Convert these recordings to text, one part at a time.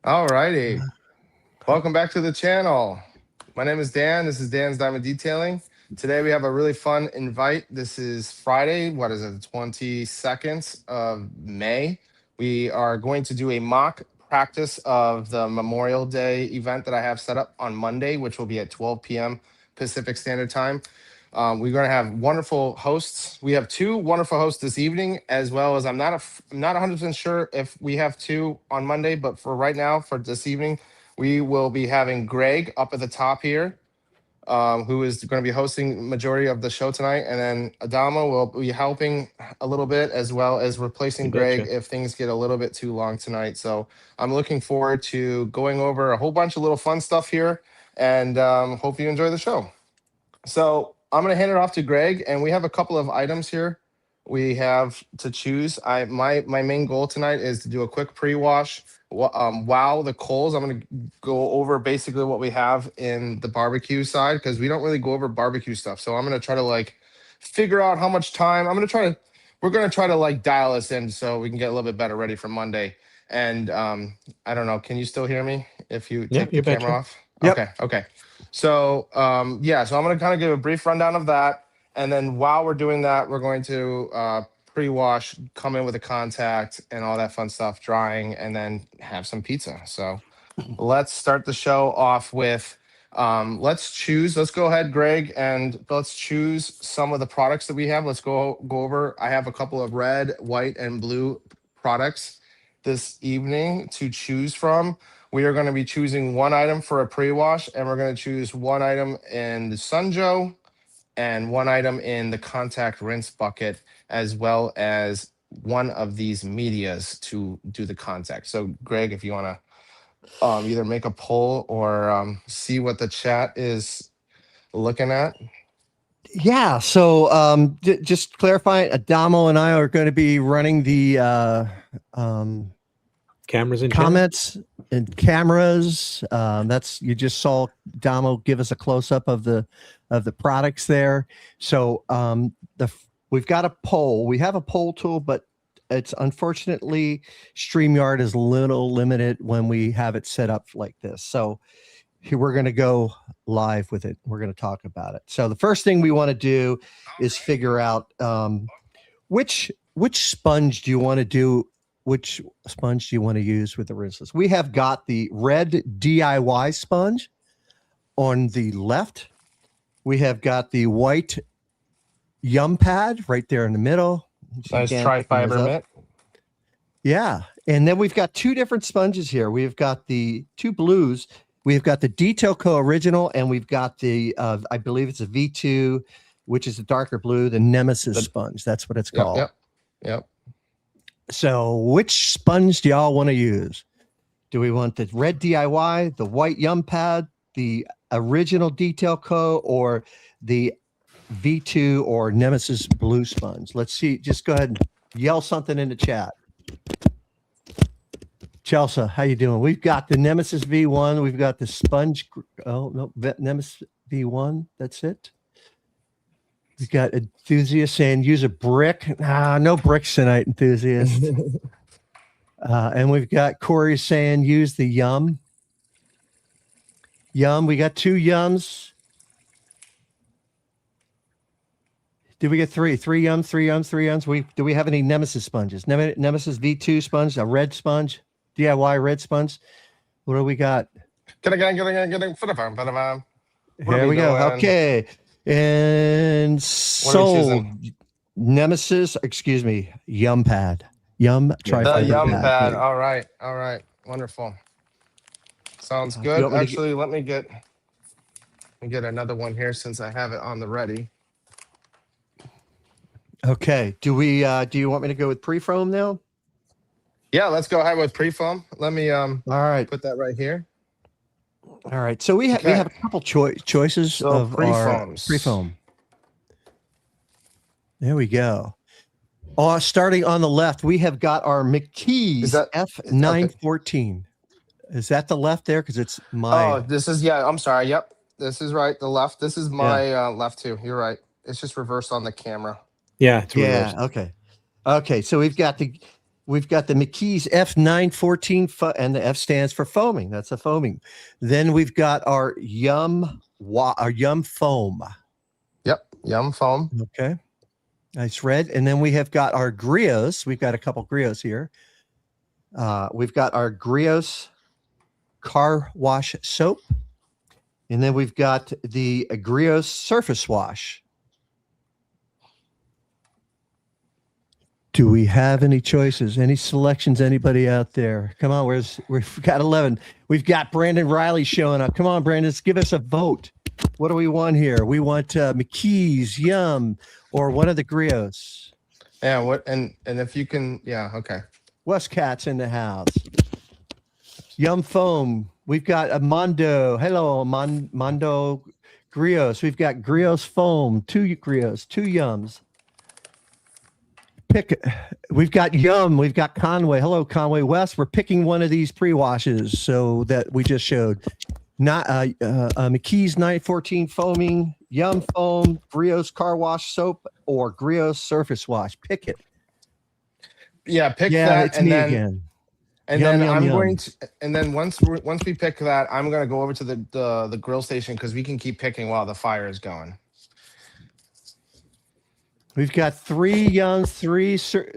All righty. Welcome back to the channel. My name is Dan. This is Dan's Diamond Detailing. Today we have a really fun invite. This is Friday. What is it? The 22nd of May. We are going to do a mock practice of the Memorial Day event that I have set up on Monday, which will be at 12 p.m. Pacific Standard Time. We're going to have wonderful hosts. We have two wonderful hosts this evening, as well as I'm not 100% sure if we have two on Monday, but for right now, for this evening, we will be having Greg up at the top here, who is going to be hosting majority of the show tonight, and then Adama will be helping a little bit, as well as replacing You Greg betcha. if things get a little bit too long tonight. So I'm looking forward to going over a whole bunch of little fun stuff here, and hope you enjoy the show. So I'm going to hand it off to Greg, and we have a couple of items here we have to choose. My main goal tonight is to do a quick pre-wash. Wow, the coals. I'm going to go over basically what we have in the barbecue side because we don't really go over barbecue stuff. So I'm going to try to like figure out how much time. We're going to try to like dial us in so we can get a little bit better ready for Monday. And I don't know. Can you still hear me if you Yeah, take the you camera betcha. off? Yep. Okay. So yeah, so I'm going to kind of give a brief rundown of that, and then while we're doing that, we're going to pre-wash, come in with a contact, and all that fun stuff, drying, and then have some pizza. So let's start the show off with let's choose. Let's go ahead, Greg, and let's choose some of the products that we have. Let's go over. I have a couple of red, white, and blue products this evening to choose from. We are going to be choosing one item for a pre-wash, and we're going to choose one item in the Sunjo and one item in the contact rinse bucket, as well as one of these medias to do the contact. So, Greg, if you want to either make a poll or see what the chat is looking at. Yeah. So just clarifying, Adamo and I are going to be running the Cameras in chat. comments and cameras. That's you just saw Adamo give us a close up of the products there. So we've got a poll. We have a poll tool, but it's unfortunately StreamYard is a little limited when we have it set up like this. So here we're going to go live with it. We're going to talk about it. So the first thing we want to do is figure out which sponge do you want to do? Which sponge do you want to use with the rinseless? We have got the red DIY sponge on the left. We have got the white Yum Pad right there in the middle. Nice tri-fiber mitt. Yeah. And then we've got two different sponges here. We've got the two blues. We've got the Detail Co. Original, and we've got the, I believe it's a V2, which is a darker blue, the Nemesis sponge. That's what it's called. Yep. So which sponge do y'all want to use? Do we want the red DIY, the white Yum Pad, the original Detail Co., or the V2 or Nemesis blue sponge? Let's see. Just go ahead and yell something in the chat. Chelsea, how you doing? We've got the Nemesis V1. We've got the sponge. Oh, no, Nemesis V1. That's it. We've got Enthusiast saying use a brick. No bricks tonight, Enthusiast. And we've got Corey saying use the Yum. Yum. We got two Yums. Did we get three? Three Yums. Do we have any Nemesis sponges? Nemesis V2 sponge, a red sponge, DIY red sponge. What do we got? Here we go. Okay. And so Nemesis, excuse me, Yum Pad. Yum tri-fiber. The Yum Pad. All right. Wonderful. Sounds good. Actually, let me get another one here since I have it on the ready. Okay. Do you want me to go with pre-foam now? Yeah, let's go ahead with pre-foam. Let me all right, put that right here. All right. So we have a couple choices of pre-foam. There we go. Starting on the left, we have got our McKee's F914. Is that the left there? Because it's my. Oh, this is I'm sorry. Yep, this is right. The left. This is my left too. You're right. It's just reversed on the camera. Yeah. It's reversed. Okay. So we've got we've got the McKee's F914, and the F stands for foaming. That's a foaming. Then we've got our Yum foam. Yep. Yum foam. Okay. Nice red. And then we have got our Grios. We've got a couple Grios here. We've got our Grios car wash soap. And then we've got the Grios surface wash. Do we have any choices? Any selections? Anybody out there? Come on, we've got 11. We've got Brandon Riley showing up. Come on, Brandon, give us a vote. What do we want here? We want McKee's, Yum, or one of the Grios. Yeah. What? And if you can, yeah. Okay. Westcat's in the house. Yum foam. We've got a Mondo. Hello, Mondo Grios. We've got Grios foam. 2 Grios, 2 Yums. We've got Yum. We've got Conway. Hello, Conway West. We're picking one of these pre-washes so that we just showed. Not McKee's 914 foaming, Yum foam, Grios car wash soap, or Grios surface wash. Pick it. Yeah. Pick Yeah, that. it's And me then again. And Yum, then yum, I'm yum. going to, and then once we pick that, I'm going to go over to the grill station because we can keep picking while the fire is going. We've got 3 Yums,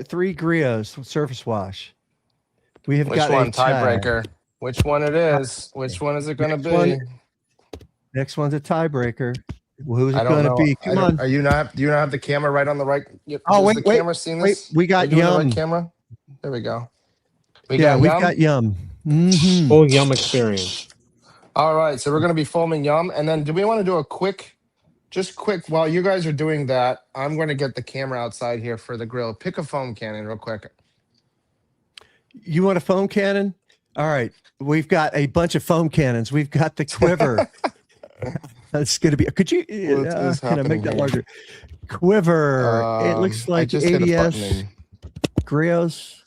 3 Grios surface wash. We have Which got one? a tie. Tiebreaker. Which one it is? Which one is it going to Next be? one. Next one's a tiebreaker. Well, who's I it don't going to know. be? Come on. Are you not? Do you not have the camera right on the right? Oh, Does wait, the camera seen this? We got Are you doing the Yum. right camera. There we go. We've Yum? got Yum. Mhm. Full Yum experience. All right, so we're going to be foaming Yum, and then do we want to do a quick, while you guys are doing that? I'm going to get the camera outside here for the grill. Pick a foam cannon real quick. You want a foam cannon? All right. We've got a bunch of foam cannons. We've got the Quiver. That's going to be. Could you? What is Can I happening make that here? larger? Quiver. It looks I like just hit a ADS, button Grios,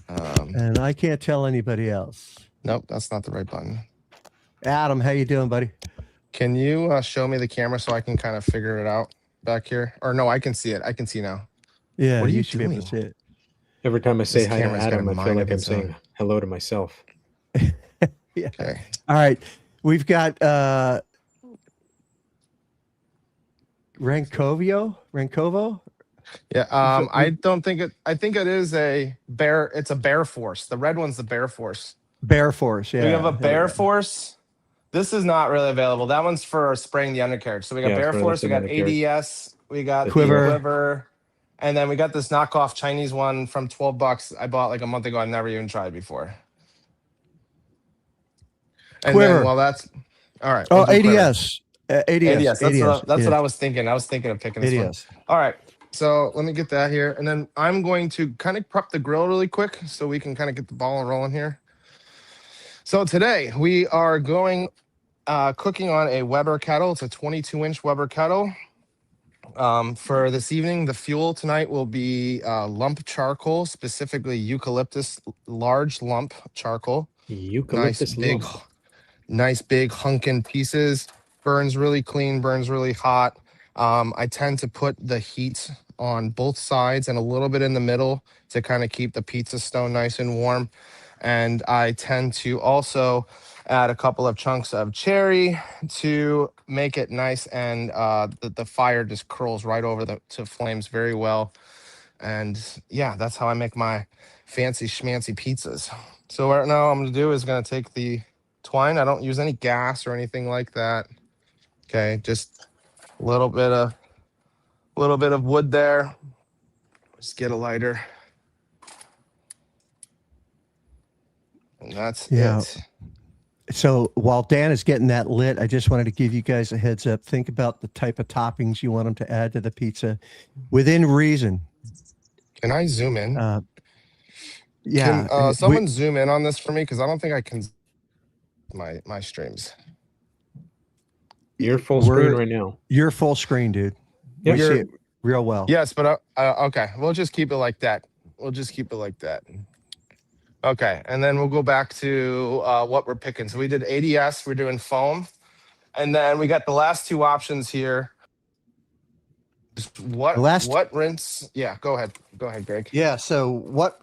and, and I can't tell anybody else. nope, that's not the right button. Adam, how you doing, buddy? Can you show me the camera so I can kind of figure it out back here? Or no, I can see it. I can see now. Yeah, What are you should be able to see doing? it. Every time I say This hi to camera's got a Adam, I mind feel of like I'm its own. saying hello to myself. Yeah. Okay. All right. We've got Rancovo. Yeah. I don't think it. I think it is a bear. It's a Bear Force. The red one's the Bear Force. Bear Force. Yeah. We have a Bear Yeah. Force. This is not really available. That one's for spraying the undercarriage. So we got Yeah, Bear for Force. We lifting got undercarriage. ADS. We got the Quiver. Quiver. And then we got this knockoff Chinese one from $12. I bought like a month ago. I've never even tried before. And Quiver. then, well, that's all right. Oh, we'll do Quiver. ADS. ADS. That's, what yeah. I was thinking. I was thinking of picking this one. ADS. All right. So let me get that here. And then I'm going to kind of prep the grill really quick so we can kind of get the ball rolling here. So today we are going cooking on a Weber kettle. It's a 22-inch Weber kettle. For this evening, the fuel tonight will be lump charcoal, specifically eucalyptus large lump charcoal. Eucalyptus lump. Nice big hunkin' pieces. Burns really clean, burns really hot. I tend to put the heat on both sides and a little bit in the middle to kind of keep the pizza stone nice and warm. And I tend to also add a couple of chunks of cherry to make it nice, and the fire just curls right over to flames very well. And yeah, that's how I make my fancy schmancy pizzas. So right now, what I'm gonna do is gonna take the twine. I don't use any gas or anything like that. Okay, just a little bit of wood there. Just get a lighter, and that's it. So while Dan is getting that lit, I just wanted to give you guys a heads up. Think about the type of toppings you want them to add to the pizza within reason. Can I zoom in? Yeah. Can someone zoom in on this for me? Because I don't think I can my streams. You're full screen right now. You're full screen, dude. Yeah. We see it real well. Yes, but okay. We'll just keep it like that. Okay, and then we'll go back to what we're picking. So we did ADS, we're doing foam. And then we got the last two options here. What rinse? Yeah, go ahead. Go ahead, Greg. Yeah. So what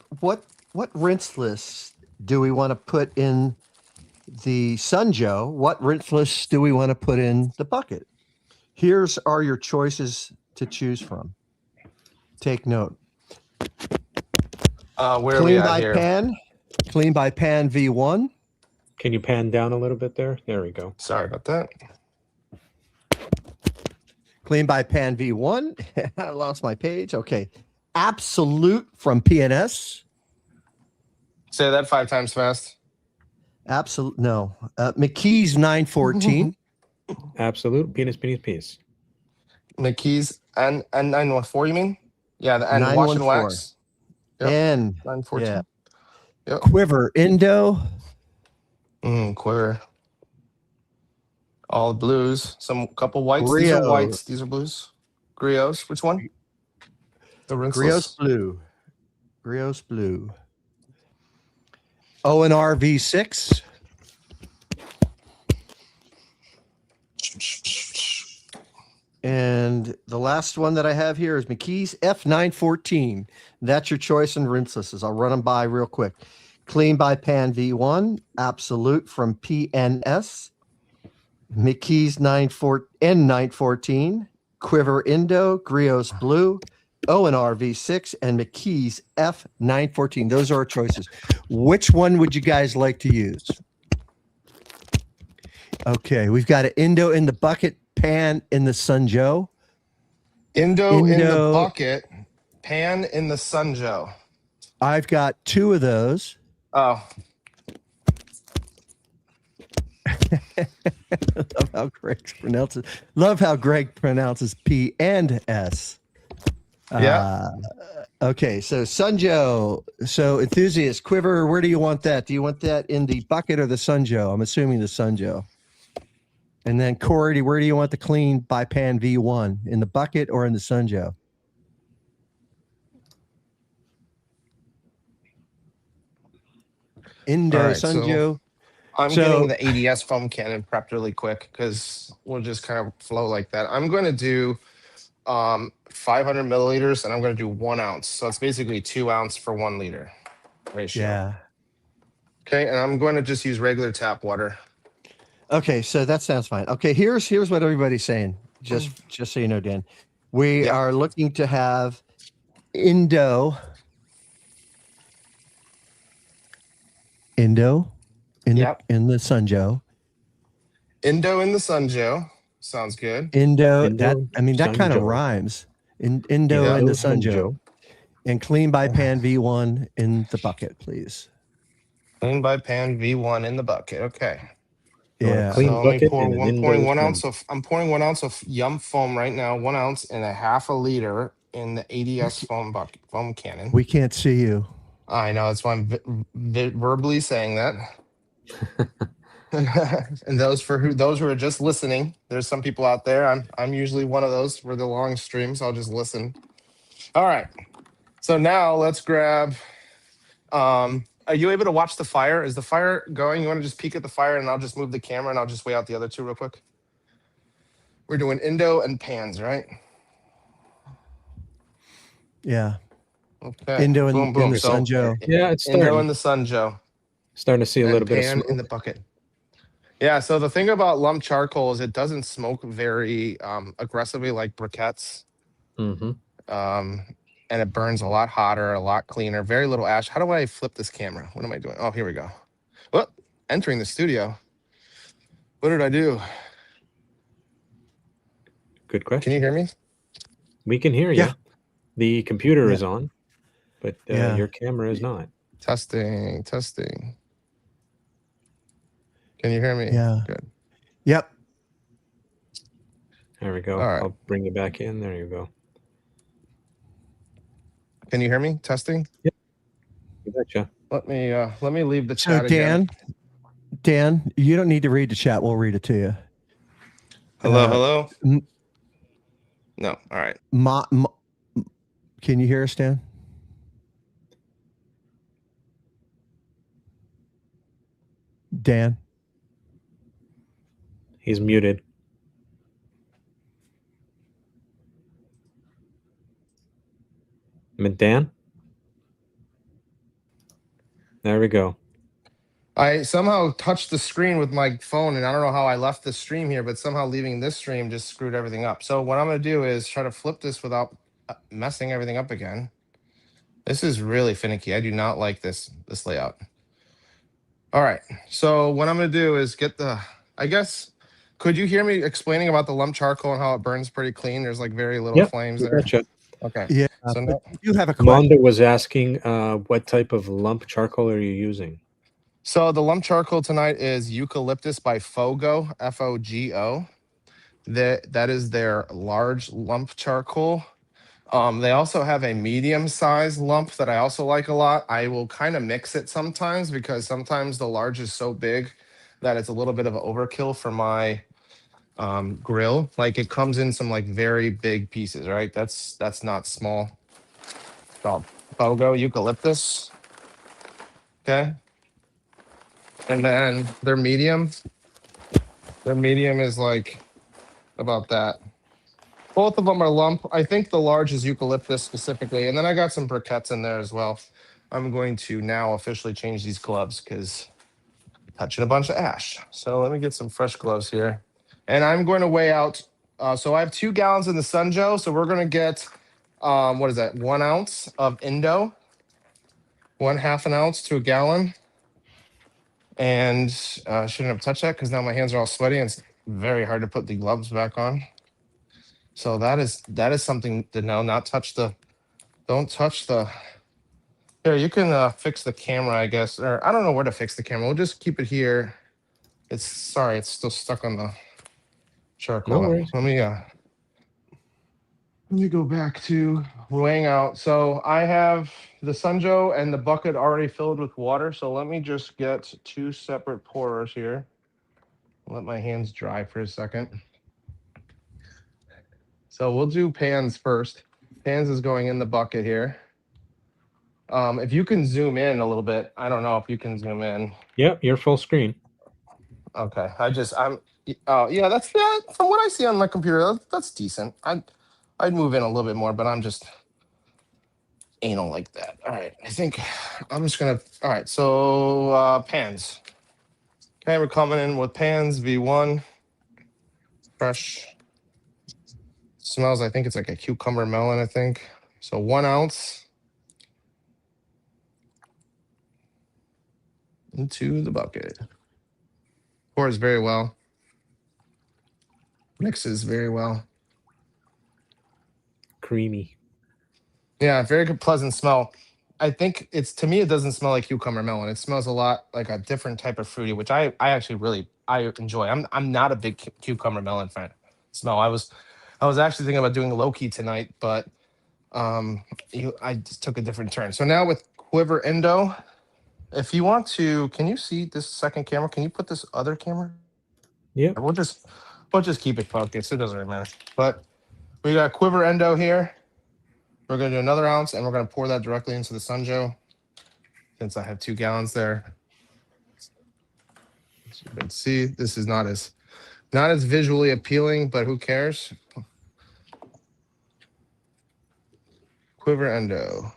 rinseless do we want to put in the Sunjoe? What rinseless do we want to put in the bucket? Here's are your choices to choose from. Take note. Where are we Clean at by here? pan. Clean by pan V1. Can you pan down a little bit there? There we go. Sorry about that. Clean by pan V1. I lost my page. Okay. Absolute from PNS. Say that 5 times fast. Absolute. No. McKee's 914. Absolute. Penis. McKee's N914, you mean? Yeah, the N wash and 914. wax. Yep. And 914. yeah. Yep. Quiver Indo. Quiver. All blues. Couple whites. These Griot. are whites. These are blues. Griots. Which one? The rinseless. Griot's blue. Griot's blue. ONR V6. And the last one that I have here is McKee's F914. That's your choice in rinselesses. I'll run them by real quick. Clean by Pan V1, Absolute from PNS, McKee's N914, Quiver Indo, Griot's Blue, ONR V6, and McKee's F914. Those are our choices. Which one would you guys like to use? Okay, we've got an Indo in the bucket, Pan in the Sunjoe. Indo in the bucket, pan in the Sunjoe. I've got 2 of those. Oh, Love how Greg pronounces P and S. Yeah. Okay, so Sunjoe. So enthusiast quiver. Where do you want that? Do you want that in the bucket or the Sunjoe? I'm assuming the Sunjoe. And then Corey, where do you want the clean by pan V1 in the bucket or in the Sunjoe? Indo, All right, Sunjoe. I'm getting the ADS foam cannon prepped really quick because we'll just kind of flow like that. I'm going to do 500 milliliters and I'm going to do 1 ounce. So it's basically 2 ounce for 1 liter ratio. Yeah. Okay. And I'm going to just use regular tap water. Okay, so that sounds fine. Okay, here's what everybody's saying. Just so you know, Dan, we are looking to have Indo in the Sunjoe. Indo in the Sunjoe. Sounds good. Indo that kind of rhymes. Indo in the Sunjoe. And clean by pan V1 in the bucket, please. Clean by pan V1 in the bucket. Okay. Yeah. Clean So bucket. I'm pouring 1 ounce of Yum foam right now. 1 ounce and a half a liter in the ADS foam cannon. We can't see you. I know, that's why I'm verbally saying that. And those who are just listening, there's some people out there. I'm usually one of those for the long streams. I'll just listen. All right. So now let's grab. Are you able to watch the fire? Is the fire going? You want to just peek at the fire, and I'll just move the camera, and I'll just weigh out the other 2 real quick. We're doing Indo and pans, right? Yeah. Okay. Indo in the So, Sunjoe. Yeah, it's Indo in starting. the Sunjoe. Starting to see a And little bit of pan smoke. in the bucket. Yeah. So the thing about lump charcoal is it doesn't smoke very aggressively like briquettes. Mm-hmm. And it burns a lot hotter, a lot cleaner, very little ash. How do I flip this camera? What am I doing? Oh, here we go. Well, entering the studio. What did I do? Good question. Can you hear me? We can hear you. Yeah. The computer is on, but Yeah. your camera is not. Testing. Can you hear me? Yeah. Good. Yep. There we go. All right. I'll bring you back in. There you go. Can you hear me? Testing. You betcha. Let me leave the So chat again. Dan, you don't need to read the chat. We'll read it to you. Hello. m- No. All right. Can you hear us, Dan? Dan? He's muted. Dan? There we go. I somehow touched the screen with my phone, and I don't know how I left the stream here, but somehow leaving this stream just screwed everything up. So what I'm going to do is try to flip this without messing everything up again. This is really finicky. I do not like this layout. All right. So what I'm going to do is get the, I guess, could you hear me explaining about the lump charcoal and how it burns pretty clean? There's like very little Yep, flames we there. gotcha. Okay. Yeah. So But now, you have a question. Mondo was asking, what type of lump charcoal are you using? so the lump charcoal tonight is Eucalyptus by Fogo, Fogo. That is their large lump charcoal. They also have a medium-sized lump that I also like a lot. I will kind of mix it sometimes because sometimes the large is so big that it's a little bit of an overkill for my grill. Like it comes in some like very big pieces, right? That's not small. It's called Fogo Eucalyptus. Okay. And then their medium is like about that. Both of them are lump. I think the large is eucalyptus specifically. And then I got some briquettes in there as well. I'm going to now officially change these gloves because I'm touching a bunch of ash. So let me get some fresh gloves here. And I'm going to weigh out. So I have 2 gallons in the Sunjo. So we're going to get, what is that? 1 ounce of Indo, 1/2 an ounce to a gallon. And shouldn't have touched that because now my hands are all sweaty and it's very hard to put the gloves back on. So that is something to know. Not touch the, don't touch the. Here, you can fix the camera, I guess, or I don't know where to fix the camera. We'll just keep it here. It's sorry, it's still stuck on the charcoal. No worries. Let me go back to weighing out. So I have the Sunjo and the bucket already filled with water. So let me just get 2 separate pourers here. Let my hands dry for a second. So we'll do pans first. Pans is going in the bucket here. If you can zoom in a little bit, I don't know if you can zoom in. Yep, you're full screen. Okay, yeah, that's that. From what I see on my computer, that's decent. I'd move in a little bit more, but I'm just anal like that. All right, I think I'm just gonna. All right, so pans. Okay, we're coming in with pans V1, fresh. Smells. I think it's like a cucumber melon. I think so. 1 ounce into the bucket. Pours very well. Mixes very well. Creamy. Yeah, very good, pleasant smell. I think it's, to me, it doesn't smell like cucumber melon. It smells a lot like a different type of fruity, which I actually really I enjoy. I'm not a big cucumber melon fan. Smell. I was actually thinking about doing Loki tonight, but I just took a different turn. So now with Quiver Indo, if you want to, can you see this second camera? Can you put this other camera? Yep. We'll just keep it focused. It doesn't really matter. But we got Quiver Indo here. We're going to do another ounce, and we're going to pour that directly into the Sunjo, since I have 2 gallons there. As you can see, this is not as visually appealing, but who cares? Quiver Indo.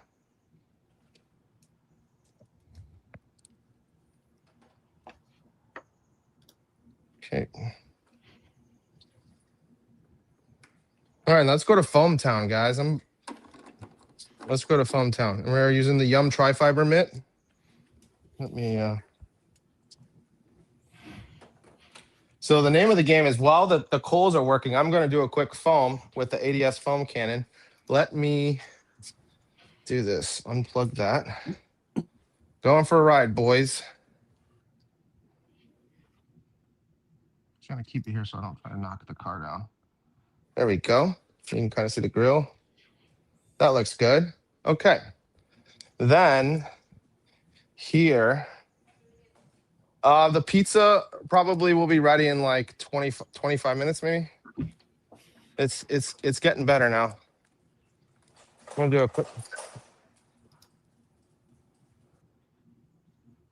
Okay. All right, let's go to Foam Town, guys. Let's go to Foam Town. We're using the Yum Tri-Fiber mitt. Let me. So the name of the game is, while the coals are working, I'm going to do a quick foam with the ADS foam cannon. Let me do this. Unplug that. Going for a ride, boys. Trying to keep it here so I don't try to knock the car down. There we go. You can kind of see the grill. That looks good. Okay. Then here, the pizza probably will be ready in like 25 minutes, maybe. It's getting better now. I'm gonna do a quick.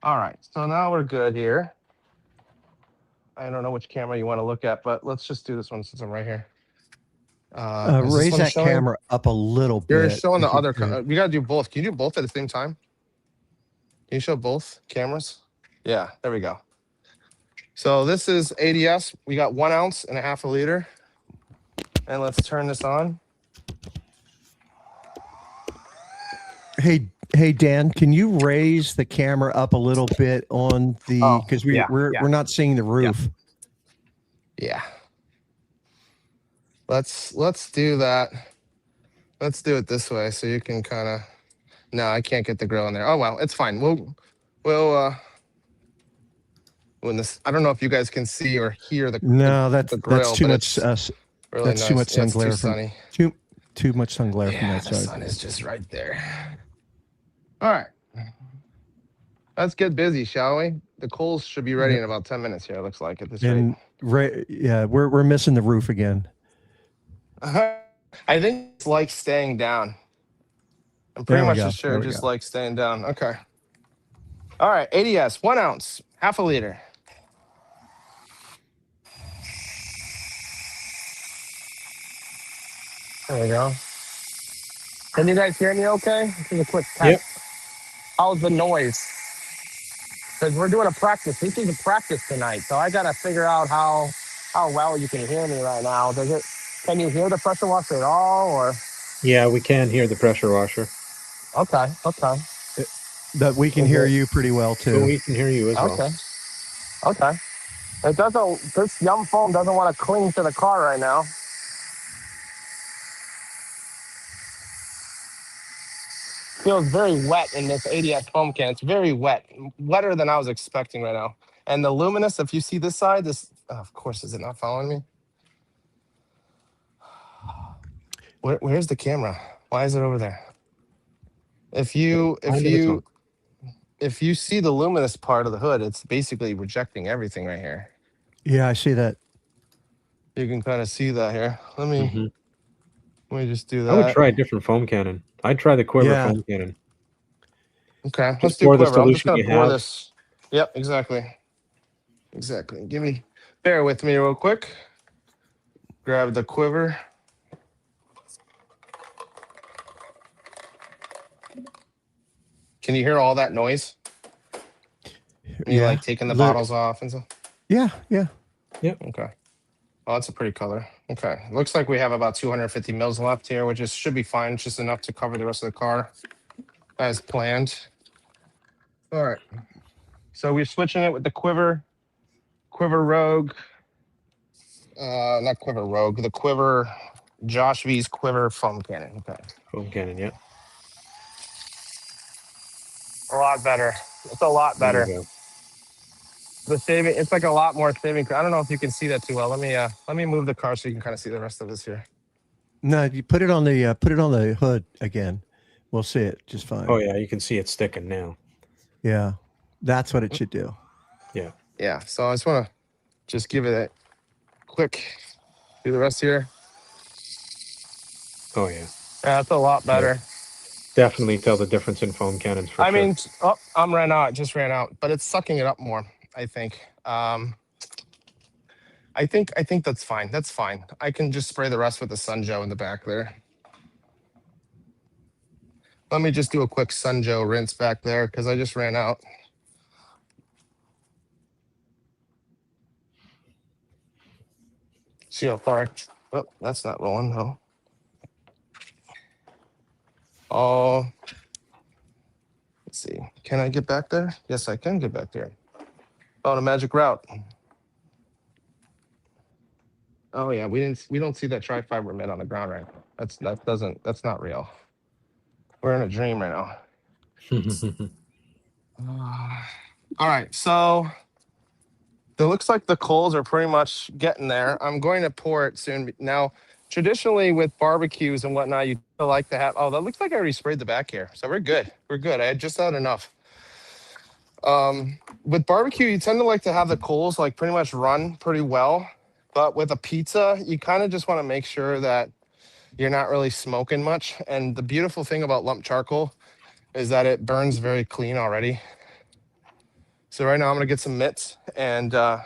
All right, so now we're good here. I don't know which camera you want to look at, but let's just do this one since I'm right here. Is this Raise one that showing? camera up a little You're bit. showing the if you other. could. You gotta do both. Can you do both at the same time? Can you show both cameras? Yeah, there we go. So this is ADS. We got 1 ounce and a half a liter. And let's turn this on. Hey Dan, can you raise the camera up a little bit on the Oh, because yeah, we're yeah. we're not seeing the roof. Yeah. Let's do that. Let's do it this way so you can kind of. No, I can't get the grill in there. Oh well, it's fine. We'll when this. I don't know if you guys can see or hear the No, the that's grill, too but much. it's really That's nice. too much sun It's glare too from sunny. too much sun glare from Yeah, that the side. sun is just right there. All right. Let's get busy, shall we? The coals should be ready in about 10 minutes here, it looks like, at this And yeah, we're missing the roof again. rate. I think it's like staying down. I'm pretty There we much go. just sure There it we just go. like staying down. Okay. All right, ADS, 1 ounce, half a liter. There we go. Can you guys hear me okay? This is a quick test. Yep. How's the noise? Because we're doing a practice. This is a practice tonight, so I gotta figure out how well you can hear me right now. Can you hear the pressure washer at all, or? Yeah, we can hear the pressure washer. Okay. That we can hear you pretty well But too. we can hear you as well. Okay. It doesn't. This Yum foam doesn't want to cling to the car right now. Feels very wet in this ADS foam can. It's very wet, wetter than I was expecting right now. And the luminous, if you see this side, of course, is it not following me? Where's the camera? Why is it over there? If you see the luminous part of the hood, it's basically rejecting everything right here. Yeah, I see that. You can kind of see that here. Let me just do that. I would try a different foam cannon. I'd try the Quiver Yeah. foam cannon. Okay, let's Just do pour the quiver. I'm just solution gonna you pour have. this. Yep, exactly. Bear with me real quick. Grab the quiver. Can you hear all that noise? When you like taking the bottles off and stuff? Yeah. Okay. Oh, that's a pretty color. Okay. Looks like we have about 250 mils left here, which should be fine. It's just enough to cover the rest of the car as planned. All right. So we're switching it with the Quiver Rogue. Not Quiver Rogue, the Quiver Josh V's Quiver foam cannon. Okay. Foam cannon, yeah. A lot better. It's a lot There better. you go. It's like a lot more saving. I don't know if you can see that too well. Let me move the car so you can kind of see the rest of this here. No, you put it on the hood again. We'll see it just fine. Oh yeah, you can see it sticking now. Yeah, that's what it should do. Yeah. Yeah. So I just want to just give it a quick do the rest here. Oh yeah. Yeah, that's a lot better. Definitely tell the difference in foam cannons for I sure. mean, I'm ran out. Just ran out, but it's sucking it up more. I think. I think that's fine. That's fine. I can just spray the rest with the Sun Joe in the back there. Let me just do a quick Sun Joe rinse back there because I just ran out. See how far? Oh, that's not rolling though. Oh, let's see. Can I get back there? Yes, I can get back there. Oh, the magic route. Oh yeah, we don't see that tri-fiber mitt on the ground right now. That's not real. We're in a dream right now. All right, so it looks like the coals are pretty much getting there. I'm going to pour it soon. Now, traditionally with barbecues and whatnot, you like to have. Oh, that looks like I already sprayed the back here, so we're good. We're good. I had just had enough. With barbecue, you tend to like to have the coals like pretty much run pretty well, but with a pizza, you kind of just want to make sure that you're not really smoking much. And the beautiful thing about lump charcoal is that it burns very clean already. So right now I'm gonna get some mitts and I'm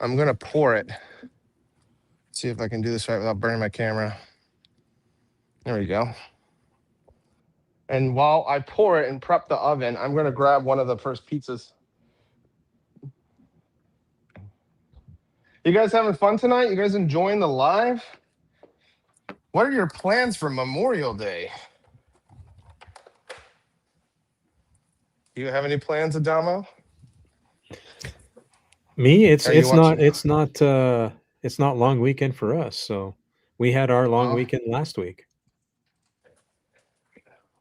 gonna pour it. See if I can do this right without burning my camera. There we go. And while I pour it and prep the oven, I'm going to grab one of the first pizzas. You guys having fun tonight? You guys enjoying the live? What are your plans for Memorial Day? Do you have any plans, Adamo? Me, it's Are you it's not long weekend for us. So we had our long Oh. weekend last week.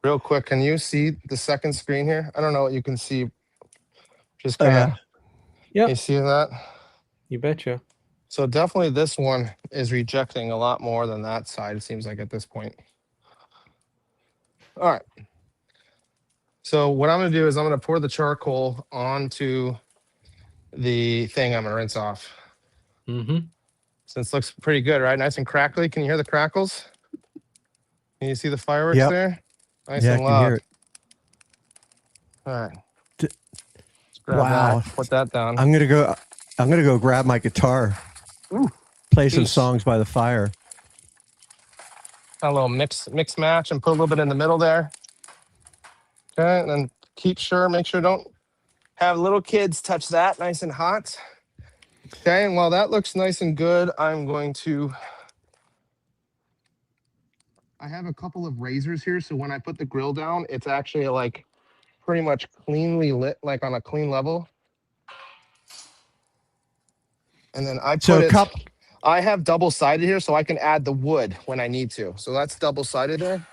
Real quick, can you see the second screen here? I don't know what you can see. Just Oh, kind yeah. of. Yep. You see that? You betcha. So definitely this one is rejecting a lot more than that side, it seems like at this point. All right. So what I'm going to do is I'm going to pour the charcoal onto the thing I'm going to rinse off. Mm-hmm. So this looks pretty good, right? Nice and crackly. Can you hear the crackles? Can you see the fireworks Yep. there? Nice Yeah, I and can loud. hear it. All right. D- Let's grab Wow. that, put that down. I'm gonna go grab my guitar. Ooh, Play some peace. songs by the fire. A little mix match and put a little bit in the middle there. Okay, and then make sure don't have little kids touch that. Nice and hot. Okay, and while that looks nice and good, I have a couple of razors here, so when I put the grill down, it's actually like pretty much cleanly lit, like on a clean level. And then I have double-sided here, so I can add the wood when I need to. So that's double-sided there.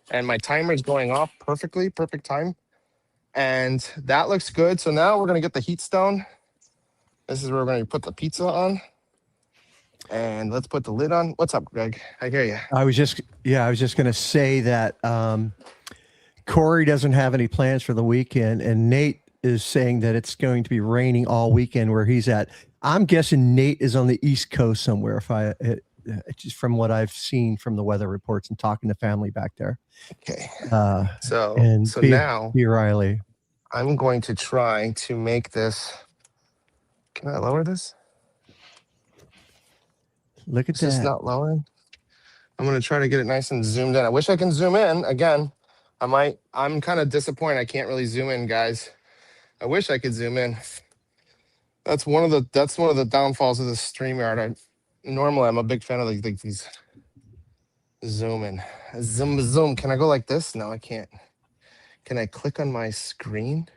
And my timer is going off perfectly, perfect time. And that looks good. So now we're going to get the heat stone. This is where we're going to put the pizza on. And let's put the lid on. What's up, Greg? I hear you. I was just going to say that Corey doesn't have any plans for the weekend, and Nate is saying that it's going to be raining all weekend where he's at. I'm guessing Nate is on the East Coast somewhere. Just from what I've seen from the weather reports and talking to family back there. Okay. So Now B. Riley, I'm going to try to make this. Can I lower this? look at Is this that. not lowering? I'm going to try to get it nice and zoomed in. I wish I can zoom in again. I'm kind of disappointed. I can't really zoom in, guys. I wish I could zoom in. That's one of the downfalls of the StreamYard. Normally I'm a big fan of these zoom. Can I go like this? No, I can't. Can I click on my screen?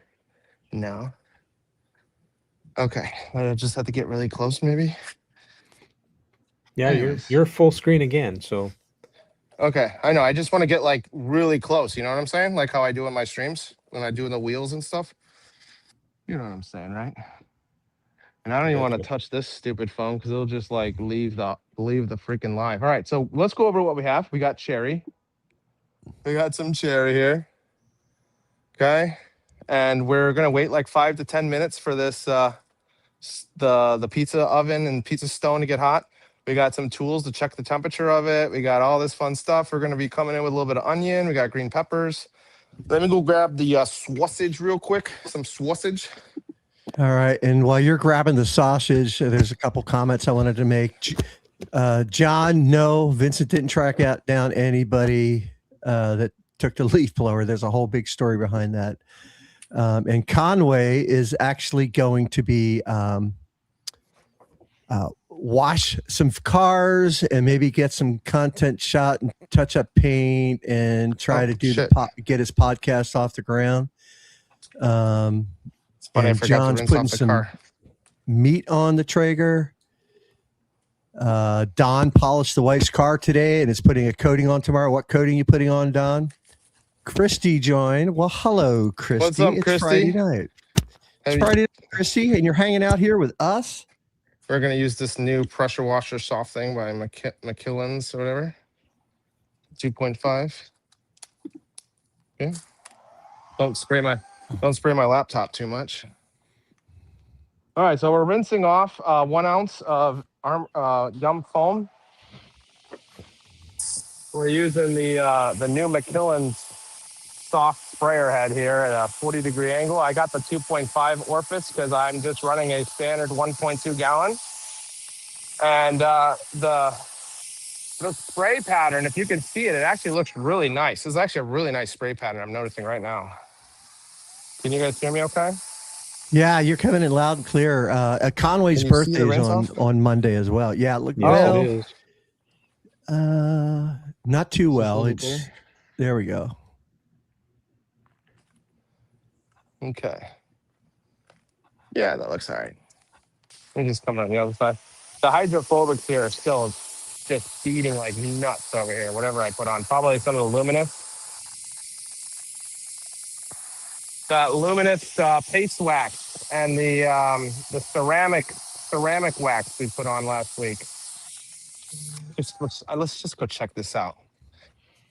No. Okay. I just have to get really close, maybe. Yeah, Anyways. you're full screen again. So Okay, I know. I just want to get like really close. You know what I'm saying? Like how I do in my streams when I do the wheels and stuff. You know what I'm saying, right? And I don't even want to touch this stupid phone because it'll just like leave the freaking live. All right, so let's go over what we have. We got cherry. We got some cherry here. Okay, and we're gonna wait like 5 to 10 minutes for this the pizza oven and pizza stone to get hot. We got some tools to check the temperature of it. We got all this fun stuff. We're gonna be coming in with a little bit of onion. We got green peppers. Let me go grab the sausage real quick. Some sausage. All right. And while you're grabbing the sausage, there's a couple comments I wanted to make. John, no, Vincent didn't track down anybody that took the leaf blower. There's a whole big story behind that. And Conway is actually going to be wash some cars and maybe get some content shot and touch up paint and try to do get his podcast off the ground. It's funny, and John's putting some meat on the Traeger. Don polished the wife's car today and is putting a coating on tomorrow. What coating are you putting on, Don? Christy joined. Well, hello, Christy. What's up, it's Christy? Friday night. It's Friday night, Christy, and you're hanging out here with us. We're gonna use this new pressure washer soft thing by McKillen's or whatever. 2.5. Okay. Don't spray my laptop too much. All right, so we're rinsing off 1 ounce of Yum foam. We're using the new McKillen's soft sprayer head here at a 40-degree angle. I got the 2.5 orifice because I'm just running a standard 1.2 gallon. And the spray pattern, if you can see it, it actually looks really nice. This is actually a really nice spray pattern I'm noticing right now. Can you guys hear me okay? Yeah, you're coming in loud and clear. Conway's Can you see the birthday is rinse off? on Monday as well. Yeah, look, Yes, well, it is. not too Is this well. a little It's bit there we go. Okay. Yeah, that looks all right. Let me just come on the other side. The hydrophobics here are still just feeding like nuts over here, whatever I put on. Probably some of the luminous. The luminous paste wax and the ceramic wax we put on last week. Let's just go check this out.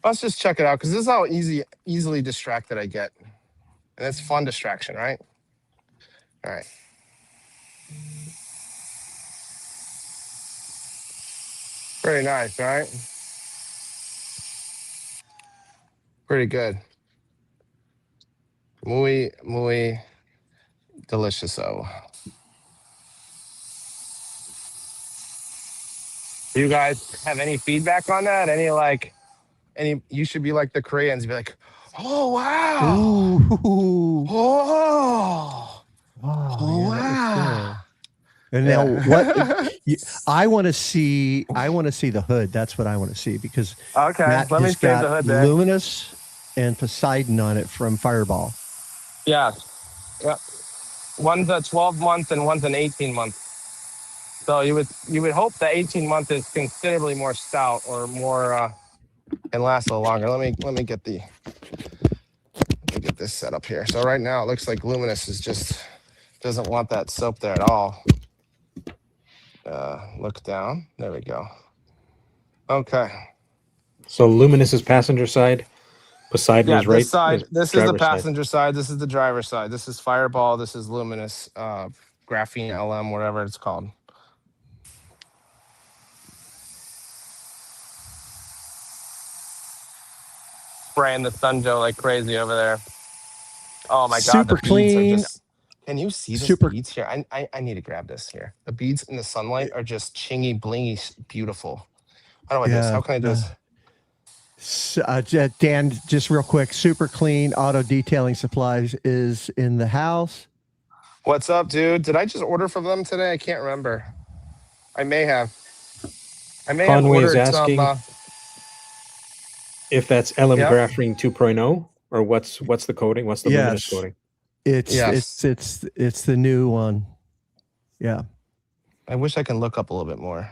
Let's just check it out because this is how easily distracted I get, and it's fun distraction, right? All right. Pretty nice, right? Pretty good. Muy delicioso. Do you guys have any feedback on that? You should be like the Koreans, be like, oh wow. Ooh. Oh, Oh, yeah, that was wow. good. And now I want to see the hood. That's what I want to see because Okay, Matt let me has save got the hood there. Luminous and Poseidon on it from Fireball. Yeah. One's a 12-month and one's an 18-month. So you would hope the 18-month is considerably more stout or more and last a little longer. Let me get this set up here. So right now it looks like Luminous is just doesn't want that soap there at all. Look down. There we go. Okay. So Luminous is passenger side. Poseidon Yeah, is right. this side. This is the driver's side. passenger side. This is the driver's side. This is Fireball. This is Luminous, Graphene LM, whatever it's called. Spraying the Sunjoe like crazy over there. Oh my god, Super the beads clean. are just. Can you see the Super- beads here? I need to grab this here. The beads in the sunlight are just chingy, blingy, beautiful. How do I do this? How can I do this? Dan, just real quick, Super Clean Auto Detailing Supplies is in the house. What's up, dude? Did I just order from them today? I can't remember. I may have. Conway is ordered asking some. if that's LM Yep. Graphene 2.0 or what's the coating? What's the Luminous Yes. coating? It's the new one. Yeah. I wish I can look up a little bit more.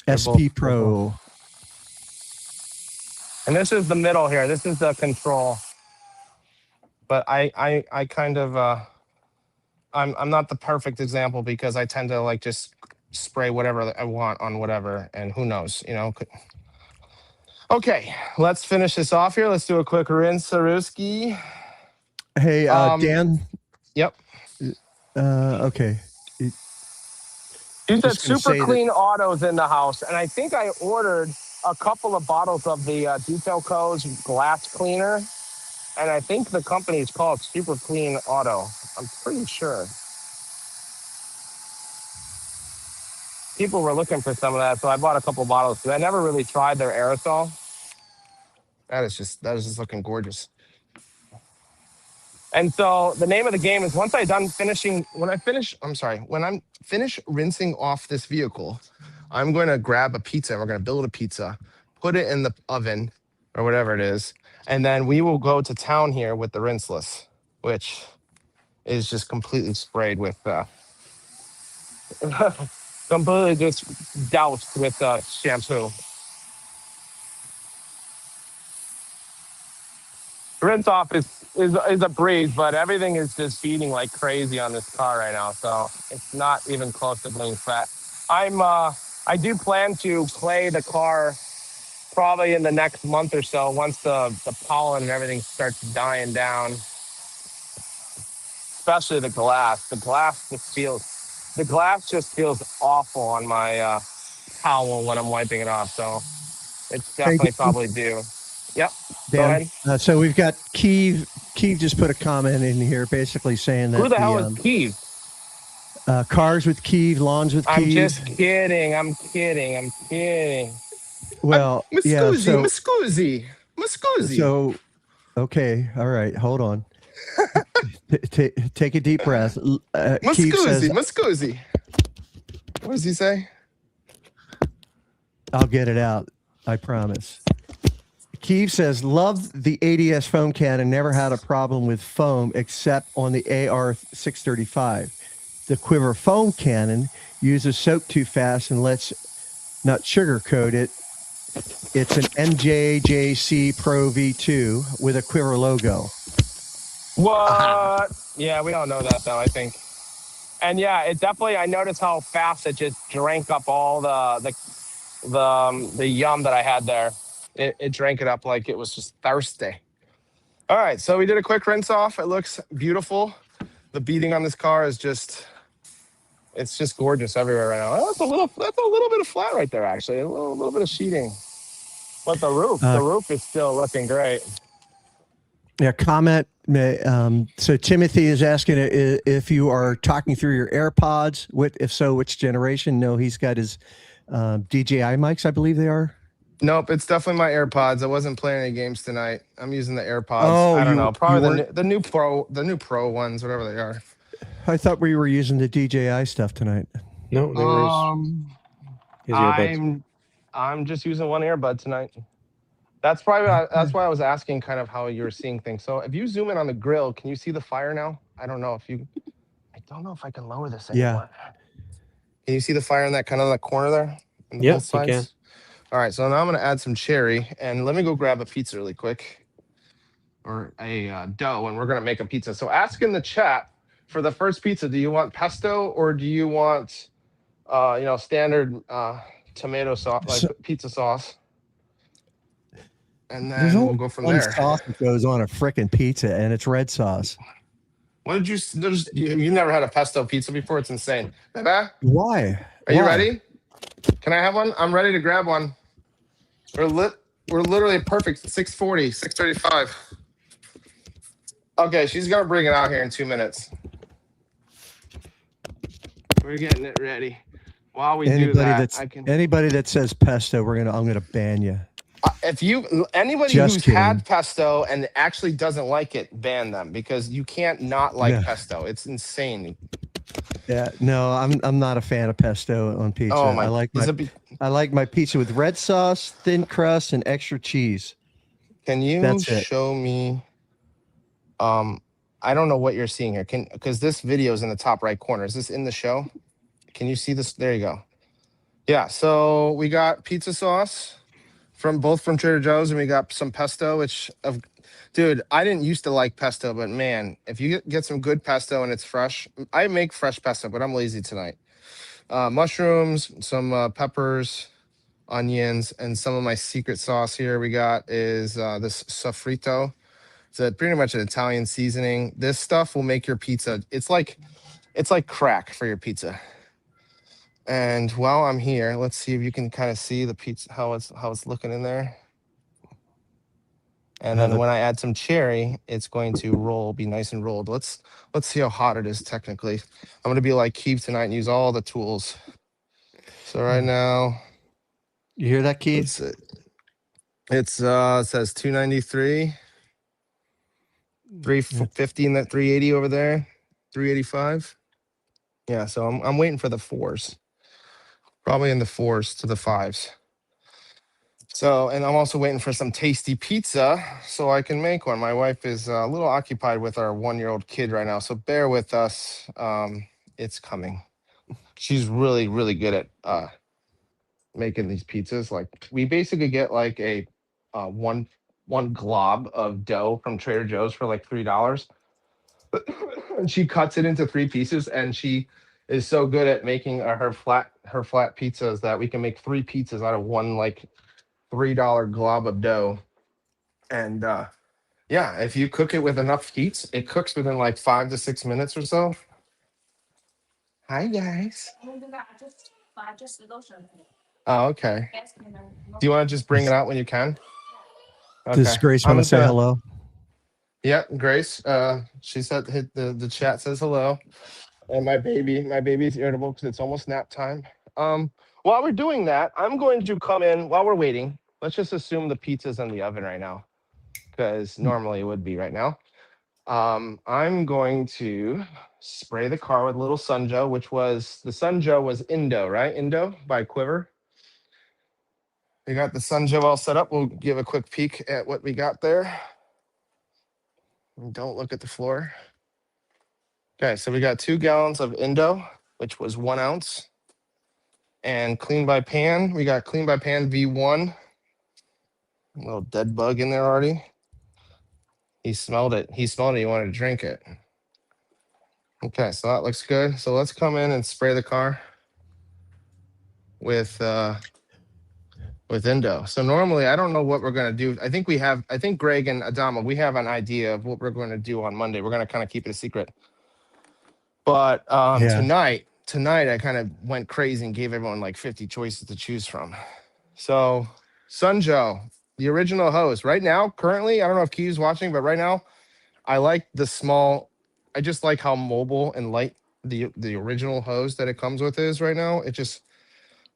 They're SP both Pro. And this is the middle here. This is the control. But I kind of I'm not the perfect example because I tend to like just spray whatever I want on whatever, and who knows, you know. Okay, let's finish this off here. Let's do a quick rinse, Saruski. Hey, Dan. Yep. Okay. You said Just gonna Super say that- Clean Autos in the house, and I think I ordered a couple of bottles of the Detail Co's glass cleaner, and I think the company is called Super Clean Auto. I'm pretty sure. People were looking for some of that, so I bought a couple bottles. I never really tried their aerosol. That is just looking gorgeous. And so the name of the game is when I'm finished rinsing off this vehicle, I'm going to grab a pizza. We're going to build a pizza, put it in the oven or whatever it is, and then we will go to town here with the rinseless, which is just completely sprayed with, completely just doused with shampoo. Rinse off is a breeze, but everything is just feeding like crazy on this car right now, so it's not even close to being fat. I do plan to play the car probably in the next month or so once the pollen and everything starts dying down. Especially the glass. The glass just feels awful on my towel when I'm wiping it off. So it's definitely probably due. Yep. Go Dan. ahead. So we've got Keeve. Keeve just put a comment in here, basically saying that Who the hell is Keeve? Cars with Kiev, lawns with I'm Kiev. just kidding. I'm kidding. Well, yeah. Muscuzi. So, okay. All right. Hold on. Take a deep breath. Keith says, Muscuzi. What does he say? I'll get it out. I promise. Keith says, love the ADS foam cannon. Never had a problem with foam except on the AR-635. The Quiver foam cannon uses soap too fast and let's not sugarcoat it. It's an MJJC Pro V2 with a Quiver logo. What? Yeah, we don't know that though, I think. And yeah, it definitely, I noticed how fast it just drank up all the yum that I had there. It drank it up like it was just thirsty. All right, so we did a quick rinse off. It looks beautiful. The beading on this car is just, it's just gorgeous everywhere right now. That's a little bit of flat right there, actually. A little bit of sheeting. But the roof is still looking great. Yeah, comment. So Timothy is asking if you are talking through your AirPods. If so, which generation? No, he's got his DJI mics, I believe they are. Nope, it's definitely my AirPods. I wasn't playing any games tonight. I'm using the AirPods. Oh, I don't know, probably the new Pro ones, whatever they are. I thought we were using the DJI stuff tonight. No, there was his earbuds. I'm just using one earbud tonight. That's why I was asking kind of how you were seeing things. So if you zoom in on the grill, can you see the fire now? I don't know if I can lower this anymore. Yeah. Can you see the fire in that kind of that corner there? Yes, you can. All right, so now I'm gonna add some cherry, and let me go grab a pizza really quick, or a dough, and we're gonna make a pizza. So ask in the chat for the first pizza. Do you want pesto or do you want, standard tomato sauce, like pizza sauce? And then we'll go from there. Sauce that goes on a frickin' pizza, and it's red sauce. What did you never had a pesto pizza before? It's insane. Beba? Why? Are you ready? Can I have one? I'm ready to grab one. We're literally perfect. 6:40, 6:35. Okay, she's gonna bring it out here in 2 minutes. We're getting it ready. While we do that, anybody that says pesto, I'm gonna ban you. Anybody who's had pesto and actually doesn't like it, ban them, because you can't not like pesto. It's insane. Yeah, no, I'm not a fan of pesto on pizza. Oh my! I like my pizza with red sauce, thin crust, and extra cheese. Can you show me? I don't know what you're seeing here. Because this video is in the top right corner. Is this in the show? Can you see this? There you go. Yeah. So we got pizza sauce from Trader Joe's, and we got some pesto. Dude, I didn't used to like pesto, but man, if you get some good pesto and it's fresh, I make fresh pesto, but I'm lazy tonight. Mushrooms, some peppers, onions, and some of my secret sauce here we got is this sofrito. It's pretty much an Italian seasoning. This stuff will make your pizza. It's like crack for your pizza. And while I'm here, let's see if you can kind of see the pizza, how it's looking in there. And then when I add some cherry, it's going to be nice and rolled. Let's see how hot it is technically. I'm gonna be like Keith tonight and use all the tools. So right now, you hear that, Keith? It says 293, 350 and that 380 over there, 385. Yeah, so I'm waiting for the 4s, probably in the 4s to the 5s. So, and I'm also waiting for some tasty pizza so I can make one. My wife is a little occupied with our 1-year-old kid right now, so bear with us. It's coming. She's really, really good at making these pizzas. Like, we basically get like a one glob of dough from Trader Joe's for like $3. And she cuts it into 3 pieces, and she is so good at making her flat pizzas that we can make 3 pizzas out of one like $3 glob of dough. And yeah, if you cook it with enough heat, it cooks within like 5 to 6 minutes or so. Hi guys. Oh, okay. Do you want to just bring it out when you can? Okay. Does Grace want to say hello? Yep, Grace. She said the chat says hello. And my baby's irritable because it's almost nap time. While we're doing that, I'm going to come in while we're waiting. Let's just assume the pizza's in the oven right now, because normally it would be right now. I'm going to spray the car with a little Sunjo, which was the Sunjo was Indo, right? Indo by Quiver. We got the Sunjo all set up. We'll give a quick peek at what we got there. And don't look at the floor. Okay, so we got 2 gallons of Indo, which was 1 ounce. And Clean by Pan, we got Clean by Pan V1. A little dead bug in there already. He smelled it. He smelled it. He wanted to drink it. Okay, so that looks good. So let's come in and spray the car with Indo. So normally I don't know what we're gonna do. I think Greg and Adama, we have an idea of what we're going to do on Monday. We're gonna kind of keep it a secret. But Yeah. tonight I kind of went crazy and gave everyone like 50 choices to choose from. So Sunjo, the original hose. Right now, currently, I don't know if Key's watching, but right now, I like the small. I just like how mobile and light the original hose that it comes with is right now. It just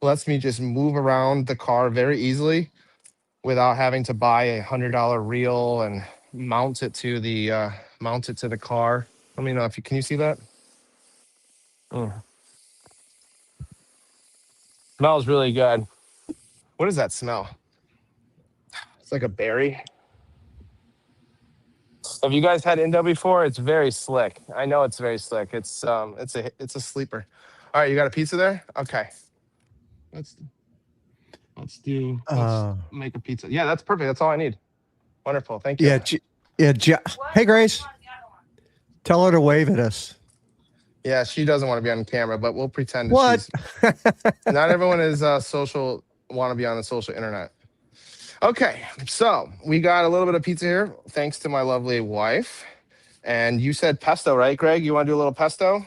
lets me just move around the car very easily without having to buy $100 reel and mount it to the car. Let me know if you can you see that? Smells really good. What does that smell? It's like a berry. Have you guys had Indo before? It's very slick. I know it's very slick. It's a sleeper. All right, you got a pizza there? Okay. Let's make a pizza. Yeah, that's perfect. That's all I need. Wonderful. Thank you. Hey, Grace. Tell her to wave at us. Yeah, she doesn't want to be on camera, but we'll pretend that What? not everyone is want to be on the social internet. Okay, so we got a little bit of pizza here, thanks to my lovely wife. And you said pesto, right, Greg? You want to do a little pesto?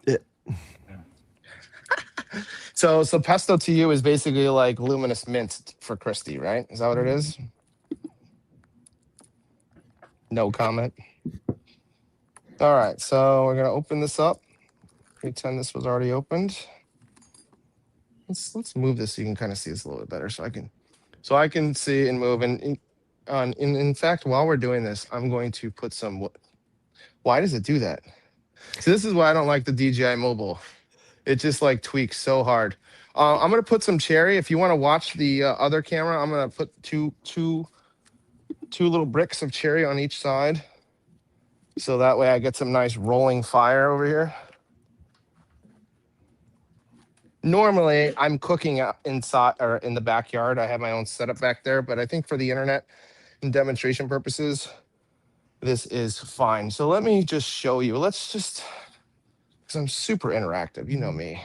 Yeah. So pesto to you is basically like luminous mint for Christy, right? Is that what it is? No comment. All right, so we're gonna open this up. Pretend this was already opened. Let's move this so you can kind of see this a little bit better, so I can see and move. And in fact, while we're doing this, I'm going to put some. Why does it do that? So this is why I don't like the DJI Mobile. It just like tweaks so hard. I'm gonna put some cherry. If you want to watch the other camera, I'm gonna put two little bricks of cherry on each side, so that way I get some nice rolling fire over here. Normally, I'm cooking inside or in the backyard. I have my own setup back there, but I think for the internet and demonstration purposes, this is fine. So let me just show you. Because I'm super interactive. You know me.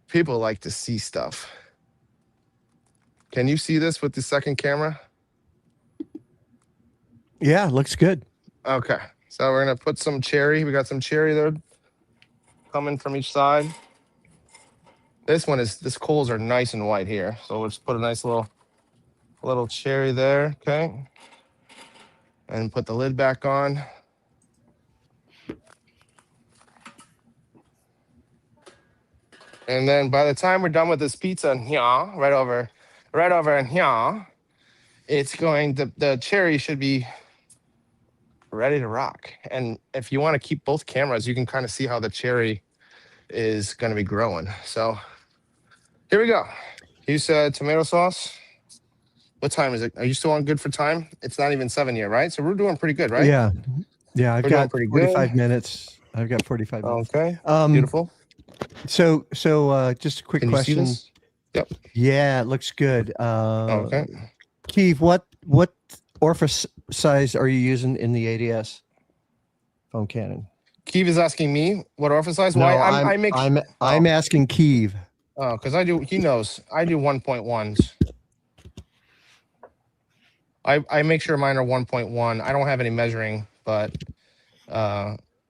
People like to see stuff. Can you see this with the second camera? Yeah, looks good. Okay. So we're going to put some cherry. We got some cherry there coming from each side. This coals are nice and white here. So we'll just put a nice little cherry there. Okay. And put the lid back on. And then by the time we're done with this pizza, right over and the cherry should be ready to rock. And if you want to keep both cameras, you can kind of see how the cherry is going to be growing. So here we go. You said tomato sauce. What time is it? Are you still on good for time? It's not even 7 yet, right? So we're doing pretty good, right? Yeah. I've We're got doing pretty 45 good. minutes. I've got 45 minutes. Okay. Beautiful. So just a quick Can you see question. this? Yep. Yeah, it looks good. Okay. Keith, what orifice size are you using in the ADS phone cannon? Keeve is asking me what orifice size. No, Why? I'm asking Keith. Oh, because he knows. I do 1.1s. I make sure mine are 1.1. I don't have any measuring, but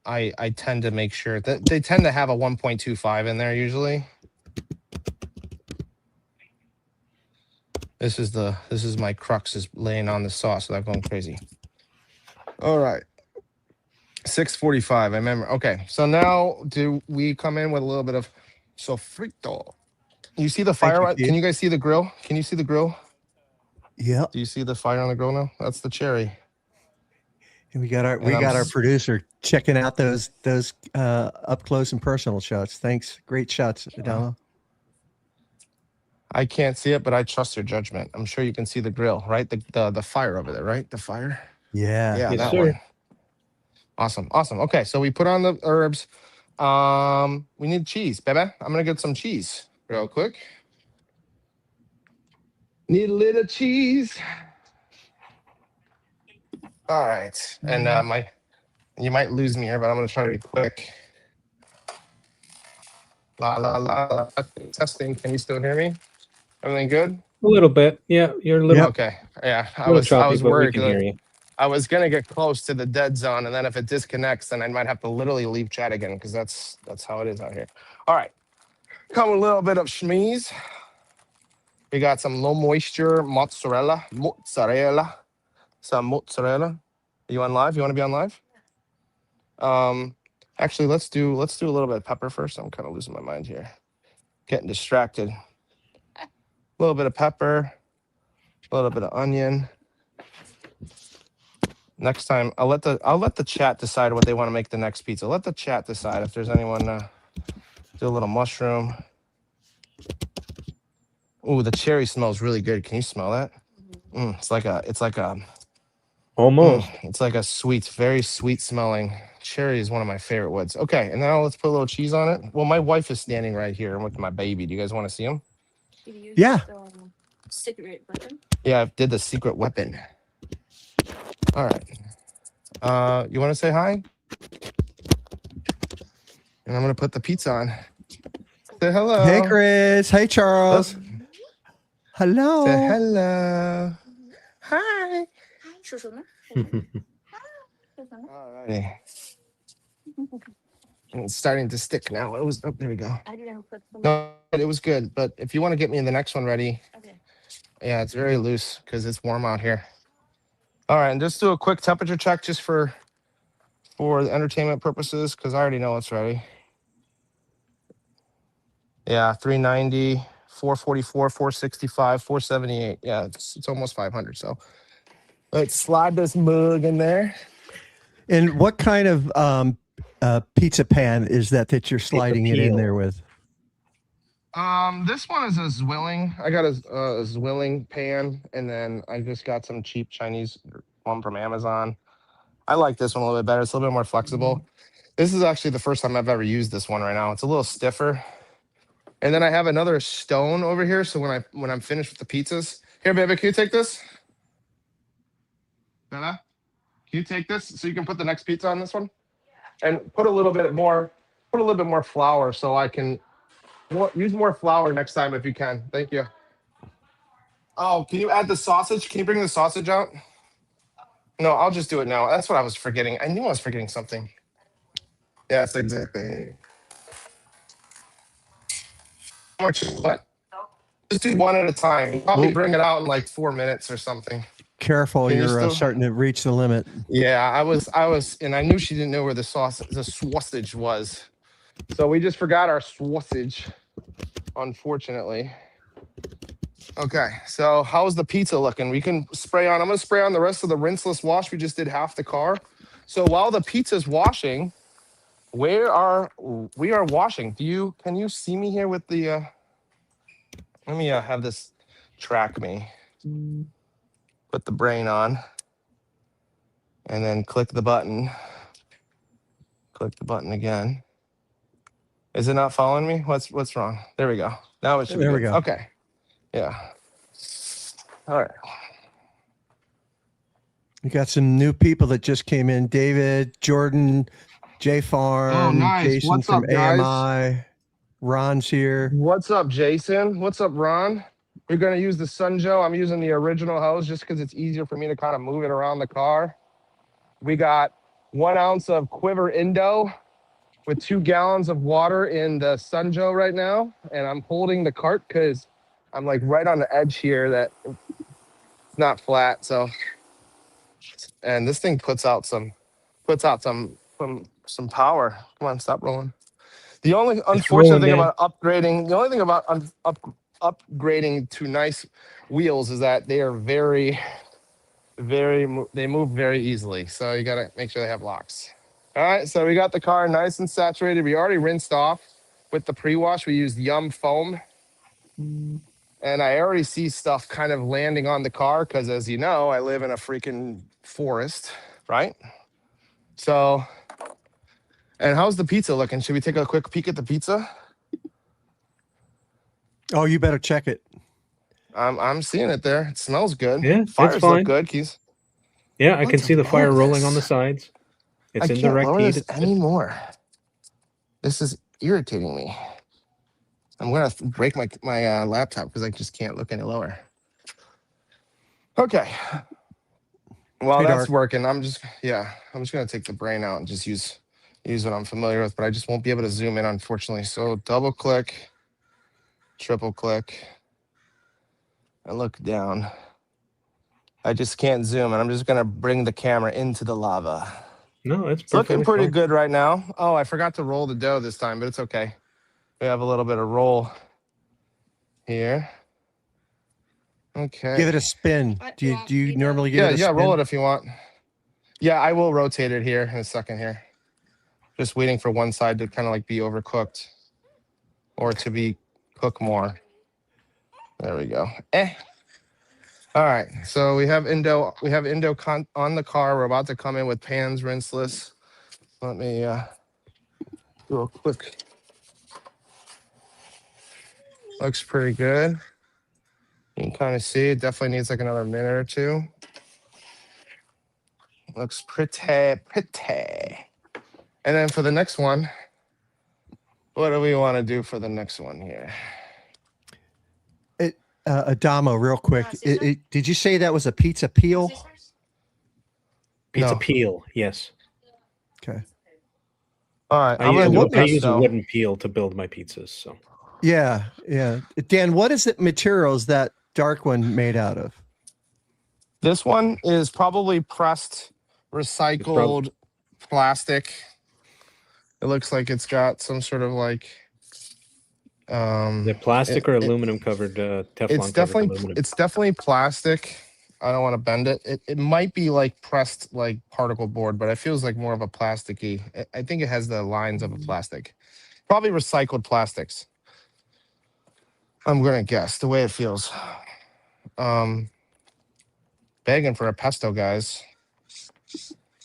I tend to make sure that they tend to have a 1.25 in there usually. This is my crux is laying on the sauce without going crazy. All right. 6:45. I remember. Okay, so now do we come in with a little bit of sofrito? You see the Thank you, fire? Can Keith. you guys see the grill? Can you see the grill? Yep. Do you see the fire on the grill now? That's the cherry. And we got And I'm our producer checking out those up close and personal shots. Thanks. Great shots, Adamo. I can't see it, but I trust your judgment. I'm sure you can see the grill, right? The fire over there, right? The fire. Yeah. Yeah, Yes, that sir. one. Awesome, awesome. Okay, so we put on the herbs. We need cheese, baby. I'm gonna get some cheese real quick. Need a little cheese. All right, and you might lose me here, but I'm gonna try to be quick. La la la. La. Testing. Can you still hear me? Everything good? A little bit. Yeah, you're a little, Yep. Okay. Yeah, I little was choppy, but we worried can 'cause hear you. I was gonna get close to the dead zone, and then if it disconnects, then I might have to literally leave chat again because that's how it is out here. All right, come with a little bit of schmeeze. We got some low moisture mozzarella, some mozzarella. Are you on live? You want to be on live? Actually, let's do a little bit of pepper first. I'm kind of losing my mind here, getting distracted. A little bit of pepper, a little bit of onion. Next time, I'll let the chat decide what they want to make the next pizza. Let the chat decide if there's anyone. Do a little mushroom. Ooh, the cherry smells really good. Can you smell that? It's like a Almost. it's like a sweet, very sweet smelling. Cherry is one of my favorite woods. Okay, and now let's put a little cheese on it. Well, my wife is standing right here with my baby. Do you guys want to see him? Yeah. Secret weapon. Yeah, I did the secret weapon. All right. You want to say hi? And I'm gonna put the pizza on. Say hello. Hey, Chris. Hey, Charles. Hello. Say hello. Hi. All righty. It's starting to stick now. It was. Oh, there we go. I didn't put some. No, it was good. But if you want to get me in the next one ready, Okay. yeah, it's very loose because it's warm out here. All right, and just do a quick temperature check just for the entertainment purposes because I already know it's ready. Yeah, 390, 444, 465, 478. Yeah, it's almost 500. So let's slide this mug in there. And what kind of pizza pan is that you're sliding it in peel. there with? This one is a Zwilling. I got a Zwilling pan, and then I just got some cheap Chinese one from Amazon. I like this one a little bit better. It's a little bit more flexible. This is actually the first time I've ever used this one right now. It's a little stiffer. And then I have another stone over here. So when I'm finished with the pizzas, here, baby, can you take this? Bella, can you take this so you can put the next pizza on this one? And put a little bit more flour so I can use more flour next time if you can. Thank you. Oh, can you add the sausage? Can you bring the sausage out? No, I'll just do it now. That's what I was forgetting. I knew I was forgetting something. Yes, exactly. What? Just do one at a time. Probably bring it out in like 4 minutes or something. Careful, Can you you're still- starting to reach the limit. Yeah, I was, and I knew she didn't know where the sausage was. So we just forgot our sausage, unfortunately. Okay, so how's the pizza looking? We can spray on. I'm gonna spray on the rest of the rinseless wash. We just did half the car. So while the pizza's washing, we are washing. Can you see me here with the? Let me have this track me. Put the brain on, and then click the button. Click the button again. Is it not following me? What's wrong? There we go. Now it should. There be we good. go. Okay. Yeah. All right. We got some new people that just came in. David, Jordan, J Farm, Oh, nice. Jason What's from up, guys? AMI. Ron's here. What's up, Jason? What's up, Ron? We're gonna use the Sunjo. I'm using the original hose just because it's easier for me to kind of move it around the car. We got 1 ounce of Quiver Indo with 2 gallons of water in the Sunjo right now, and I'm holding the cart because I'm like right on the edge here that it's not flat. So, and this thing puts out some some power. Come on, stop rolling. The only rolling, unfortunate thing Dan. about upgrading, the only thing about upgrading to nice wheels is that they are very, they move very easily. So you gotta make sure they have locks. All right, so we got the car nice and saturated. We already rinsed off with the pre-wash. We used Yum foam. And I already see stuff kind of landing on the car because, as you know, I live in a freaking forest, right? So, and how's the pizza looking? Should we take a quick peek at the pizza? Oh, you better check it. I'm seeing it there. It smells good. Yeah, it's Fires fine. look good, Keys. Yeah, I What can to see the fire lower rolling on the this? sides. It's I in can't direct lower heat. this It's good. anymore. This is irritating me. I'm gonna break my laptop because I just can't look any lower. Okay. Well, Hey, that's Dark. working. I'm just gonna take the brain out and just use what I'm familiar with, but I just won't be able to zoom in, unfortunately. So double click, triple click, and look down. I just can't zoom, and I'm just gonna bring the camera into the lava. No, it's It's looking perfectly pretty fine. good right now. Oh, I forgot to roll the dough this time, but it's okay. We have a little bit of roll here. Okay. Give it a spin. Do you normally give it a Yeah, spin? roll it if you want. Yeah, I will rotate it here in a second here. Just waiting for one side to kind of like be overcooked or to be cooked more. There we go. All right, so we have Indo on the car. We're about to come in with pans rinseless. Let me do a quick. Looks pretty good. You can kind of see it definitely needs like another minute or two. Looks pretty. And then for the next one, what do we want to do for the next one here? Adamo, real quick. Scissor? Did you say that was a pizza peel? Scissors? Pizza No. peel, yes. Okay. All right, I, I'm gonna do a I use a pesto. wooden peel to build my pizzas. So Yeah, yeah. Dan, what is it materials that dark one made out of? This one is probably pressed recycled plastic. It looks like it's got some sort of like the plastic or it- aluminum covered Teflon it's covered aluminum. definitely plastic. I don't want to bend it. It might be like pressed like particle board, but it feels like more of a plasticky. I think it has the lines of a plastic. Probably recycled plastics. I'm gonna guess the way it feels. Begging for a pesto, guys.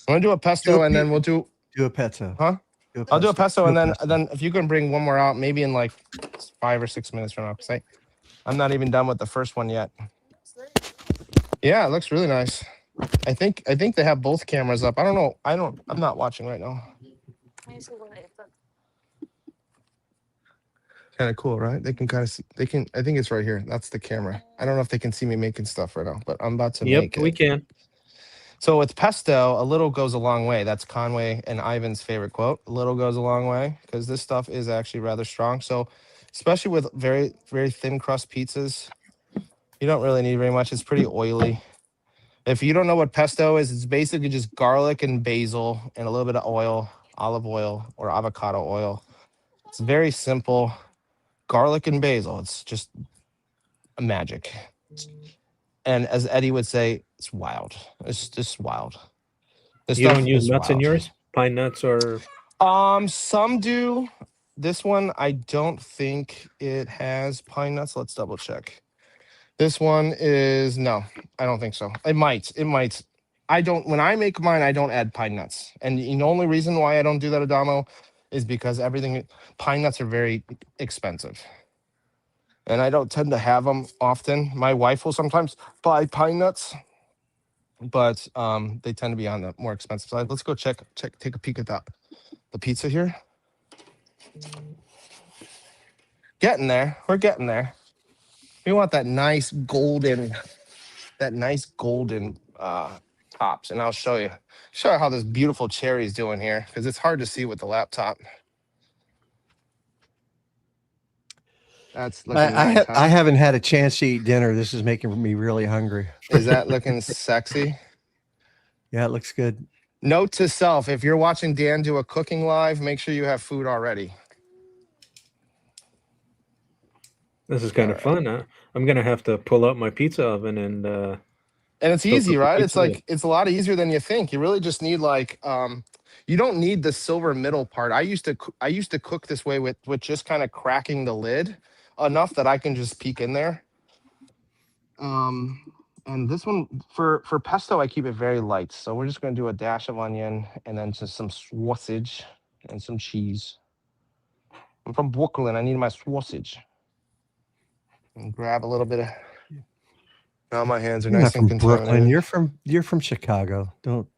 I'm gonna do a pesto and then we'll do Do a pesto. Huh? I'll do a pesto and then if you can bring one more out, maybe in like 5 or 6 minutes from now, because I'm not even done with the first one yet. Yeah, it looks really nice. I think they have both cameras up. I don't know. I'm not watching right now. Kind of cool, right? They can kind of see. I think it's right here. That's the camera. I don't know if they can see me making stuff right now, but I'm about to make Yep, it. we can. So with pesto, a little goes a long way. That's Conway and Ivan's favorite quote. A little goes a long way because this stuff is actually rather strong. So especially with very, very thin crust pizzas, you don't really need very much. It's pretty oily. If you don't know what pesto is, it's basically just garlic and basil and a little bit of oil, olive oil or avocado oil. It's very simple. Garlic and basil. It's just magic. And as Eddie would say, it's wild. It's just wild. This You stuff don't use is nuts in wild. yours? Pine nuts or Some do. This one, I don't think it has pine nuts. Let's double check. This one is no, I don't think so. It might. I don't. When I make mine, I don't add pine nuts. And the only reason why I don't do that, Adamo, is because pine nuts are very expensive, and I don't tend to have them often. My wife will sometimes buy pine nuts, but they tend to be on the more expensive side. Let's go take a peek at the pizza here. Getting there. We're getting there. We want that nice golden tops, and I'll show you how this beautiful cherry is doing here because it's hard to see with the laptop. That's looking nice. Huh? I haven't had a chance to eat dinner. This is making me really hungry. Is that looking sexy? Yeah, it looks good. Note to self: if you're watching Dan do a cooking live, make sure you have food already. This is kind of fun. Huh? I'm gonna have to pull out my pizza oven and And it's Still easy, cook the right? It's pizza, yeah. like it's a lot easier than you think. You really just need like you don't need the silver middle part. I used to cook this way with just kind of cracking the lid enough that I can just peek in there. And this one for pesto, I keep it very light. So we're just gonna do a dash of onion and then just some sausage and some cheese. I'm from Brooklyn. I need my sausage. And grab a little bit of. Now my hands are You're nice not and from Brooklyn. contaminated. You're from Chicago. Don't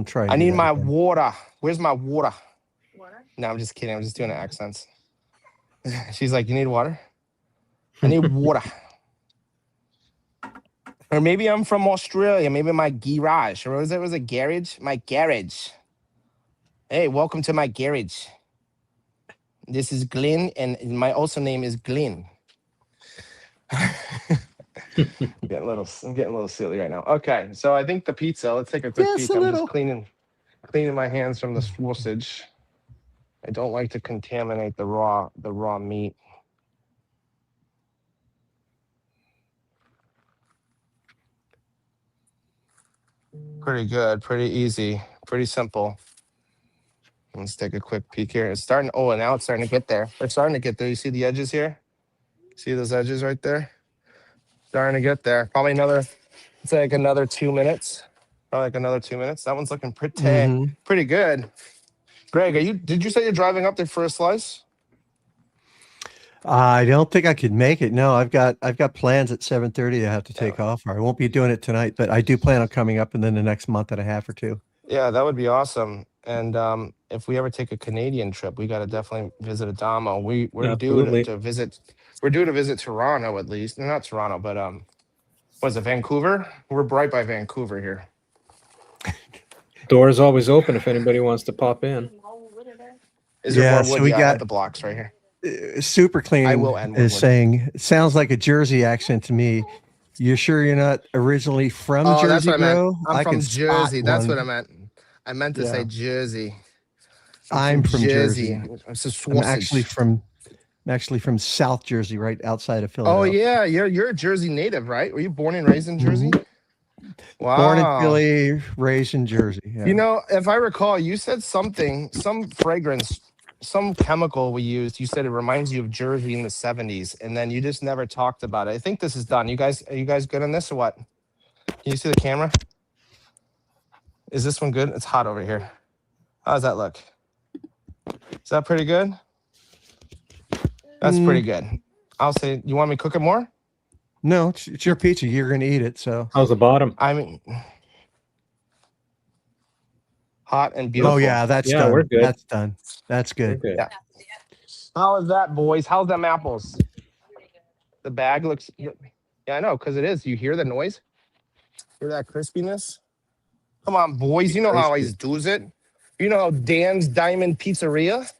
try. To I do need that my again. water. Where's my water? Water. No, I'm just kidding. I'm just doing the accents. She's like, you need water? I need water. Or maybe I'm from Australia. Maybe my garage. Or was it garage? My garage. Hey, welcome to my garage. This is Glenn, and my also name is Glenn. I'm getting a little silly right now. Okay, so I think the pizza. Let's take a quick Just peek. a I'm little. just cleaning my hands from the sausage. I don't like to contaminate the raw meat. Pretty good, pretty easy, pretty simple. Let's take a quick peek here. It's starting. Oh, and now it's starting to get there. It's starting to get there. You see the edges here? See those edges right there? Starting to get there. Probably it's like another 2 minutes. Probably like another 2 minutes. That one's looking Mhm. pretty good. Greg, did you say you're driving up there for a slice? I don't think I could make it. No, I've got plans at 7:30. I have to Yeah. take off. Or I won't be doing it tonight, but I do plan on coming up in the next month and a half or two. Yeah, that would be awesome. And if we ever take a Canadian trip, we got to definitely visit Adamo. We're due Absolutely. to visit. We're due to visit Toronto at least. No, not Toronto, but was it Vancouver? We're right by Vancouver here. Door's always open if anybody wants to pop in. Is there Yeah, more so wood? we Yeah, I got- have the blocks right here. Super Clean I will end with is one. saying, it sounds like a Jersey accent to me. You're sure you're not originally from Oh, that's Jersey, what I meant. bro? I'm from can spot Jersey. That's what I one. meant. I meant to say Yeah. Jersey. I'm from Jersey. It's a I'm sausage. actually from South Jersey, right outside of Oh Philadelphia. yeah, you're a Jersey native, right? Were you born and raised in Jersey? Wow. Born in Philly, raised in Jersey. Yeah. You know, if I recall, you said some fragrance, some chemical we used. You said it reminds you of Jersey in the 70s, and then you just never talked about it. I think this is done. Are you guys good on this or what? Can you see the camera? Is this one good? It's hot over here. How does that look? Is that pretty good? That's pretty good. I'll say, you want me to cook it more? No, it's your pizza. You're going to eat it. So. How's the bottom? I mean, hot and beautiful. Oh yeah, that's Yeah, done. we're good. That's done. That's good. Okay. Yeah. How is that, boys? How's them apples? The bag looks. Yeah, I know, because it is. You hear the noise? Hear that crispiness? Come on, boys. You know how I do it. You know how Dan's Diamond Pizzeria?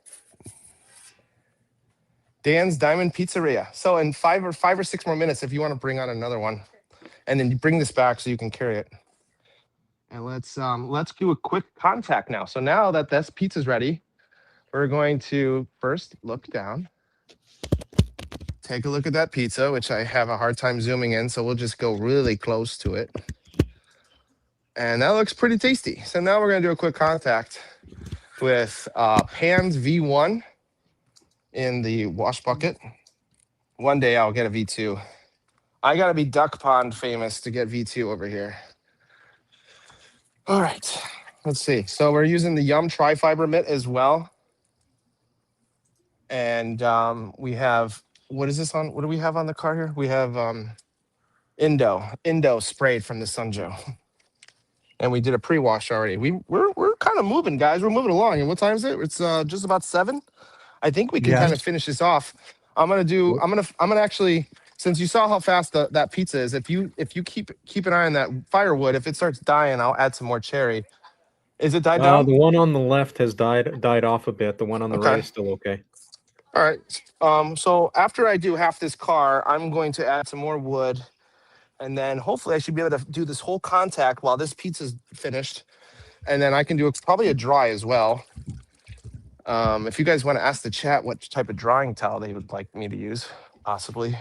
Dan's Diamond Pizzeria. So in five or 6 more minutes, if you want to bring on another one, and then you bring this back so you can carry it. And let's do a quick contact now. So now that this pizza's ready, we're going to first look down. Take a look at that pizza, which I have a hard time zooming in, so we'll just go really close to it. And that looks pretty tasty. So now we're gonna do a quick contact with Pans V1 in the wash bucket. One day I'll get a V2. I gotta be Duck Pond famous to get V2 over here. All right, let's see. So we're using the Yum Tri-Fiber mitt as well. And we have, what is this on? What do we have on the car here? We have Indo sprayed from the Sunjo. And we did a pre-wash already. We're kind of moving, guys. We're moving along. And what time is it? It's just about 7. I think we can Yes. kind of finish this off. I'm gonna actually, since you saw how fast that pizza is, if you keep an eye on that firewood, if it starts dying, I'll add some more cherry. Is it died down? The one on the left has died off a bit. The one on the Okay. right is still okay. All right. So after I do half this car, I'm going to add some more wood. And then hopefully I should be able to do this whole contact while this pizza's finished. and then I can do probably a dry as well. If you guys want to ask the chat what type of drying towel they would like me to use, possibly.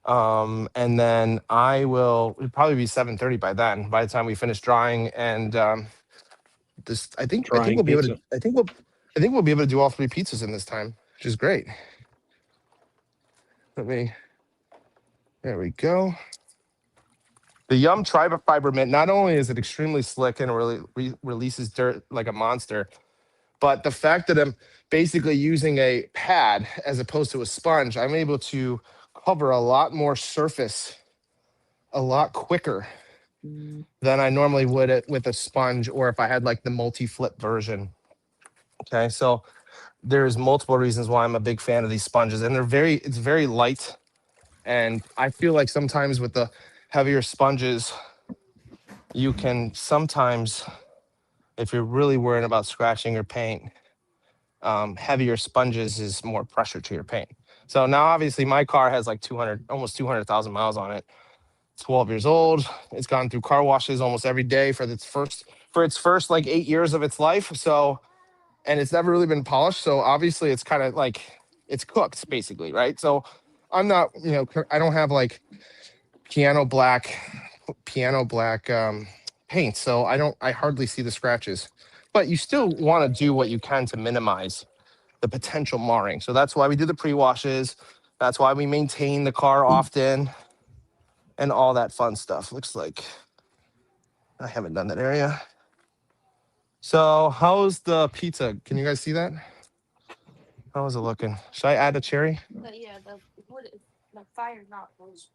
And then it'd probably be 7:30 by then, by the time we finish drying. And I think Drying we'll be able to, pizza. I think we'll be able to do all 3 pizzas in this time, which is great. There we go. The Yum Tribe Fiber Mint, not only is it extremely slick and really releases dirt like a monster, but the fact that I'm basically using a pad as opposed to a sponge, I'm able to cover a lot more surface a lot quicker than I normally would it with a sponge, or if I had like the multi-flip version. Okay, so there's multiple reasons why I'm a big fan of these sponges, and it's very light. And I feel like sometimes with the heavier sponges, you can sometimes, if you're really worried about scratching your paint, heavier sponges is more pressure to your paint. So now obviously my car has like almost 200,000 miles on it. 12 years old. It's gone through car washes almost every day for its first like 8 years of its life. So, and it's never really been polished. So obviously it's kind of like it's cooked basically, right? So I'm not, I don't have like piano black paint. So I hardly see the scratches, but you still want to do what you can to minimize the potential marring. So that's why we do the pre-washes. That's why we maintain the car often and all that fun stuff. Looks like I haven't done that area. So how's the pizza? Can you guys see that? How is it looking? Should I add a cherry? But yeah, the wood is the fire's not close.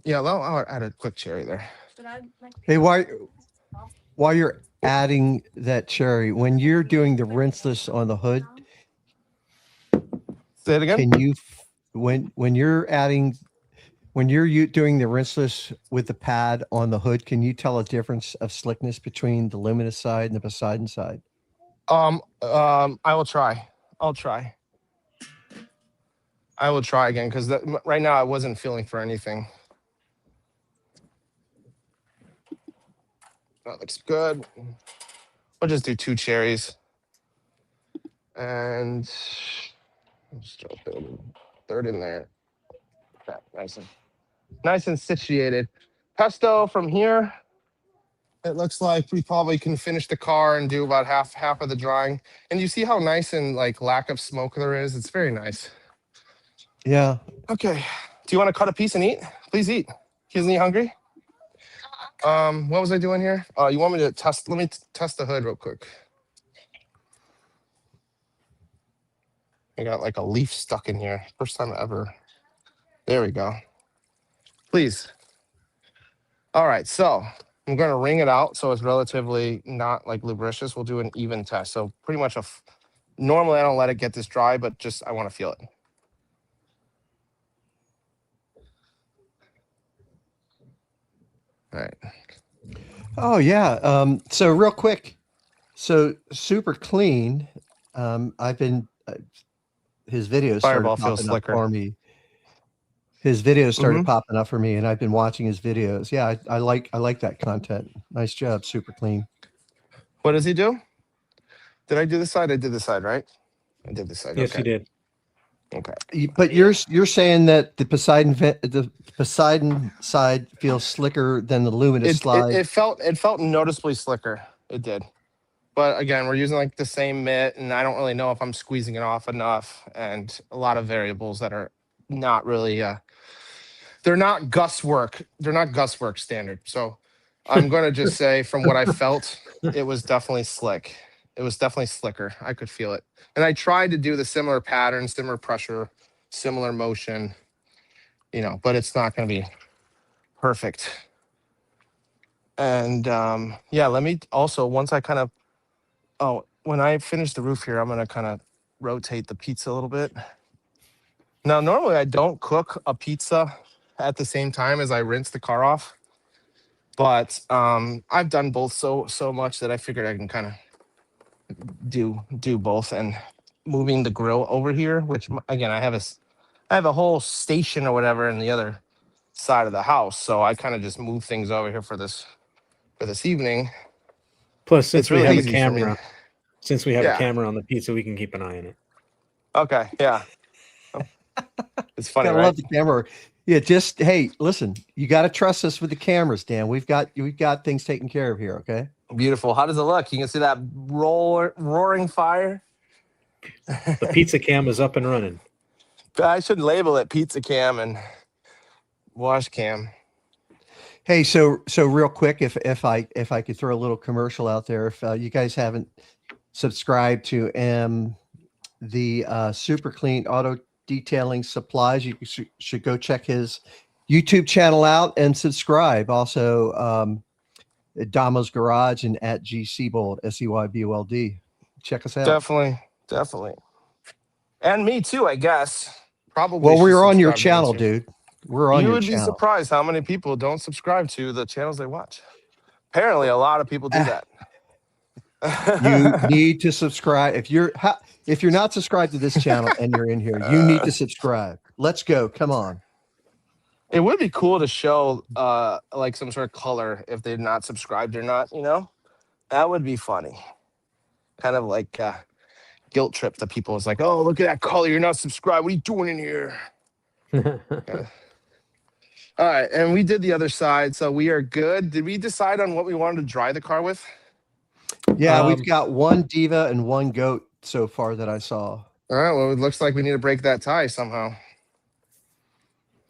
Yeah, I'll add a quick cherry there. But I like Hey, while you're adding that cherry, when you're doing the rinseless on the hood, Say it again. can you when you're doing the rinseless with the pad on the hood, can you tell a difference of slickness between the Luminous side and the Poseidon side? I will try. I will try again because right now I wasn't feeling for anything. That looks good. We'll just do 2 cherries. And let's drop a third in there. Okay, nice and situated. Pesto from here. It looks like we probably can finish the car and do about half of the drying. And you see how nice and like lack of smoke there is? It's very nice. Yeah. Okay. Do you want to cut a piece and eat? Please eat. Isn't he hungry? What was I doing here? You want me to test? Let me test the hood real quick. I got like a leaf stuck in here. First time ever. There we go. Please. All right. So I'm going to wring it out so it's relatively not like lubricious. We'll do an even test. So pretty much normally I don't let it get this dry, but just I want to feel it. All right. Oh yeah. So real quick, so Super Clean. I've been his videos Fireball started feels popping up slicker. for me. His videos started popping up for me, and I've been watching his videos. Yeah, I like that content. Nice job, Super Clean. What does he do? Did I do the side? I did the side, right? I did the side. Yes, Okay. you did. Okay. But you're saying that the Poseidon side feels slicker than the Luminous slide. It felt noticeably slicker. It did. But again, we're using like the same mitt, and I don't really know if I'm squeezing it off enough, and a lot of variables that are not really they're not Gus work standard. So I'm gonna just say from what I felt, it was definitely slick. It was definitely slicker. I could feel it. And I tried to do the similar pattern, similar pressure, similar motion, but it's not gonna be perfect. And yeah, let me also, once I kind of, when I finish the roof here, I'm gonna kind of rotate the pizza a little bit. Now, normally I don't cook a pizza at the same time as I rinse the car off, but I've done both so much that I figured I can kind of do both. And moving the grill over here, which again, I have a whole station or whatever in the other side of the house, so I kind of just move things over here for this evening. Plus, since It's we really have a easy for me. camera, since we have Yeah. a camera on the pizza, we can keep an eye on it. Okay, yeah. It's funny, Gotta right? love the camera. Yeah, just hey, listen, you got to trust us with the cameras, Dan. We've got things taken care of here. Okay. Beautiful. How does it look? You can see that roaring fire. The pizza cam is up and running. I should label it pizza cam and wash cam. Hey, so real quick, if I could throw a little commercial out there, if you guys haven't subscribed to the Super Clean Auto Detailing Supplies, you should go check his YouTube channel out and subscribe. Also, Damo's Garage and at G Seybold, Seybold. Check us out. Definitely. And me too, I guess. Probably. Well, should we're on your subscribe to channel, them too. dude. We're on You your would be channel. surprised how many people don't subscribe to the channels they watch. Apparently, a lot of people do that. You need to subscribe. If you're not subscribed to this channel and you're in here, you need to subscribe. Let's go. Come on. It would be cool to show like some sort of color if they're not subscribed or not, you know? That would be funny. Kind of like guilt trip to people. It's like, oh, look at that color. You're not subscribed. What are you doing in here? All right. And we did the other side. So we are good. Did we decide on what we wanted to dry the car with? Yeah, we've got one diva and one goat so far that I saw. All right. Well, it looks like we need to break that tie somehow.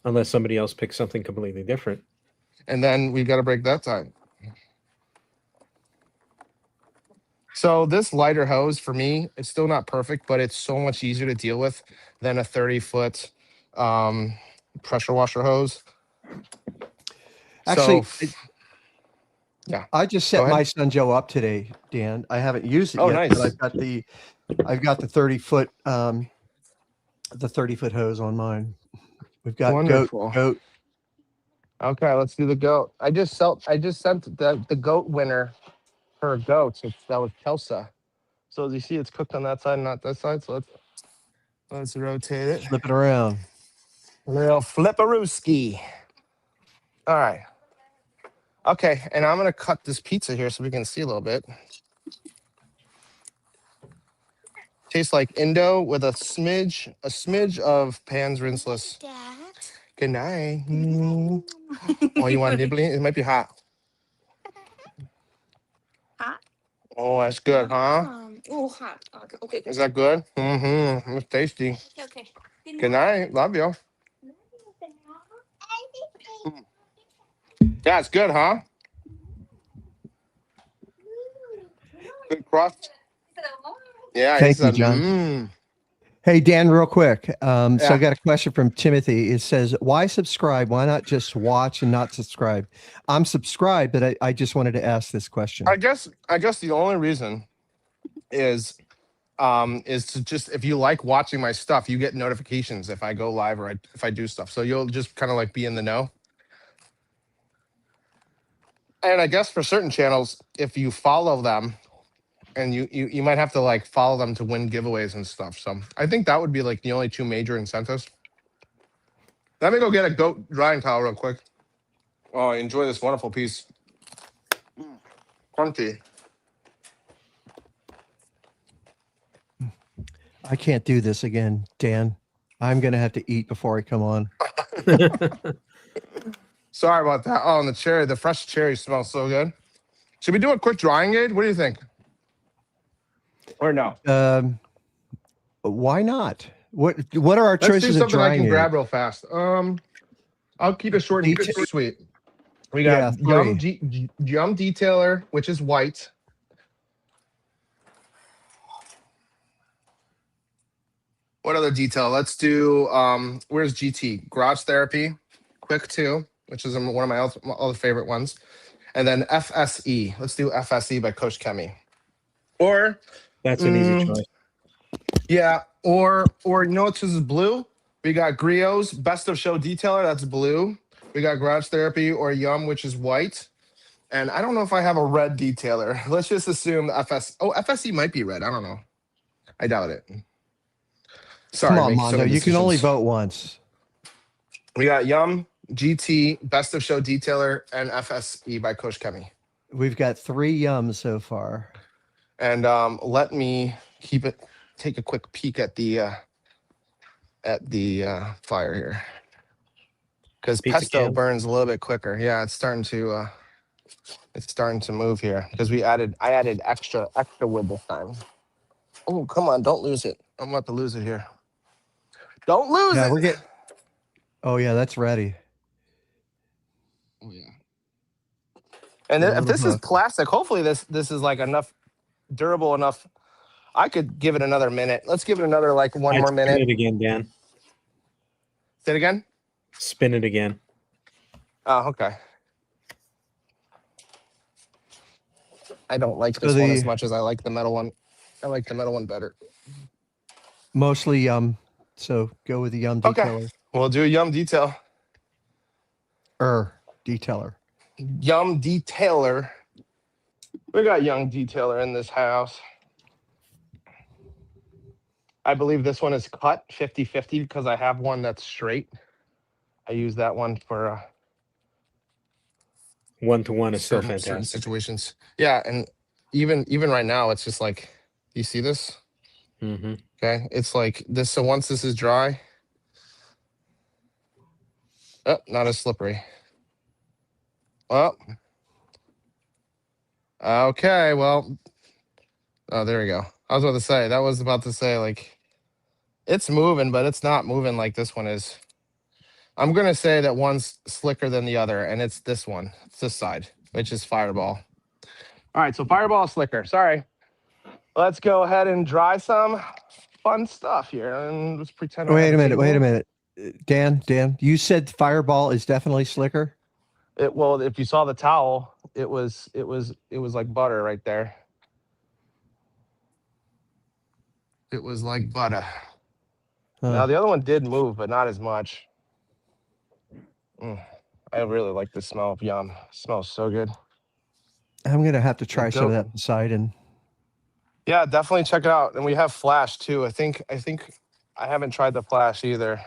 Unless somebody else picks something completely different. And then we got to break that tie. So this lighter hose for me, it's still not perfect, but it's so much easier to deal with than a 30-foot pressure washer hose. Actually, So, yeah. I just Go set ahead. my Sun Joe up today, Dan. I haven't used it Oh, yet, nice. but I've got the 30-foot the 30-foot hose on mine. We've got Wonderful. goat. Okay, let's do the goat. I just sent the goat winner her goat. So that was Kelsa. So as you see, it's cooked on that side, not that side. So let's rotate it. Flip it around. Little flipperooski. All right. Okay, and I'm gonna cut this pizza here so we can see a little bit. Tastes like Indo with a smidge of Pan's rinseless. Dad. Good night. Oh, you want nibbling? It might be hot. Hot? Oh, that's good, huh? Oh, hot. Okay. Is that good? Mm-hmm. It's tasty. Okay. Good night. Love you. Yeah, it's good, huh? Good crust. Yeah, Thank he said, you, John. Hey, Dan, real quick. So Yeah. I got a question from Timothy. It says, why subscribe? Why not just watch and not subscribe? I'm subscribed, but I just wanted to ask this question. I guess the only reason is to just, if you like watching my stuff, you get notifications if I go live or if I do stuff. So you'll just kind of like be in the know. And I guess for certain channels, if you follow them, and you might have to like follow them to win giveaways and stuff. So I think that would be like the only two major incentives. Let me go get a goat drying towel real quick. Oh, enjoy this wonderful piece. Crunchy. I can't do this again, Dan. I'm going to have to eat before I come on. Sorry about that. Oh, and the fresh cherry smells so good. Should we do a quick drying aid? What do you think? Or no? Why not? What are our Let's do choices of something I drying can aid? grab real fast. I'll keep it short and sweet. We got Yeah, Yum Detailer, which is white. What other detail? Let's do where's GT? Garage Therapy, Quick 2, which is one of my other favorite ones. And then FSE. Let's do FSE by Coach Kemi. Or That's an easy choice. yeah, or you know what, this is blue. We got Griot's Best of Show Detailer, that's blue. We got Garage Therapy or Yum, which is white. And I don't know if I have a red detailer. Let's just assume FSE might be red. I don't know. I doubt it. Sorry, Come on, making so Mondo. many You can only decisions. vote once. We got Yum, GT, Best of Show Detailer, and FSE by Coach Kemi. We've got 3 yums so far. And let me take a quick peek at the fire here, because Pizza pesto can. burns a little bit quicker. Yeah, it's starting to move here because I added extra wood this time. Oh, come on, don't lose it. I'm about to lose it here. Don't lose Yeah, it. we're getting. Oh yeah, that's ready. Oh, yeah. And A if little this is hook. plastic, hopefully this is like enough durable enough. I could give it another minute. Let's give it another like one more Spin minute. it again, Dan. Say it again. Spin it again. Oh, okay. I don't like So this one the- as much as I like the metal one. I like the metal one better. Mostly yum. So go with the yum Okay. detailer. We'll do a yum detail. Detailer. Yum detailer. We got young detailer in this house. I believe this one is cut 50-50 because I have one that's straight. I use that one for 1-to-1 is so certain fantastic. situations. Yeah, and even right now, it's just like, you see this? Mm-hmm. Okay, it's like this. So once this is dry, oh, not as slippery. Well, okay, well, oh, there we go. I was about to say, like, it's moving, but it's not moving like this one is. I'm gonna say that one's slicker than the other, and it's this one. It's this side, which is Fireball. All right, so Fireball is slicker. Sorry. Let's go ahead and dry some fun stuff here, and let's pretend. I have Wait a minute. table. Wait a minute. Dan, you said Fireball is definitely slicker. Well, if you saw the towel, it was like butter right there. It was like butter. Now the other one did move, but not as much. I really like the smell of yum. It smells so good. I'm gonna have to try some of Go. that Poseidon. Yeah, definitely check it out. And we have flash too. I think I haven't tried the flash either.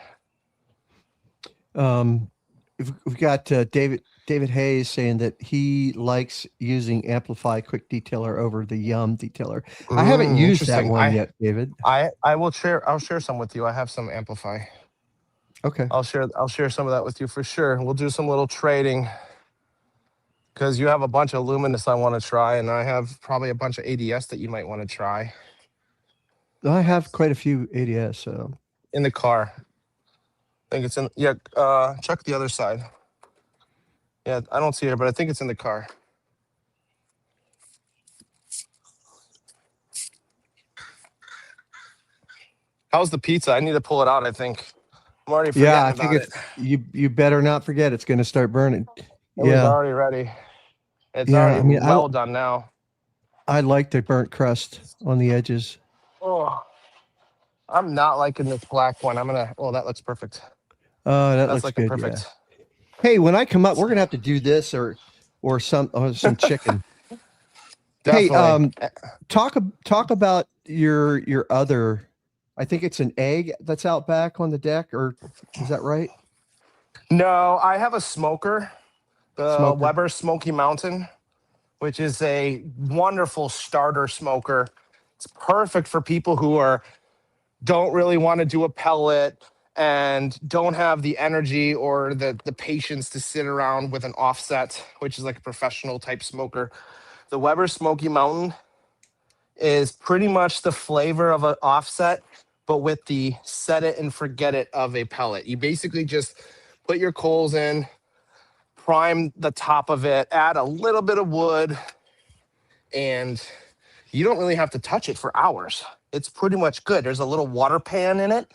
We've got David Hayes saying that he likes using Amplify Quick Detailer over the Yum Detailer. I haven't used that Interesting. one yet, David. I will share. I'll share some with you. I have some Amplify. Okay. I'll share some of that with you for sure. We'll do some little trading because you have a bunch of Luminous I want to try, and I have probably a bunch of ADS that you might want to try I have quite a few ADS. So in the car. I think it's in. Yeah. Check the other side. Yeah, I don't see it, but I think it's in the car. How's the pizza? I need to pull it out. I think I'm already forgetting yeah, I about think it. you better not forget it's going to start burning. It was Yeah, already ready. It's Yeah, already I mean, well done now. I like the burnt crust on the edges. Oh, I'm not liking this black one. Oh, that looks perfect. That That's looks like good. a perfect. Yeah. Hey, when I come up, we're gonna have to do this or some chicken. Definitely. Hey, talk about your other. I think it's an egg that's out back on the deck, or is that right? No, I have a smoker, the Smoker. Weber Smoky Mountain, which is a wonderful starter smoker. It's perfect for people who don't really want to do a pellet and don't have the energy or the patience to sit around with an offset, which is like a professional type smoker. The Weber Smoky Mountain is pretty much the flavor of an offset, but with the set it and forget it of a pellet. You basically just put your coals in, prime the top of it, add a little bit of wood, and you don't really have to touch it for hours. It's pretty much good. There's a little water pan in it,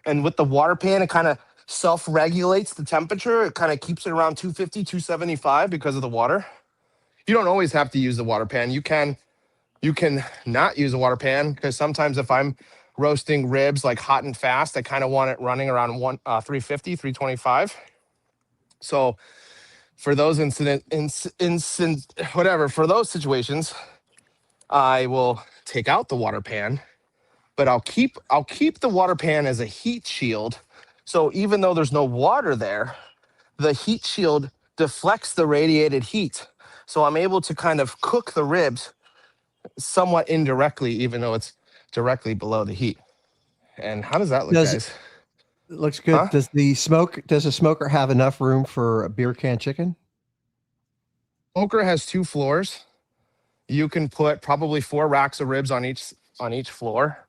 and with the water pan, it kind of self-regulates the temperature. It kind of keeps it around 250, 275 because of the water. You don't always have to use the water pan. You can not use a water pan, because sometimes if I'm roasting ribs like hot and fast, I kind of want it running around 350, 325. So for those for those situations, I will take out the water pan, but I'll keep the water pan as a heat shield. So even though there's no water there, the heat shield deflects the radiated heat So I'm able to kind of cook the ribs somewhat indirectly, even though it's directly below the heat. And how does that look, Does guys? it looks good? Huh? Does the smoker have enough room for a beer can chicken? Smoker has 2 floors. You can put probably 4 racks of ribs on each floor,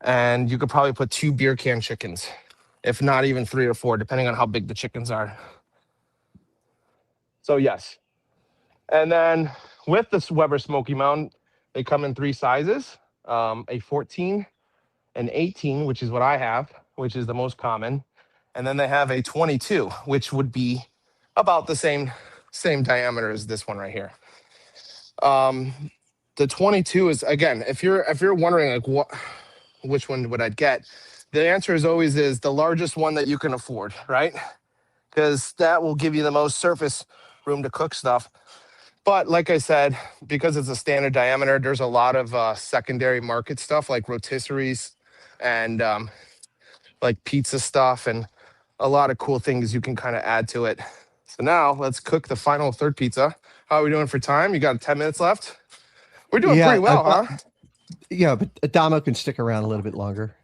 and you could probably put 2 beer can chickens, if not even 3 or 4, depending on how big the chickens are. So yes. And then with this Weber Smoky Mountain, they come in 3 sizes, a 14, an 18, which is what I have, which is the most common. And then they have a 22, which would be about the same diameter as this one right here. The 22 is, again, if you're wondering like which one would I get, the answer is always is the largest one that you can afford, right? Because that will give you the most surface room to cook stuff. But like I said, because it's a standard diameter, there's a lot of secondary market stuff like rotisseries and like pizza stuff and a lot of cool things you can kind of add to it. So now let's cook the final third pizza. How are we doing for time? You got 10 minutes left? We're doing pretty well, huh? Yeah, but Adamo can stick around a little bit longer.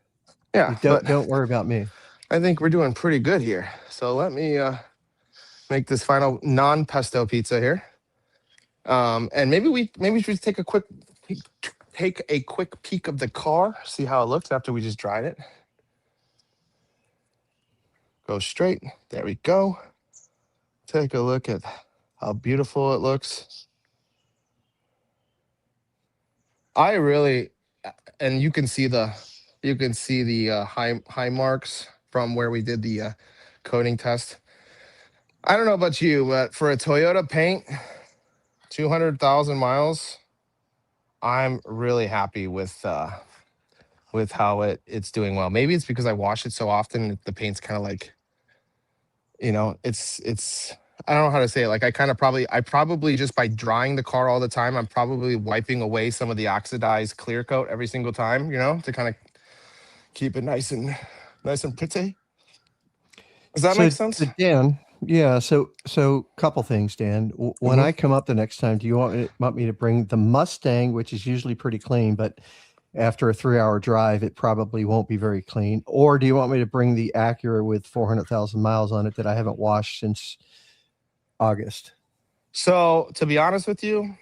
Yeah, Don't worry about me. I think we're doing pretty good here. So let me make this final non-pesto pizza here. And maybe we should take a quick peek of the car, see how it looks after we just dried it. Go straight. There we go. Take a look at how beautiful it looks. I really, and you can see the high marks from where we did the coating test. I don't know about you, but for a Toyota paint, 200,000 miles, I'm really happy with how it's doing well. Maybe it's because I wash it so often, the paint's kind of like, it's I don't know how to say it. Like I probably just by drying the car all the time, I'm probably wiping away some of the oxidized clear coat every single time, to kind of keep it nice and pretty. Does that make sense? So Dan, yeah. So couple things, Dan. When I come up the next time, do you want me to bring the Mustang, which is usually pretty clean, but after a 3-hour drive, it probably won't be very clean? Or do you want me to bring the Acura with 400,000 miles on it that I haven't washed since August? So to be honest with you,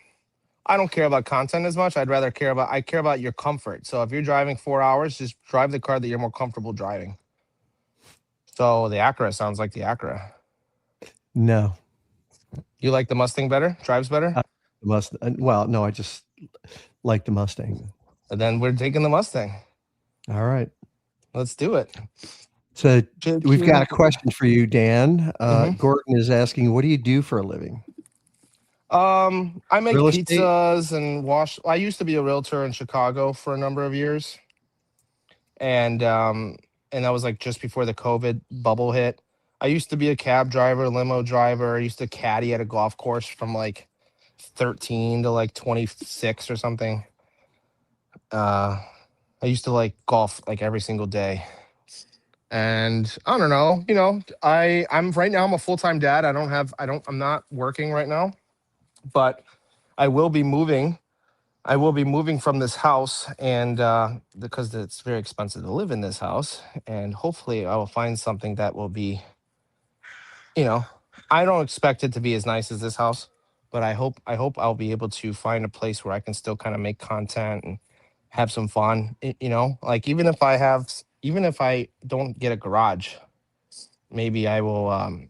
I don't care about content as much. I care about your comfort. So if you're driving 4 hours, just drive the car that you're more comfortable driving. So the Acura sounds like the Acura. No. You like the Mustang better? Drives better? Well, no, I just like the Mustang. And then we're taking the Mustang. All right. Let's do it. So we've got a question for you, Dan. Gordon is asking, what do you do for a living? I make Real estate? pizzas and wash. I used to be a realtor in Chicago for a number of years. And that was like just before the COVID bubble hit. I used to be a cab driver, limo driver. I used to caddy at a golf course from like 13 to like 26 or something. I used to like golf like every single day. And I don't know, I'm right now, I'm a full-time dad. I'm not working right now, but I will be moving from this house, and because it's very expensive to live in this house, and hopefully I will find something that will be, I don't expect it to be as nice as this house, but I hope I'll be able to find a place where I can still kind of make content and have some fun, like even if I don't get a garage, maybe I will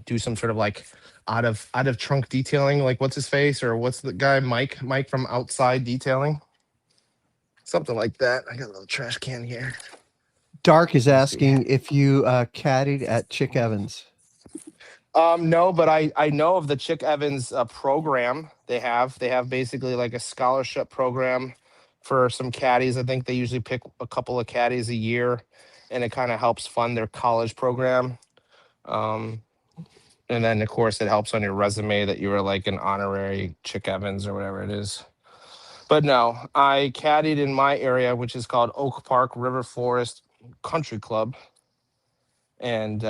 do some sort of like out of trunk detailing, like what's his face, or what's the guy, Mike from Outside Detailing, something like that. I got a little trash can here. Dark is asking if you caddied at Chick Evans. No, but I know of the Chick Evans program. They have basically like a scholarship program for some caddies. I think they usually pick a couple of caddies a year, and it kind of helps fund their college program. And then of course it helps on your resume that you were like an honorary Chick Evans or whatever it is. But no, I caddied in my area, which is called Oak Park River Forest Country Club. And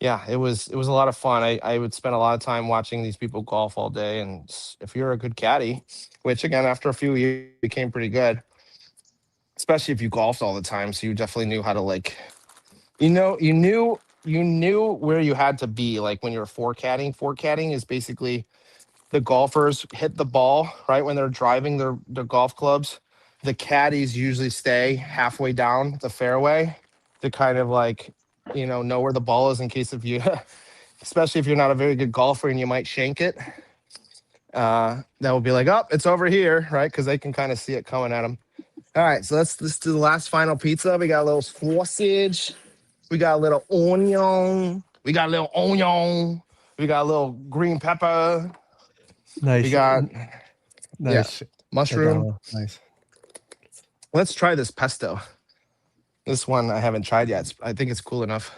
yeah, it was a lot of fun. I would spend a lot of time watching these people golf all day, and if you're a good caddy, which again after a few years became pretty good, especially if you golfed all the time, so you definitely knew how to like, you knew where you had to be like when you were forecaddying. Forecaddying is basically the golfers hit the ball right when they're driving their golf clubs. The caddies usually stay halfway down the fairway to kind of like, know where the ball is in case of you, especially if you're not a very good golfer and you might shank it. That will be like, oh, it's over here, right? Because they can kind of see it coming at them. All right, so let's do the last final pizza. We got a little sausage. We got a little onion. We got a little onion. We got a little green pepper. Nice. We got nice. mushroom. Adamo. Nice. Let's try this pesto. This one I haven't tried yet. I think it's cool enough.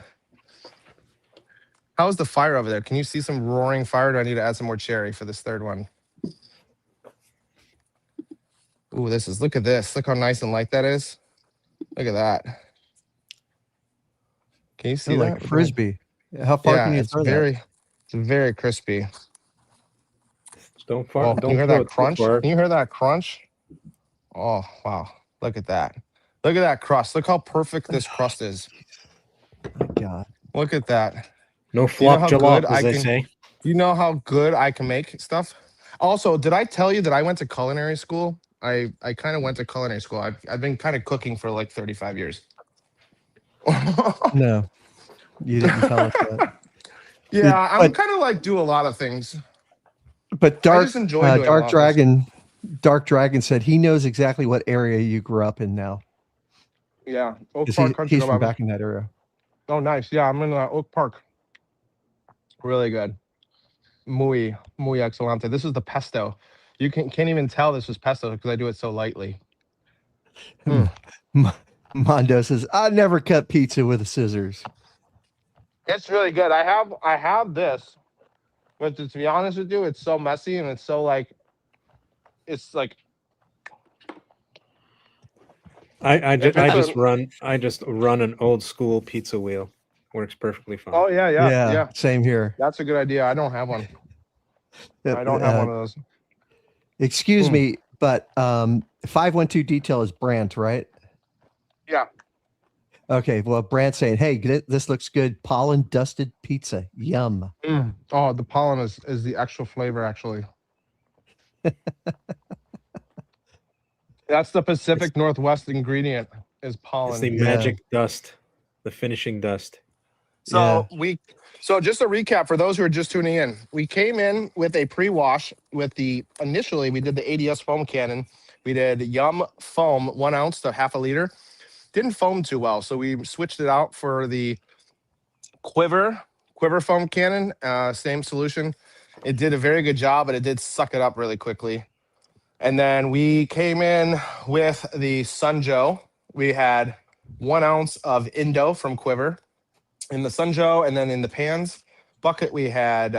How's the fire over there? Can you see some roaring fire? Do I need to add some more cherry for this third one? Ooh, look at this. Look how nice and light that is. Look at that. Can you see They're that? like frisbee. How far Yeah, can you it's throw very crispy. Don't Oh, fart. can you Don't hear throw that it too crunch? far. Can you hear that crunch? Oh, wow. Look at that. Look at that crust. Look how perfect this crust is. My God. Look at that. No Do you know flop how jalop, good as I they can? say. You know how good I can make stuff? Also, did I tell you that I went to culinary school? I kind of went to culinary school. I've been kind of cooking for like 35 years. No, you didn't tell us that. Yeah, I'm But- kind of like do a lot of things. But I Dark just enjoy doing Dark waffles. Dark Dragon said he knows exactly what area you grew up in now. Yeah, Oak 'Cause Park Country he's Club. from back in that area. Oh, nice. Yeah, I'm in Oak Park. Really good. Muy excelente. This is the pesto. You can't even tell this was pesto because I do it so lightly. Mondo says, I never cut pizza with scissors. It's really good. I have this, but to be honest with you, it's so messy and it's so like, it's like I If it's just run an old school pizza wheel. Works perfectly fine. oh yeah. Same here. That's a good idea. I don't have one. Uh, I don't have one of those. Excuse Hmm. me, but 512 detail is Brant, right? Yeah. Okay, well, Brant's saying, hey, this looks good. Pollen dusted pizza. Yum. Oh, the pollen is the extra flavor actually. That's the Pacific Northwest ingredient is pollen. It's the Yeah. magic dust, the finishing dust. So just a recap for those who are just tuning in. We came in with a pre-wash with initially we did the ADS foam cannon. We did Yum foam 1 ounce to half a liter. Didn't foam too well, so we switched it out for the quiver foam cannon. Same solution. It did a very good job, but it did suck it up really quickly. And then we came in with the Sunjo. We had 1 ounce of Indo from Quiver in the Sunjo, and then in the pans bucket we had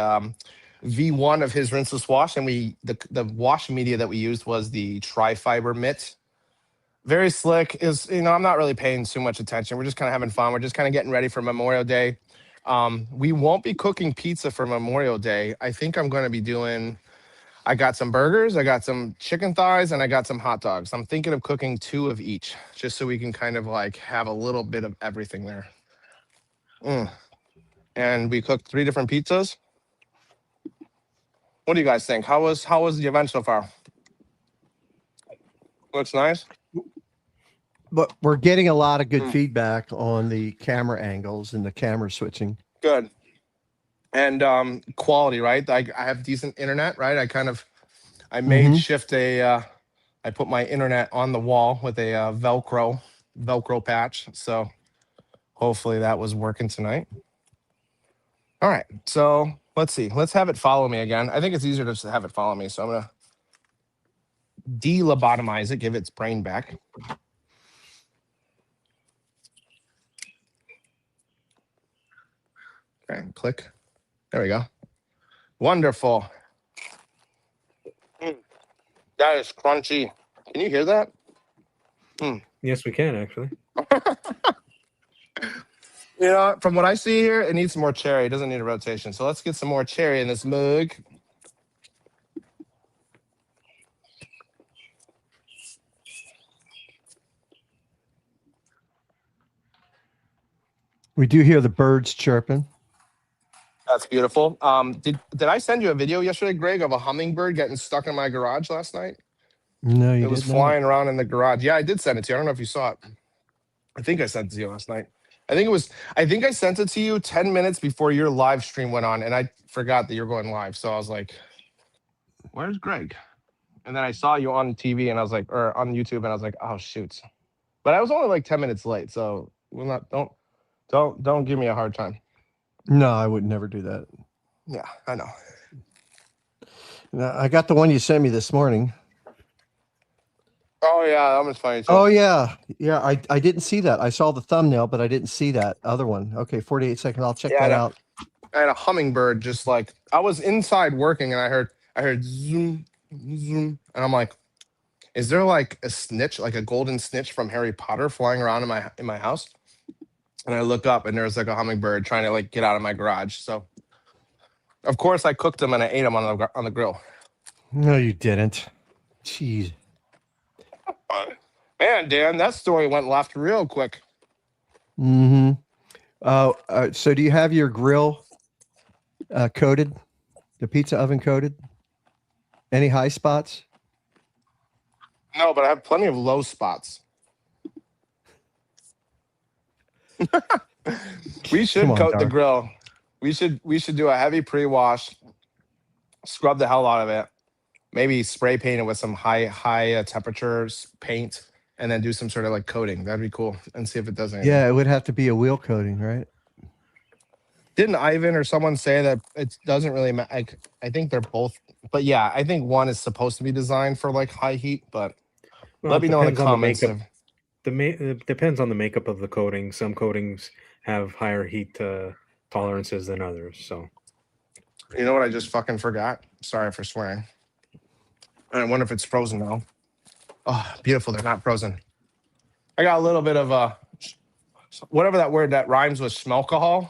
V1 of his rinseless wash, and the wash media that we used was the Tri-Fiber mitt. Very slick. I'm not really paying too much attention. We're just kind of having fun. We're just kind of getting ready for Memorial Day. We won't be cooking pizza for Memorial Day. I think I'm going to be doing. I got some burgers, I got some chicken thighs, and I got some hot dogs. I'm thinking of cooking 2 of each, just so we can kind of like have a little bit of everything there. And we cooked 3 different pizzas. What do you guys think? How was the event so far? Looks nice. But we're getting a lot of good feedback on the camera angles and the camera switching. Good. And quality, right? I have decent internet, right? I made shift I put my internet on the wall with a Velcro patch. So hopefully that was working tonight. All right. So let's see. Let's have it follow me again. I think it's easier to just have it follow me. So I'm going to de-lobotomize it, give its brain back. Okay, click. There we go. Wonderful. That is crunchy. Can you hear that? Yes, we can actually. You know, from what I see here, it needs some more cherry. It doesn't need a rotation. So let's get some more cherry in this mug. We do hear the birds chirping. That's beautiful. Did I send you a video yesterday, Greg, of a hummingbird getting stuck in my garage last night? No, you It was did not. flying around in the garage. Yeah, I did send it to you. I don't know if you saw it. I think I sent it to you last night. I think I sent it to you 10 minutes before your live stream went on, and I forgot that you're going live. So I was like, where's Greg? And then I saw you on TV and I was like, or on YouTube, and I was like, oh shoot. But I was only like 10 minutes late. So we'll not don't give me a hard time. No, I would never do that. Yeah, I know. No, I got the one you sent me this morning. Oh yeah, that was funny too. Oh yeah. Yeah, I didn't see that. I saw the thumbnail, but I didn't see that other one. Okay, 48 seconds. I'll check Yeah, that I know. out. I had a hummingbird just like I was inside working and I heard zoom, zoom, and I'm like, is there like a snitch, like a golden snitch from Harry Potter flying around in my house? And I look up and there's like a hummingbird trying to like get out of my garage. So of course I cooked them and I ate them on the grill. No, you didn't. Jeez. Man, Dan, that story went left real quick. Mm-hmm. So do you have your grill coated? The pizza oven coated? Any high spots? No, but I have plenty of low spots. We should Come on, coat the Dar. grill. We should do a heavy pre-wash, scrub the hell out of it, maybe spray paint it with some high temperatures paint, and then do some sort of like coating. That'd be cool, and see if it does anything. Yeah, it would have to be a wheel coating, right? Didn't Ivan or someone say that it doesn't really matter? I think they're both, but yeah, I think one is supposed to be designed for like high heat, but Well, let it me know in the depends on comments. makeup. It depends on the makeup of the coating. Some coatings have higher heat tolerances than others. So You know what I just fucking forgot? Sorry for swearing. I wonder if it's frozen now. Oh, beautiful. They're not frozen. I got a little bit of whatever that word that rhymes with schmalcohol.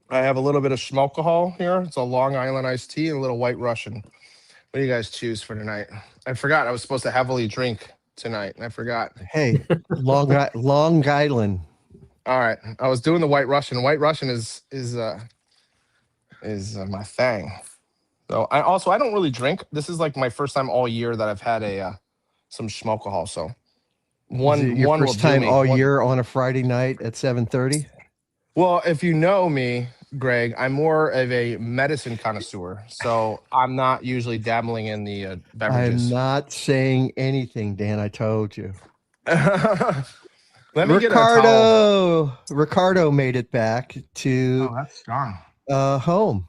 I have a little bit of schmalcohol here. It's a Long Island iced tea and a little White Russian. What do you guys choose for tonight? I forgot I was supposed to heavily drink tonight. I forgot. Hey, Long Island. All right. I was doing the White Russian. White Russian is my thing. So I don't really drink. This is like my first time all year that I've had some schmalcohol. So Is it your one will first do time me. all One- year on a Friday night at 7:30? Well, if you know me, Greg, I'm more of a medicine connoisseur. So I'm not usually dabbling in the I'm beverages. not saying anything, Dan. I told you. Let me get a towel. Ricardo made it back to Oh, that's strong. home.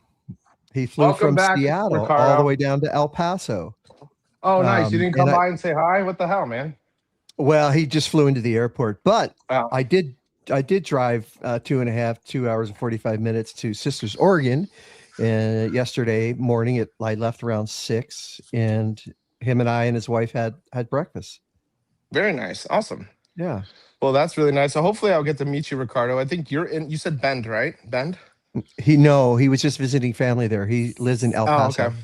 He flew Welcome from back, Seattle all Ricardo. the way down to El Paso. Oh, nice. You didn't come and by and say hi? What the hell, man? Well, he just flew into the airport, but Wow. I did drive 2 hours and 45 minutes to Sisters, Oregon. Yesterday morning, I left around 6, and him and I and his wife had breakfast. Very nice. Awesome. Yeah. Well, that's really nice. So hopefully I'll get to meet you, Ricardo. I think you said Bend, right? Bend? He was just visiting family there. He lives in El Oh, Paso. okay.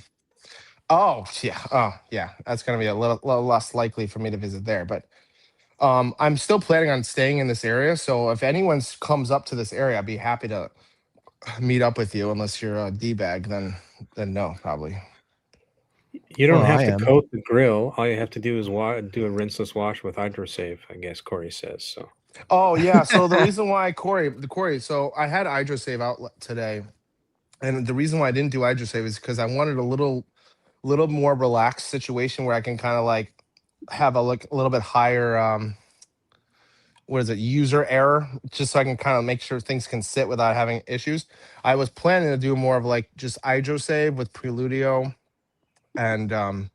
Oh, yeah. Oh, yeah. That's going to be a little less likely for me to visit there. But I'm still planning on staying in this area. So if anyone comes up to this area, I'd be happy to meet up with you. Unless you're a D-bag, then no, probably. you don't Well, have I to am. coat the grill. All you have to do is do a rinseless wash with HydroSave, I guess Corey says. So Oh yeah. So the reason why Corey, so I had HydroSave out today, and the reason why I didn't do HydroSave is because I wanted a little more relaxed situation where I can kind of like have a little bit higher what is it, user error, just so I can kind of make sure things can sit without having issues. I was planning to do more of like just HydroSave with Preludio and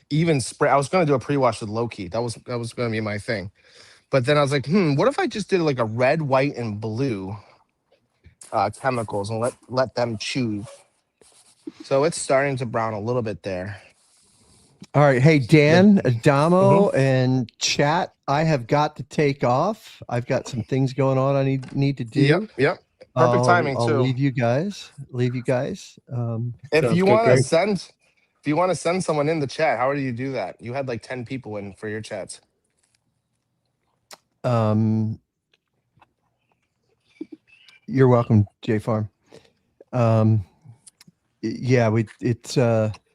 even spray. I was going to do a pre-wash with Loki. That was going to be my thing. But then I was like, what if I just did like a red, white, and blue chemicals and let them choose. So it's starting to brown a little bit there. All right. Hey, Dan, Mm-hmm. Adamo, and chat. I have got to take off. I've got some things going on I need to do. Yep. Perfect timing I'll too. leave you guys. If Sounds you good, want to Greg. send, if you want to send someone in the chat, how do you do that? You had like 10 people in for your chats. You're welcome, J Farm. Yeah, it's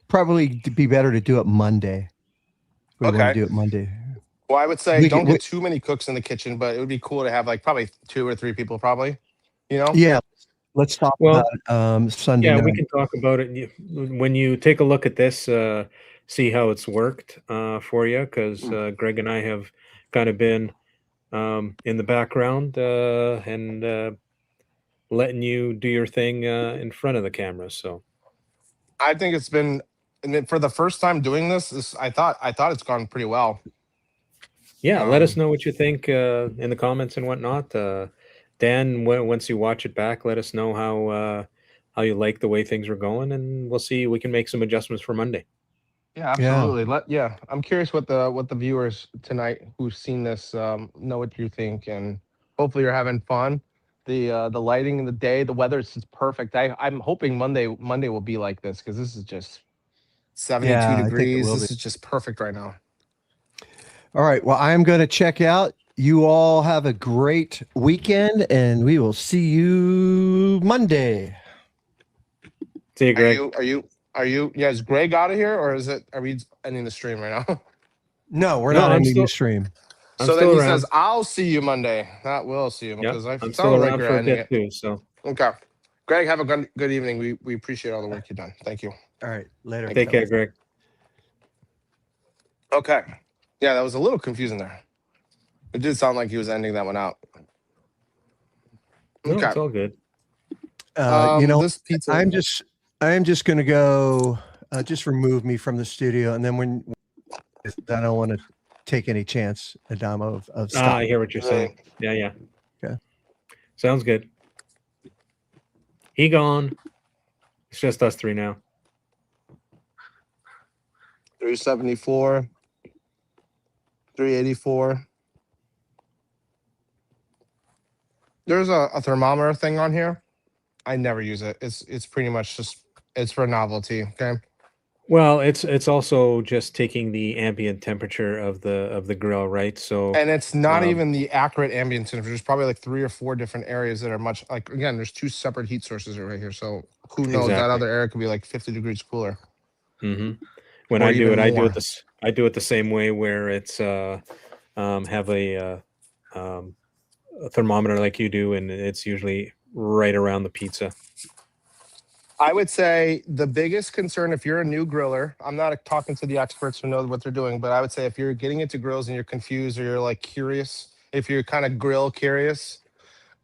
probably be better to do it Monday. We want to Okay. do it Monday. Well, I would say We don't can- get we- too many cooks in the kitchen, but it would be cool to have like probably 2 or 3 people, probably. You know? Yeah, let's talk Well, about it, Sunday Yeah, night. we can talk about it. When you take a look at this, see how it's worked for you, because Greg and I have kind of been in the background and letting you do your thing in front of the camera. So I think it's been, and then for the first time doing this, I thought it's gone pretty well. yeah, let us Um, know what you think in the comments and whatnot. Dan, once you watch it back, let us know how you like the way things were going, and we'll see. We can make some adjustments for Monday. Yeah, absolutely. I'm curious what the viewers tonight who've seen this know what you think, and hopefully you're having fun. The lighting in the day, the weather is just perfect. I'm hoping Monday will be like this because this is just 72 Yeah, I think it degrees. will This be. is just perfect right now. All right. Well, I'm going to check out. You all have a great weekend, and we will see you Monday. See you, Greg. Are you? Yeah, is Greg out of here, or are we ending the stream right now? No, we're No, not I'm ending still- the stream. I'm So then still he around. says, "I'll see you Monday." Not will see you Yeah, because I I'm still sound like around you're for a ending bit it. too. So Okay, Greg, have a good evening. We appreciate all the work you've done. Thank you. All right. Later. take care, fellas. Greg. Okay. Yeah, that was a little confusing there. It did sound like he was ending that one out. No, Okay. it's all good. This pizza. I'm just going to go. Just remove me from the studio, and then when I don't want to take any chance, Adamo, of I stopping. hear what you're saying. Yeah. Okay. Sounds good. He gone. It's just us three now. 374, 384. There's a thermometer thing on here. I never use it. It's pretty much just it's for novelty. Okay. Well, it's also just taking the ambient temperature of the grill, right? So And it's not Um, even the accurate ambient temperature. There's probably like 3 or 4 different areas that are much like again, there's 2 separate heat sources right here. So who knows? That Exactly. other area could be like 50 degrees cooler. When Or I do even it, I do more. it this I do it the same way where it's have a thermometer like you do, and it's usually right around the pizza. I would say the biggest concern if you're a new griller, I'm not talking to the experts who know what they're doing, but I would say if you're getting into grills and you're confused or you're like curious, if you're kind of grill curious,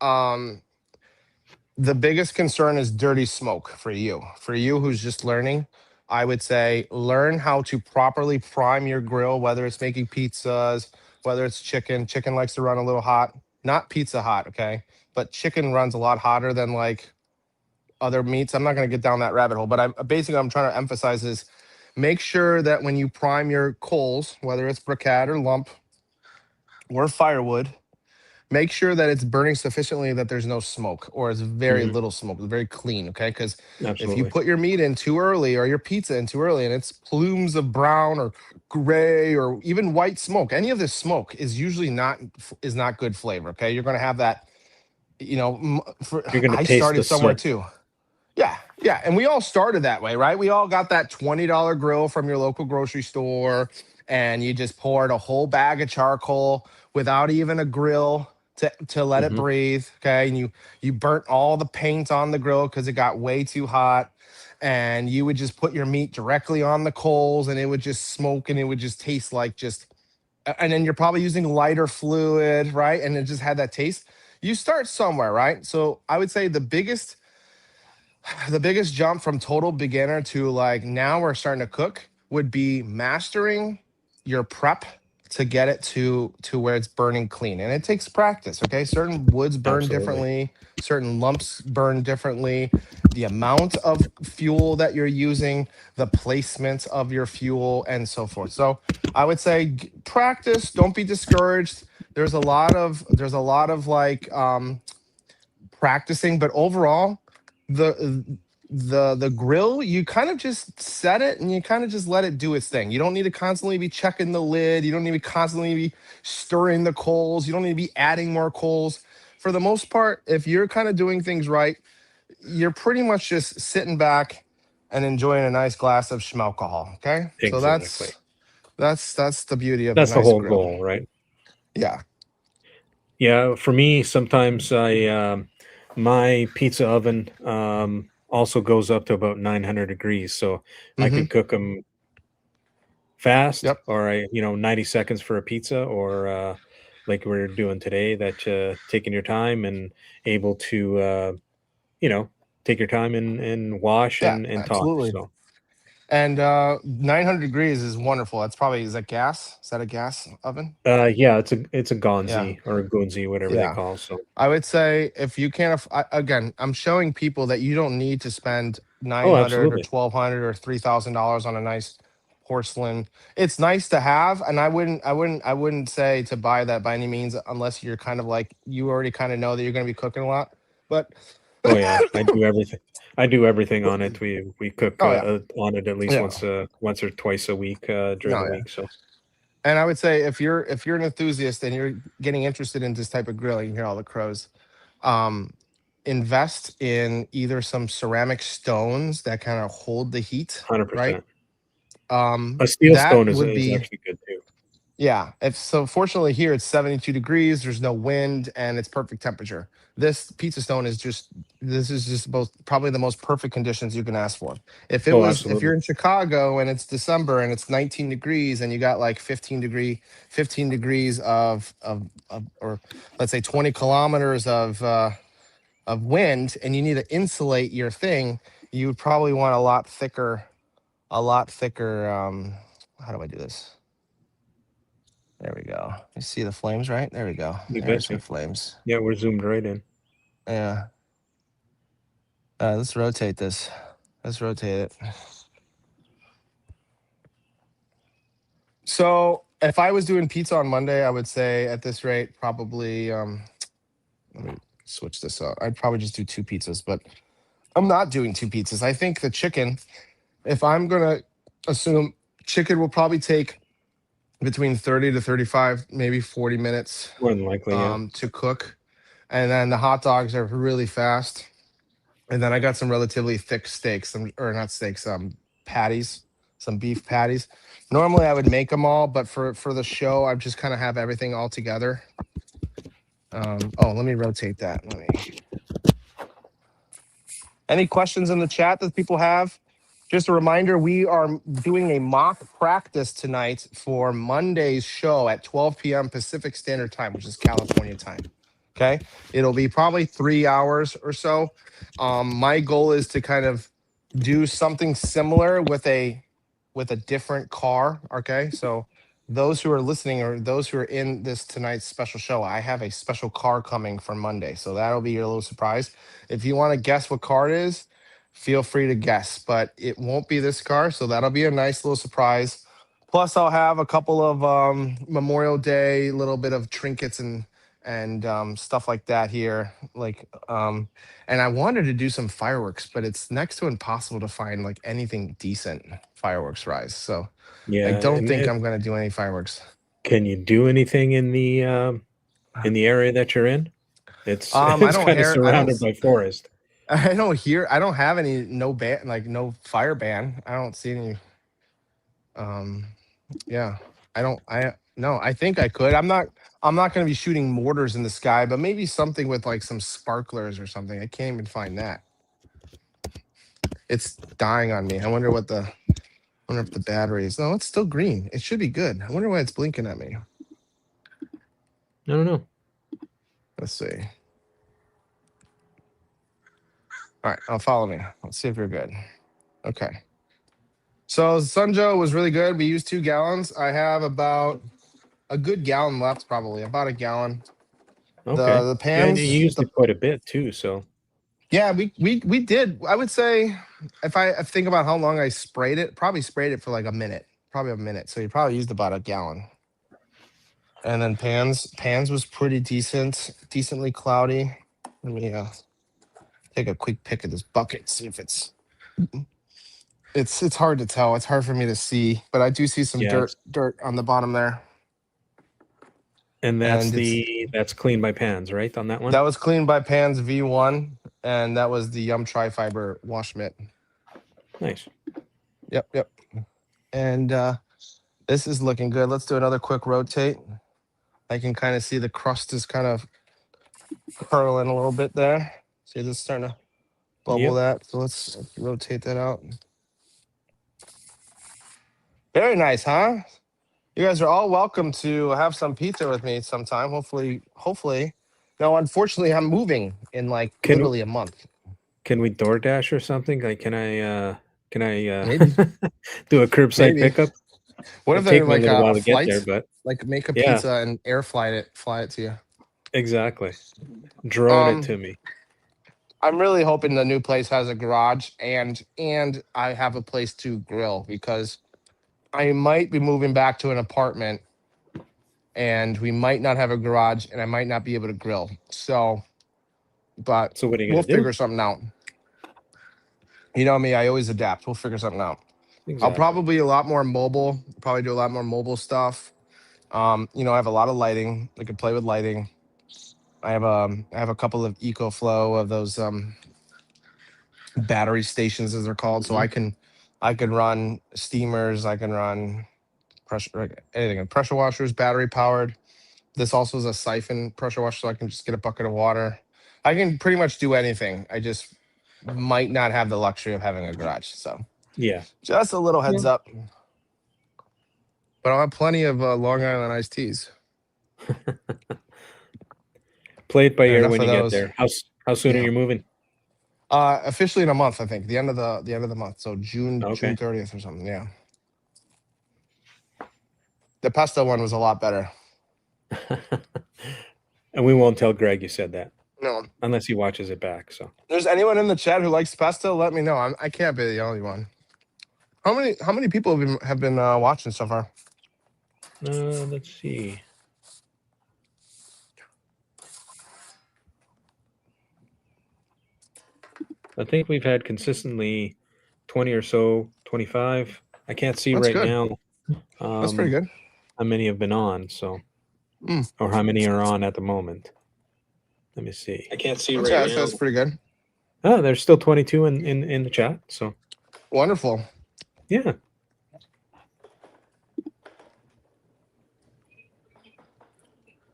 the biggest concern is dirty smoke for you. For you who's just learning, I would say learn how to properly prime your grill, whether it's making pizzas, whether it's chicken. Chicken likes to run a little hot, not pizza hot, okay? But chicken runs a lot hotter than like other meats. I'm not going to get down that rabbit hole, but I'm trying to emphasize is make sure that when you prime your coals, whether it's briquette or lump or firewood, make sure that it's burning sufficiently that there's no smoke or it's very little smoke. It's very clean, okay? Because if you Absolutely. put your meat in too early or your pizza in too early and it's plumes of brown or gray or even white smoke, any of this smoke is usually not good flavor, okay? You're going to have that, You're going to I taste started the somewhere soot. too. Yeah. And we all started that way, right? We all got that $20 grill from your local grocery store, and you just poured a whole bag of charcoal without even a grill to let it breathe. Okay. And you burnt all the paint on the grill because it got way too hot. And you would just put your meat directly on the coals and it would just smoke and it would just taste like and then you're probably using lighter fluid, right? And it just had that taste. You start somewhere, right? So I would say the biggest jump from total beginner to like now we're starting to cook would be mastering your prep to get it to where it's burning clean, and it takes practice. Okay, certain woods burn Absolutely. differently, certain lumps burn differently, the amount of fuel that you're using, the placement of your fuel, and so forth. So I would say practice, don't be discouraged. There's a lot of like practicing, but overall the the grill, you kind of just set it and you kind of just let it do its thing. You don't need to constantly be checking the lid, you don't need to constantly be stirring the coals, you don't need to be adding more coals. For the most part, if you're kind of doing things right, you're pretty much just sitting back and enjoying a nice glass of schmalcohol. Okay, so Exactly. that's the beauty of a That's the nice whole grill. goal, right? Yeah. Yeah, for me, sometimes my pizza oven also goes up to about 900 degrees, so I Mm-hmm. can cook them fast, Yep. or 90 seconds for a pizza, or like we're doing today, that taking your time and able to you know take your time and wash Yeah, and talk. absolutely. So And 900 degrees is wonderful. That's probably, is that gas? Is that a gas oven? yeah, it's a Yeah. Gonzi or a Gunzi, whatever they Yeah. call. So I would say if you can't, again, I'm showing people that you don't need to spend oh, 900 or absolutely. 1200 or $3,000 on a nice porcelain. It's nice to have, and I wouldn't say to buy that by any means, unless you're kind of like, you already kind of know that you're going to be cooking a lot. But Oh yeah, I do everything. I do everything on it. We cook oh yeah, on it at least yeah, once or twice a week during no, the yeah. week. So And I would say if you're an enthusiast and you're getting interested in this type of grill, you can hear all the crows. Um, invest in either some ceramic stones that kind of hold the heat, right? 100%. A steel That stone would is be, actually good too. yeah. If so, fortunately here it's 72 degrees. There's no wind and it's perfect temperature. This pizza stone is just, this is just both probably the most perfect conditions you can ask for. Oh, If absolutely. you're in Chicago and it's December and it's 19 degrees and you got like 15 degrees of or let's say 20 kilometers of wind, and you need to insulate your thing, you would probably want a lot thicker. How do I do this? There we go. You see the flames, right? There we go. You There's the betcha. flames. Yeah, we're zoomed right in. Yeah. Let's rotate this. Let's rotate it. So if I was doing pizza on Monday, I would say at this rate, probably let me switch this up. I'd probably just do two pizzas, but I'm not doing two pizzas. I think the chicken, if I'm gonna assume, chicken will probably take between 30 to 35, maybe 40 minutes More than likely, yeah. to cook. And then the hot dogs are really fast. And then I got some relatively thick steaks, or not steaks, patties, some beef patties. Normally I would make them all, but for the show, I just kind of have everything all together. Oh, let me rotate that. Let me. Any questions in the chat that people have? Just a reminder, we are doing a mock practice tonight for Monday's show at 12 p.m. Pacific Standard Time, which is California time. Okay. It'll be probably 3 hours or so. My goal is to kind of do something similar with a different car. Okay. So those who are listening or those who are in this tonight's special show, I have a special car coming for Monday. So that'll be your little surprise. If you want to guess what car it is, feel free to guess, but it won't be this car. So that'll be a nice little surprise. Plus, I'll have a couple of Memorial Day, little bit of trinkets and stuff like that here. And I wanted to do some fireworks, but it's next to impossible to find like anything decent fireworks rise. So I Yeah, don't and think I'm gonna do any fireworks. can you do anything in the area that you're in? It's I it's don't kind of hear. I don't. surrounded by forest. I don't hear. I don't have any. No ban. Like no fire ban. I don't see any. Um. Yeah. I don't. I no. I think I could. I'm not going to be shooting mortars in the sky, but maybe something with like some sparklers or something. I can't even find that. It's dying on me. I wonder what the. I wonder if the battery is. No, it's still green. It should be good. I wonder why it's blinking at me. I don't know. Let's see. All right, follow me. Let's see if you're good. Okay. So Sunjo was really good. We used 2 gallons. I have about a good gallon left, probably about a gallon. Okay. The Yeah, and pans, you used it quite a bit too. So yeah, we did. I would say if I think about how long I sprayed it, probably sprayed it for like a minute, probably a minute. So you probably used about a gallon. And then pans was pretty decently cloudy. Let me take a quick pick of this bucket, see if it's hard to tell. It's hard for me to see, but I do see some yeah, dirt on the bottom there. and that's And it's that's clean by pans, right? On that one. that was cleaned by Pans V1, and that was the Yum Tri-Fiber wash mitt. Nice. Yep. And this is looking good. Let's do another quick rotate. I can kind of see the crust is kind of curling a little bit there. See this starting to bubble Yep. that. So let's rotate that out. Very nice, huh? You guys are all welcome to have some pizza with me sometime. Hopefully. No, unfortunately, I'm moving in like literally a month. Can we DoorDash or something? Like, can I Maybe. do a curbside Maybe. pickup? What if It'd take they're me a like little while a to get flight? there, but Like make a Yeah. pizza and fly it to you. exactly. Drone Um, it to me. I'm really hoping the new place has a garage and I have a place to grill because I might be moving back to an apartment and we might not have a garage and I might not be able to grill. So, but So what are you we'll gonna do? figure something out. You know me, I always adapt. We'll figure something out. Exactly. I'll probably be a lot more mobile, probably do a lot more mobile stuff. I have a lot of lighting. I can play with lighting. I have a couple of EcoFlow of those battery stations as they're called. So I can run steamers, I can run anything, pressure washers, battery powered. This also is a siphon pressure washer, so I can just get a bucket of water. I can pretty much do anything. I just might not have the luxury of having a garage. So Yeah. just a little heads up. But I'll have plenty of Long Island iced teas. Play it by And ear enough when of you get those. there. How soon Yeah. are you moving? Officially in a month, I think. The end of the month. So June Okay. 30th or something. Yeah. The pesto one was a lot better. And we won't tell Greg you said that No. unless he watches it back. So There's anyone in the chat who likes pesto? Let me know. I can't be the only one. How many people have been watching so far? let's see. I think we've had consistently 20 or so, 25. I can't see That's right good. now. That's pretty good. How many have been on? So, Mm. or how many are on at the moment? Let me see. I can't see That's pretty good. Oh, there's still 22 in the chat. So, Wonderful. yeah.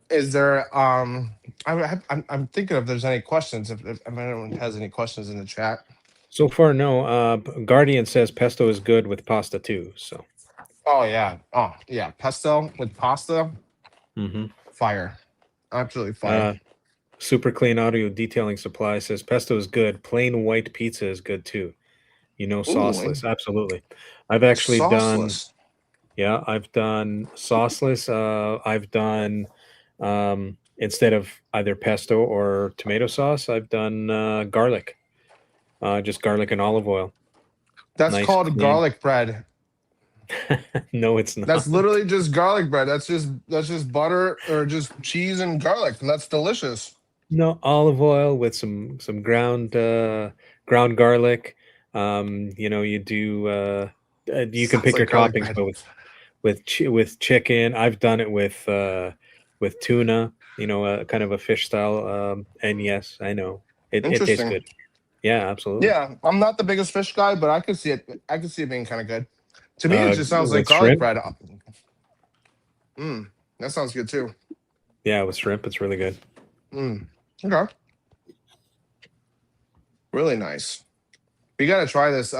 Is there I'm thinking if there's any questions. If anyone has any questions in the chat. So far, no. Guardian says pesto is good with pasta too. So, Oh yeah. Pesto with pasta. mhm. Fire. Absolutely fire. Super Clean Audio Detailing Supply says pesto is good. Plain white pizza is good too. Sauceless. Absolutely. I've actually done. Sauceless. Yeah, I've done sauceless. I've done instead of either pesto or tomato sauce, I've done garlic. Just garlic and olive oil. That's Nice, called clean. garlic bread. No, it's not. That's literally just garlic bread. That's just butter or just cheese and garlic, and that's delicious. No, olive oil with some ground garlic. You do you can Sounds pick like your garlic toppings, bread. but with chicken. I've done it with tuna. Kind of a fish style. And yes, I know it tastes Interesting. good. Yeah, absolutely. Yeah, I'm not the biggest fish guy, but I could see it. I could see it being kind of good. To me, it just sounds like with garlic shrimp? bread. That sounds good too. Yeah, with shrimp, it's really good. Okay. Really nice. We got to try this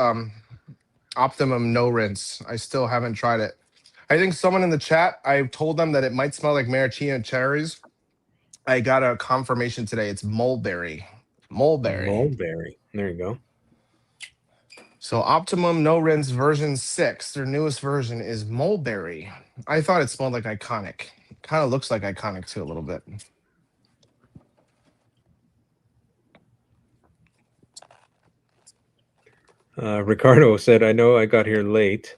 Optimum no rinse. I still haven't tried it. I think someone in the chat, I told them that it might smell like maraschino cherries. I got a confirmation today. It's mulberry. Mulberry. There you go. So Optimum no rinse version 6, their newest version is mulberry. I thought it smelled like Iconic. kind of looks like Iconic too a little bit. Ricardo said, "I know I got here late,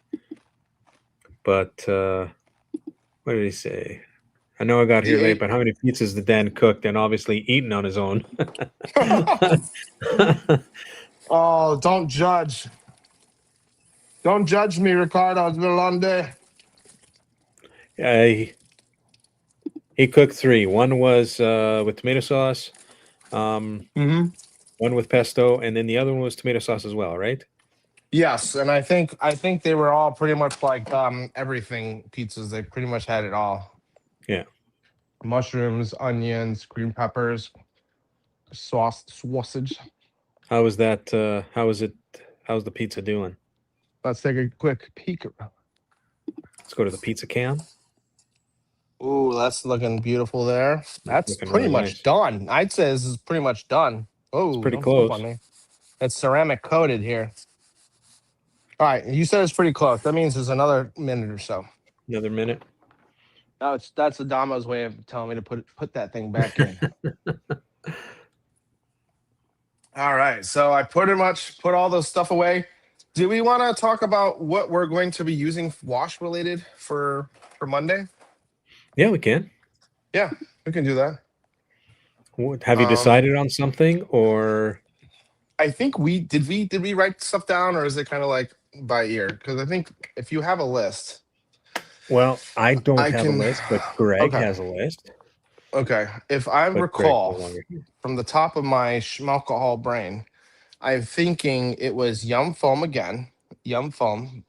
but what did he say? I know I got here late, but how many pizzas did Dan cook? And obviously eaten on his own." Oh, don't judge. Don't judge me, Ricardo. It's been a long day. He cooked 3. One was with tomato sauce, one with pesto, and then the other one was tomato sauce as well, right? Yes, and I think they were all pretty much like everything pizzas. They pretty much had it all. Yeah. Mushrooms, onions, green peppers, sausage. How was that? How is it? How's the pizza doing? Let's take a quick peek. Let's go to the pizza cam. Ooh, that's looking beautiful there. That's Looking pretty really much nice. done. I'd say this is pretty much done. Oh, pretty don't flip close. on me. It's ceramic coated here. All right, you said it's pretty close. That means there's another minute or so. Another minute. No, that's Adamo's way of telling me to put that thing back in. All right, so I pretty much put all the stuff away. Do we want to talk about what we're going to be using wash related for Monday? Yeah, we can. Yeah, we can do that. Have you decided on something, or I think we did write stuff down, or is it kind of like by ear? Because I think if you have a list, well, I don't I have can- a list, but Greg Okay. has a list. okay, if I But Greg's no recall longer here. from the top of my schmalcohol brain, I'm thinking it was Yum Foam again, Yum Foam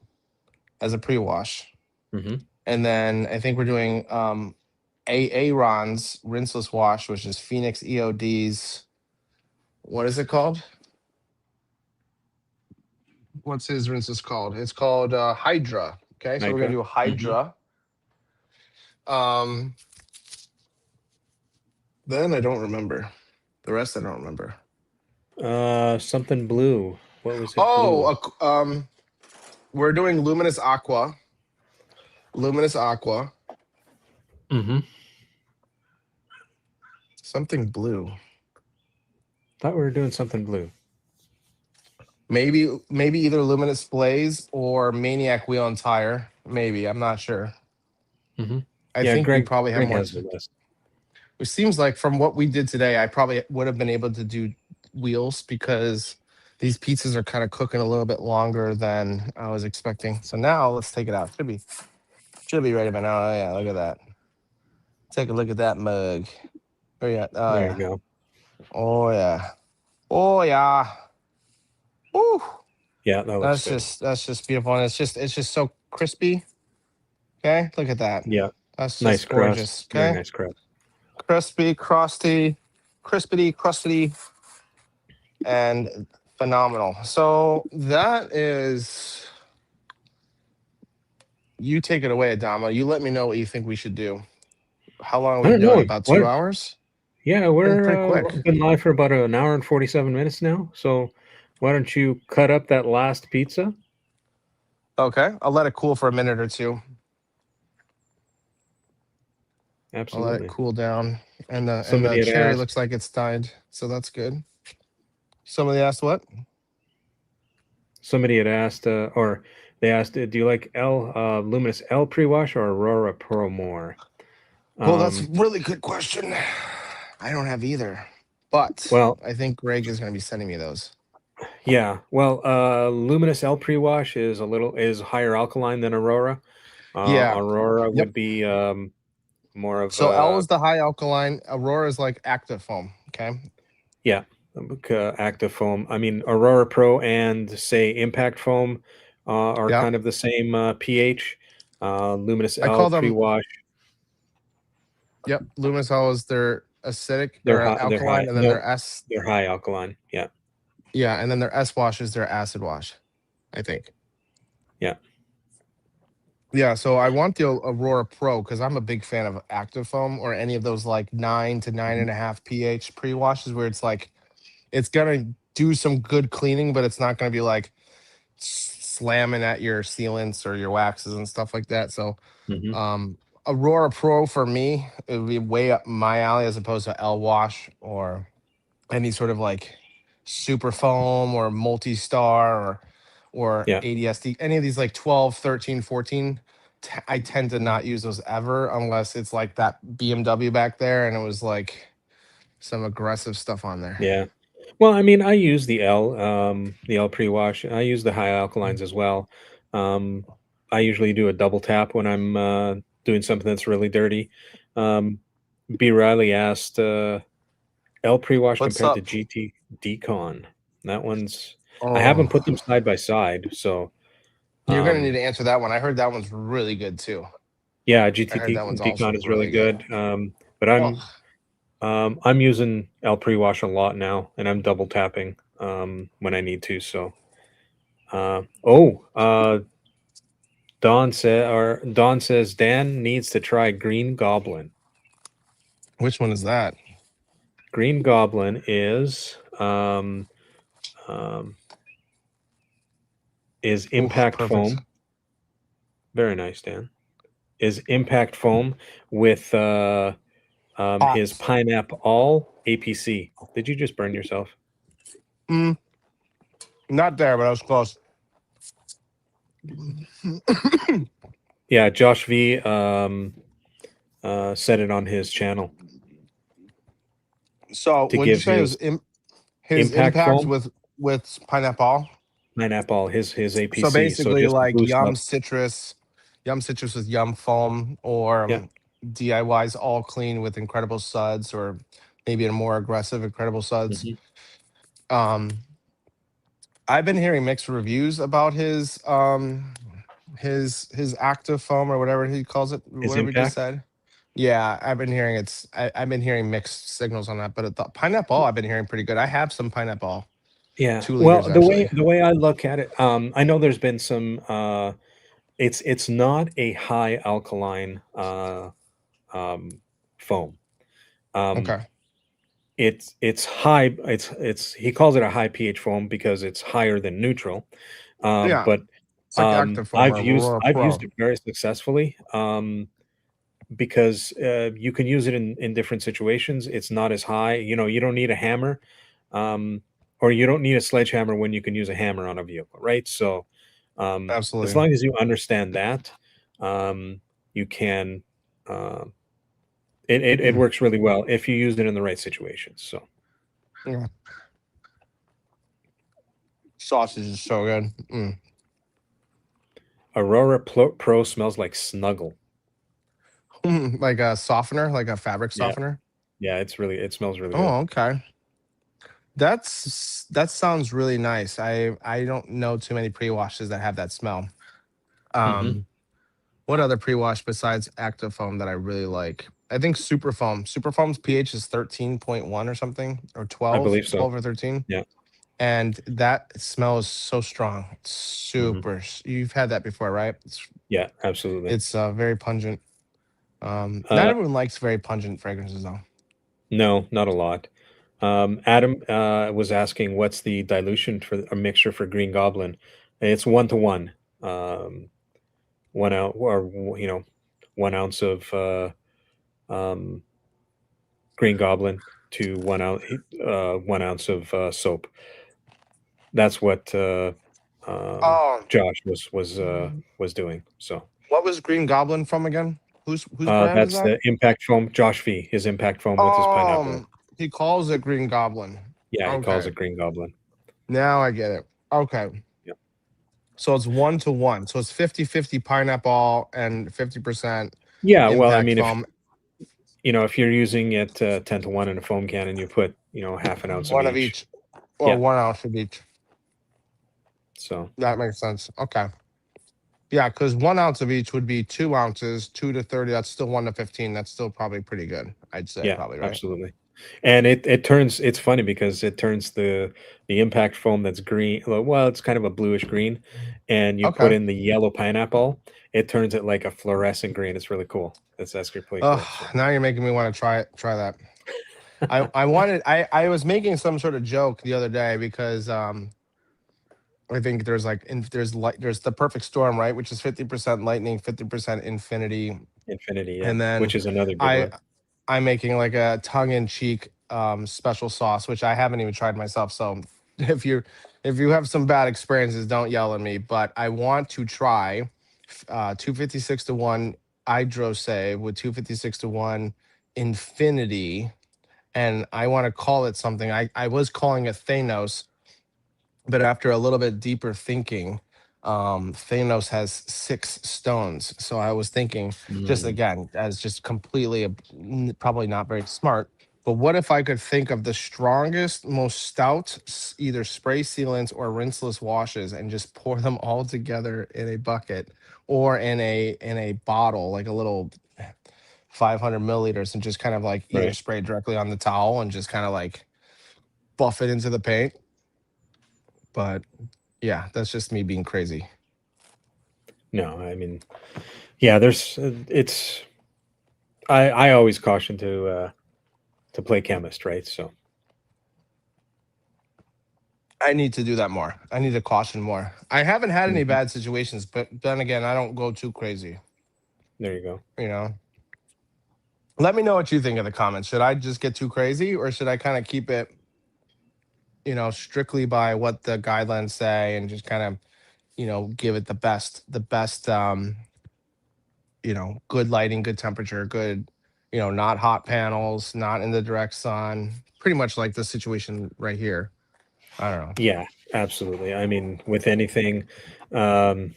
as a pre-wash, Mhm. and then I think we're doing Aaron's rinseless wash, which is Phoenix EOD's. What is it called? What's his rinseless called? It's called Hydra. Okay, so we're gonna do Hydra. Hydra. Then I don't remember. The rest I don't remember. Something blue. What was it? Oh, we're doing Luminous Aqua. Luminous Aqua. Mm-hmm. Something blue. Thought we were doing something blue. Maybe either Luminous Blaze or Maniac Wheel and Tire. Maybe, I'm not sure. Mhm. I Yeah, think we Greg probably have Greg more. has the list. It seems like from what we did today, I probably would have been able to do wheels because these pizzas are kind of cooking a little bit longer than I was expecting. So now let's take it out. Should be ready by now. Oh yeah, look at that. Take a look at that mug. Where you at? Oh There yeah. you go. Oh yeah. Oh yeah. Woo. Yeah, that looks good. That's just beautiful. And it's just so crispy. Okay, look at that. Yeah, That's just nice gorgeous. crust. Very Okay. nice crust. Crispy, crusty, crustity, and phenomenal. So that is. You take it away, Adama. You let me know what you think we should do. How long are I we don't doing? know. About 2 What- hours? Yeah, we're pretty quick. we've been live for about an hour and 47 minutes now. So why don't you cut up that last pizza? Okay. I'll let it cool for a minute or two. I'll let Absolutely. it cool down. And the Somebody had cherry asked- looks like it's died. So that's good. Somebody asked what? Somebody had asked, or they asked, do you like Luminous L pre-wash or Aurora Pro more? Well, that's a really good question. I don't have either. But Well- I think Greg is going to be sending me those. Yeah. Well, Luminous L pre-wash is higher alkaline than Aurora. Yeah. Aurora Yep. would be more of So L is the high alkaline. Aurora is like active foam. Okay. active foam. I mean, Aurora Pro and say Impact Foam are Yeah. kind of the same pH. Luminous I L call them- pre-wash. Yep. Luminous L is their acidic They're or high- they're alkaline, high. and then No. their S. They're high alkaline. Yeah. Yeah, and then their S wash is their acid wash, I think. Yeah. Yeah, so I want the Aurora Pro because I'm a big fan of active foam or any of those like 9 to 9.5 pH pre-washes where it's like it's gonna do some good cleaning, but it's not gonna be like slamming at your sealants or your waxes and stuff like that. So Mhm. Aurora Pro for me, it would be way up my alley as opposed to L Wash or any sort of like super foam or multi-star or Yeah. ADSD, any of these like 12, 13, 14. I tend to not use those ever unless it's like that BMW back there and it was like some aggressive stuff on there. Yeah. Well, I mean, I use the L pre-wash. I use the high alkalines as well. Um, I usually do a double tap when I'm doing something that's really dirty. Um, B. Riley asked L pre-wash What's compared to up? GT Decon. That one's I Oh, haven't put them side by side, so you're gonna need um, to answer that one. I heard that one's really good too. yeah, I heard that one's also Decon is really really good. good. But Oh, I'm using L pre-wash a lot now, and I'm double tapping when I need to. So, Don says Dan needs to try Green Goblin. which one is that? Green Goblin um, is impact perfect. foam. Very nice, Dan. Is impact foam with his Pops. Pineapple All APC. Did you just burn yourself? Not there, but I was close. Yeah, Josh V said it on his channel. So To would you give say his his impact impact foam? with pineapple? Pineapple, his APC. So basically, just to like boost up. Yum Citrus with Yum Foam, or Yeah. DIY's All Clean with Incredible Suds, or maybe a more aggressive Incredible Suds. Mhm. I've been hearing mixed reviews about his active foam or whatever he calls it, His whatever he just impact. said. Yeah, I've been hearing I've been hearing mixed signals on that, but the pineapple I've been hearing pretty good. I have some pineapple. Yeah. 2 Well, liters actually. the way I look at it, I know there's been some. It's not a high alkaline foam. Okay. It's high. It's he calls it a high pH foam because it's higher than neutral. Yeah. But It's like active foam or Aurora I've Pro. used it very successfully. Because you can use it in different situations. It's not as high. You know, you don't need a hammer, or you don't need a sledgehammer when you can use a hammer on a vehicle, right? So, as Absolutely. long as you understand that, you can. It works really well if you use it in the right situations. So, Yeah. Sausage is so good. Aurora Pro smells like Snuggle. Like a softener, like a fabric Yeah. softener. Yeah, it smells really good. Oh, okay. That sounds really nice. I don't know too many pre-washes that have that smell. Mhm. What other pre-wash besides active foam that I really like? I think super foam. Super foam's pH is 13.1 or something, or 12, believe so. 12 or 13. Yeah. And that smell is so strong. It's Mm-hmm. super. You've had that before, right? Yeah, absolutely. It's very pungent. Not everyone likes very pungent fragrances though. No, not a lot. Adam was asking what's the dilution for a mixture for Green Goblin. It's 1-to-1. 1 ounce, or 1 ounce of Green Goblin to 1 ounce of soap. That's what Oh, Josh was doing. So what was Green Goblin from again? Whose brand is that's that? the impact foam. Josh V, his impact foam with his pineapple. He calls it Green Goblin. Yeah, he calls Okay. it Green Goblin. Now I get it. Okay. Yep. So it's 1-to-1. So it's 50-50 pineapple and 50%. Yeah, well, I impact mean, foam. if you're using it 10-to-1 in a foam can and you put half an ounce One of of each. each. Or Yeah. 1 ounce of each. So That makes sense. Okay. Yeah, because 1 ounce of each would be 2 ounces, 2 to 30. That's still 1 to 15. That's still probably pretty good. I'd say yeah, probably, right? absolutely. And it turns, it's funny because it turns the impact foam that's green, well, it's kind of a bluish green, and you put Okay. in the yellow pineapple, it turns it like a fluorescent green. It's really cool. That's pretty cool. So. Now you're making me want to try that. I was making some sort of joke the other day because I think there's the perfect storm, right? Which is 50% lightning, 50% infinity, Infinity, yeah, And then which is another good I one. I'm making like a tongue-in-cheek special sauce, which I haven't even tried myself. So if you have some bad experiences, don't yell at me. But I want to try 256 to 1 Hydrosave with 256 to 1 Infinity. And I want to call it something. I was calling it Thanos, but after a little bit deeper thinking, Thanos has 6 stones. So I was thinking, just Mm, again, as just completely probably not very smart. But what if I could think of the strongest, most stout, either spray sealants or rinseless washes, and just pour them all together in a bucket or in a bottle, like a little 500 milliliters, and just kind of like either right. spray directly on the towel and just kind of like buff it into the paint. But yeah, that's just me being crazy. No, I mean, yeah, there's it's I always caution to play chemist, right? So I need to do that more. I need to caution more. I haven't had any mhm, bad situations, but then again, I don't go too crazy, there you go. you know. Let me know what you think in the comments. Should I just get too crazy or should I kind of keep it, strictly by what the guidelines say and just kind of, give it the best good lighting, good temperature, good, not hot panels, not in the direct sun, pretty much like the situation right here. I don't know. Yeah, absolutely. I mean, with anything, um,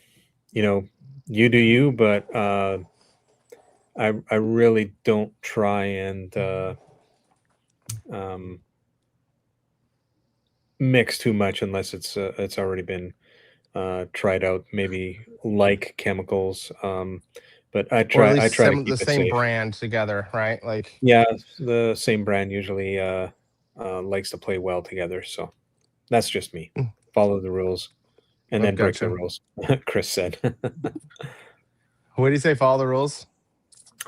you know, you do you, but I really don't try and um, mix too much unless it's already been tried out, maybe like chemicals. But Or at I least try to the keep it same safe. brand together, right? Like, Yeah, the same brand usually likes to play well together. So that's just me. mm, Follow the rules and I've then break the gotcha. rules. Chris said, What do you say? Follow the rules.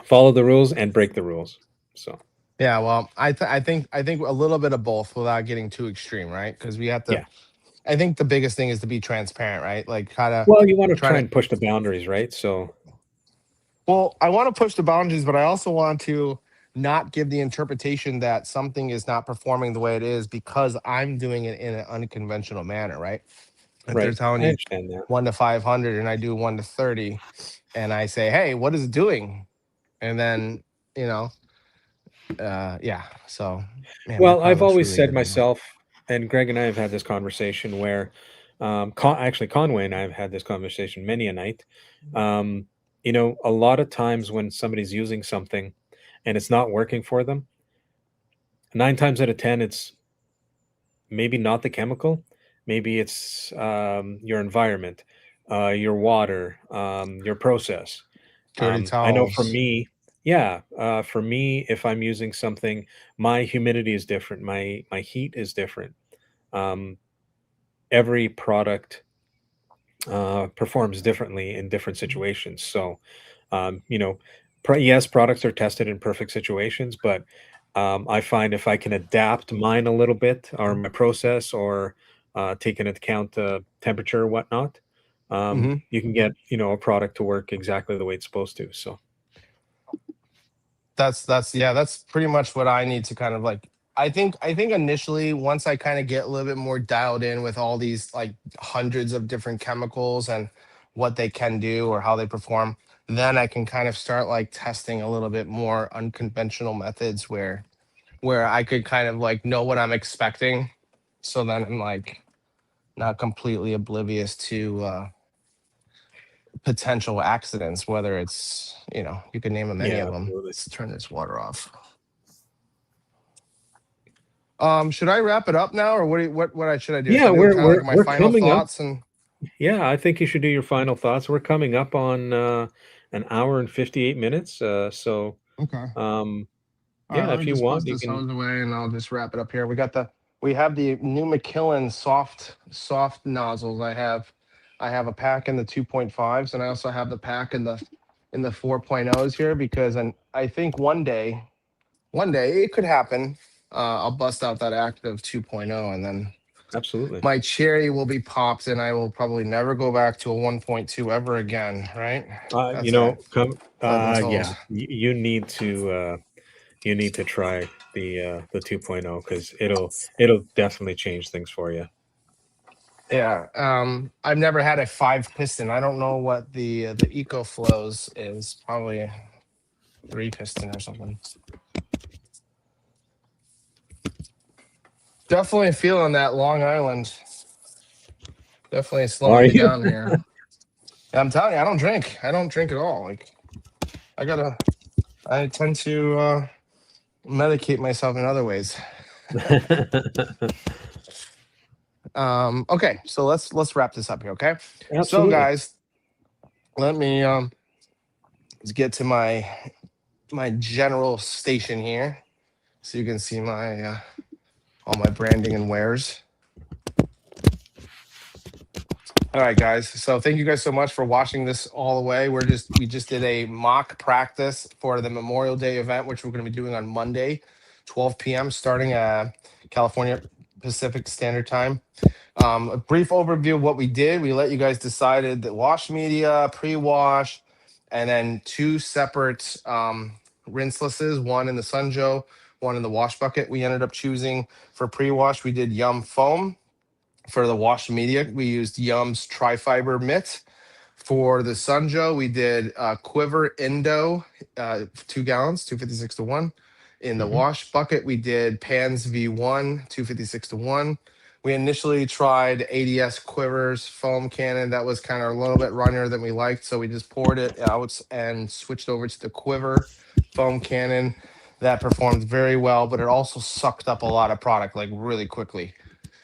follow the rules and break the rules. So Yeah, well, I think a little bit of both without getting too extreme, right? Because we have to. yeah. I think the biggest thing is to be transparent, right? Like, kind of Well, you want to try try to. and push the boundaries, right? So Well, I want to push the boundaries, but I also want to not give the interpretation that something is not performing the way it is because I'm doing it in an unconventional manner, right? If they're right, telling I you understand that. 1 to 500 and I do 1 to 30, and I say, "Hey, what is it doing?" And then, you know, yeah. So, man, my Well, I've comments always really said good right now. myself, and Greg and I have had this conversation where, actually Conway and I have had this conversation many a night. Um, a lot of times when somebody's using something and it's not working for them, 9 times out of 10, it's maybe not the chemical, maybe it's your environment, your water, your process. Dirty I know for towels. me, yeah, for me, if I'm using something, my humidity is different, my heat is different. Um, every product performs differently in different situations. So, um, you know, yes, products are tested in perfect situations, but I find if I can adapt mine a little bit or my process or take into account temperature or whatnot, Hmm. you can get, a product to work exactly the way it's supposed to. So, That's yeah, that's pretty much what I need to kind of like. I think initially once I kind of get a little bit more dialed in with all these like hundreds of different chemicals and what they can do or how they perform, then I can kind of start like testing a little bit more unconventional methods where I could kind of like know what I'm expecting. So then I'm like not completely oblivious to potential accidents, whether it's, you can name them any yeah, of them. absolutely. Let's turn this water off. Should I wrap it up now, or what should I do? Yeah, Should I do we're kind of we're like my we're final coming up. thoughts and Yeah, I think you should do your final thoughts. We're coming up on an hour and 58 minutes. So, okay. um, All right, yeah, let me if you just bust want, you this can. hose away and I'll just wrap it up here. We have the new McKillen soft nozzles. I have a pack in the 2.5s and I also have the pack in the 4.0s here because and I think one day it could happen. I'll bust out that active 2.0 and then Absolutely. my cherry will be popped, and I will probably never go back to a 1.2 ever again. Right? That's You know, it. I've been told. yeah, you need to try the 2.0 because it'll definitely change things for you. Yeah. I've never had a 5 piston. I don't know what the EcoFlows is. Probably a 3 piston or something. Definitely feeling that Long Island. Definitely Are slowing me you? down here. I'm telling you, I don't drink. I don't drink at all. Like I tend to medicate myself in other ways. Okay, so let's wrap this up here, okay? So Absolutely. guys, let me let's get to my general station here so you can see my all my branding and wares. All right, guys. So thank you guys so much for watching this all the way. We just did a mock practice for the Memorial Day event, which we're going to be doing on Monday, 12 p.m. starting at California Pacific Standard Time. A brief overview of what we did. We let you guys decided the wash media, pre-wash, and then 2 separate rinselesses, one in the Sunjo, one in the wash bucket. We ended up choosing for pre-wash. We did Yum Foam. For the wash media, we used Yum's Tri-Fiber Mitt. For the Sunjo, we did Quiver Indo, 2 gallons, 256 to 1. In the wash bucket, we did Pans V1, 256 to 1. We initially tried ADS Quivers foam cannon. That was kind of a little bit runnier than we liked, so we just poured it out and switched over to the Quiver foam cannon. That performed very well, but it also sucked up a lot of product like really quickly.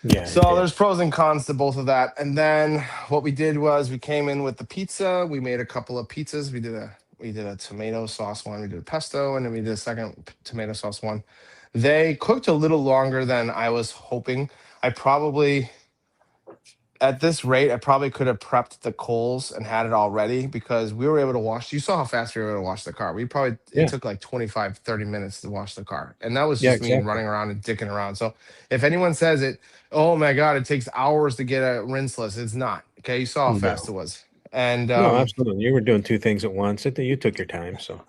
Yeah. So there's pros and cons to both of that. And then what we did was we came in with the pizza. We made a couple of pizzas. We did a tomato sauce one. We did a pesto, and then we did a second tomato sauce one. They cooked a little longer than I was hoping. I probably, at this rate, I probably could have prepped the coals and had it all ready because we were able to wash. You saw how fast we were able to wash the car. Yeah. It took like 25, 30 minutes to wash the car. And that was Yeah, just me exactly. running around and dicking around. So if anyone says it, oh my God, it takes hours to get a rinseless, it's not. Okay. You saw how fast it was. And No, absolutely. You were doing 2 things at once. You took your time. So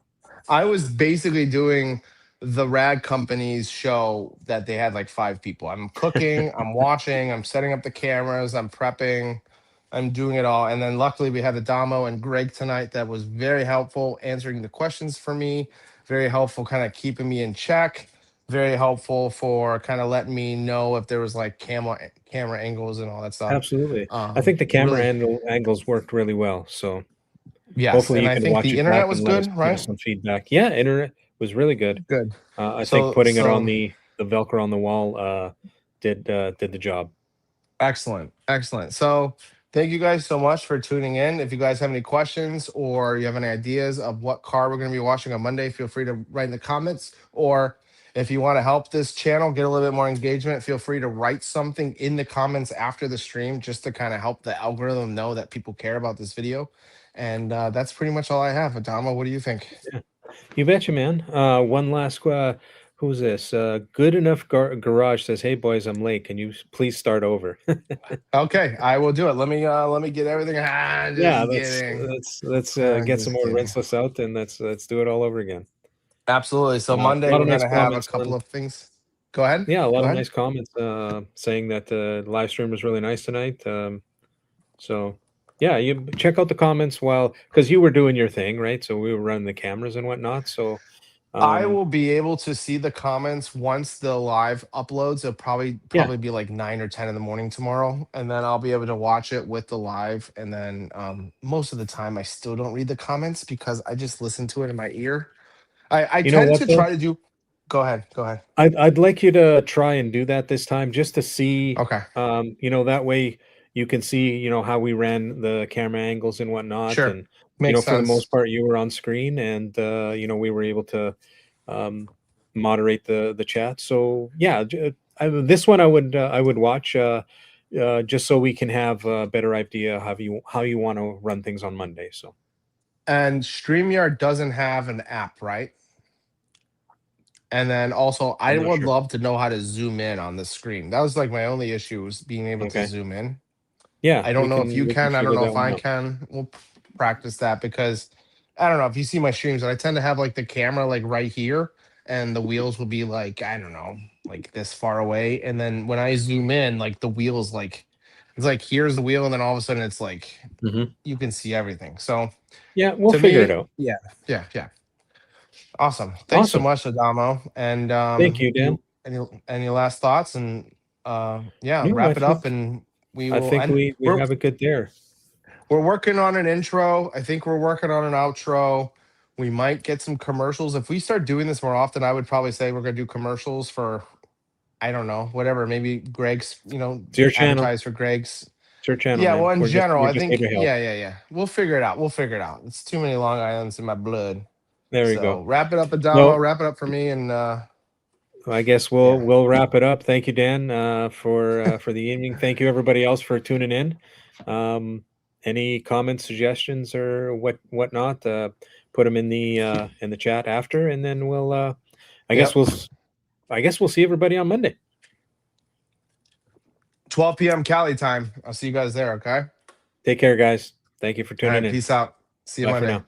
I was basically doing the Rag Company's show that they had like 5 people. I'm cooking, I'm watching, I'm setting up the cameras, I'm prepping, I'm doing it all. And then luckily we had Adamo and Greg tonight that was very helpful answering the questions for me, very helpful kind of keeping me in check, very helpful for kind of letting me know if there was like camera angles and all that stuff. absolutely. I think the camera angles worked really well. So Yes, hopefully and you I can think watch the it internet back was and good, give right? us some feedback. Yeah, internet was really good. Good. I think putting it on the Velcro on the wall did the job. Excellent. So thank you guys so much for tuning in. If you guys have any questions or you have any ideas of what car we're going to be watching on Monday, feel free to write in the comments. Or if you want to help this channel get a little bit more engagement, feel free to write something in the comments after the stream just to kind of help the algorithm know that people care about this video. And that's pretty much all I have. Adama, what do you think? Yeah. You betcha, man. One last who's this? Good Enough Garage says, "Hey boys, I'm late. Can you please start over?" Okay, I will do it. Let me get everything. Yeah, Kidding. let's I'm get just some more kidding. rinseless out and let's do it all over again. Absolutely. So A Monday lot we're of nice gonna have a comments couple on, of things. Go ahead. yeah, a lot Go of ahead. nice comments saying that the live stream was really nice tonight. So yeah, you check out the comments because you were doing your thing, right? So we were running the cameras and whatnot. So I will be able to see the comments once the live uploads. It'll probably be like 9 or 10 in the morning tomorrow, and then I'll be able to watch it with the live. And then most of the time, I still don't read the comments because I just listen to it in my ear. I You know tend what, to though? try to do. Go ahead. Go ahead. I'd like you to try and do that this time just to see, Okay. that way you can see, how we ran the camera angles and whatnot. Sure. And, Makes for the sense. most part, you were on screen and, we were able to moderate the chat. So yeah, this one I would watch just so we can have a better idea how you want to run things on Monday. So. And StreamYard doesn't have an app, right? And then also, I I'm not would sure. love to know how to zoom in on the screen. That was like my only issue was being able Okay. to zoom in. Yeah, I don't know if you we can. I don't figure know that if one I out. can. We'll practice that because I don't know if you see my streams, I tend to have like the camera like right here, and the wheels will be like I don't know, like this far away. And then when I zoom in, like the wheels like it's like here's the wheel, and then all of a sudden it's like Mhm. you can see everything. So Yeah, we'll to figure it me, out. yeah. Awesome. Thanks so Awesome. much, Adamo. And Thank you, Dan. any last thoughts? And yeah, No, wrap it up and we I will think end. we have it good there. We're working on an intro. I think we're working on an outro. We might get some commercials. If we start doing this more often, I would probably say we're gonna do commercials for I don't know, whatever. Maybe Greg's, It's your channel. advertise for Greg's. It's your channel, Yeah, man. well, in general, we're I just here think to help. yeah. We'll figure it out. We'll figure it out. It's too many Long Islands in my blood. There we So go. wrap it up, Adamo. Well- Wrap it up for me and I guess Yeah. we'll wrap it up. Thank you, Dan, for the evening. Thank you, everybody else, for tuning in. Any comments, suggestions, or whatnot? Put them in the chat after, and then we'll. I guess we'll see everybody on Monday. 12 p.m. Cali time. I'll see you guys there. Okay. Take care, guys. Thank you for All tuning right. in. Peace out. See you Bye for Monday. now.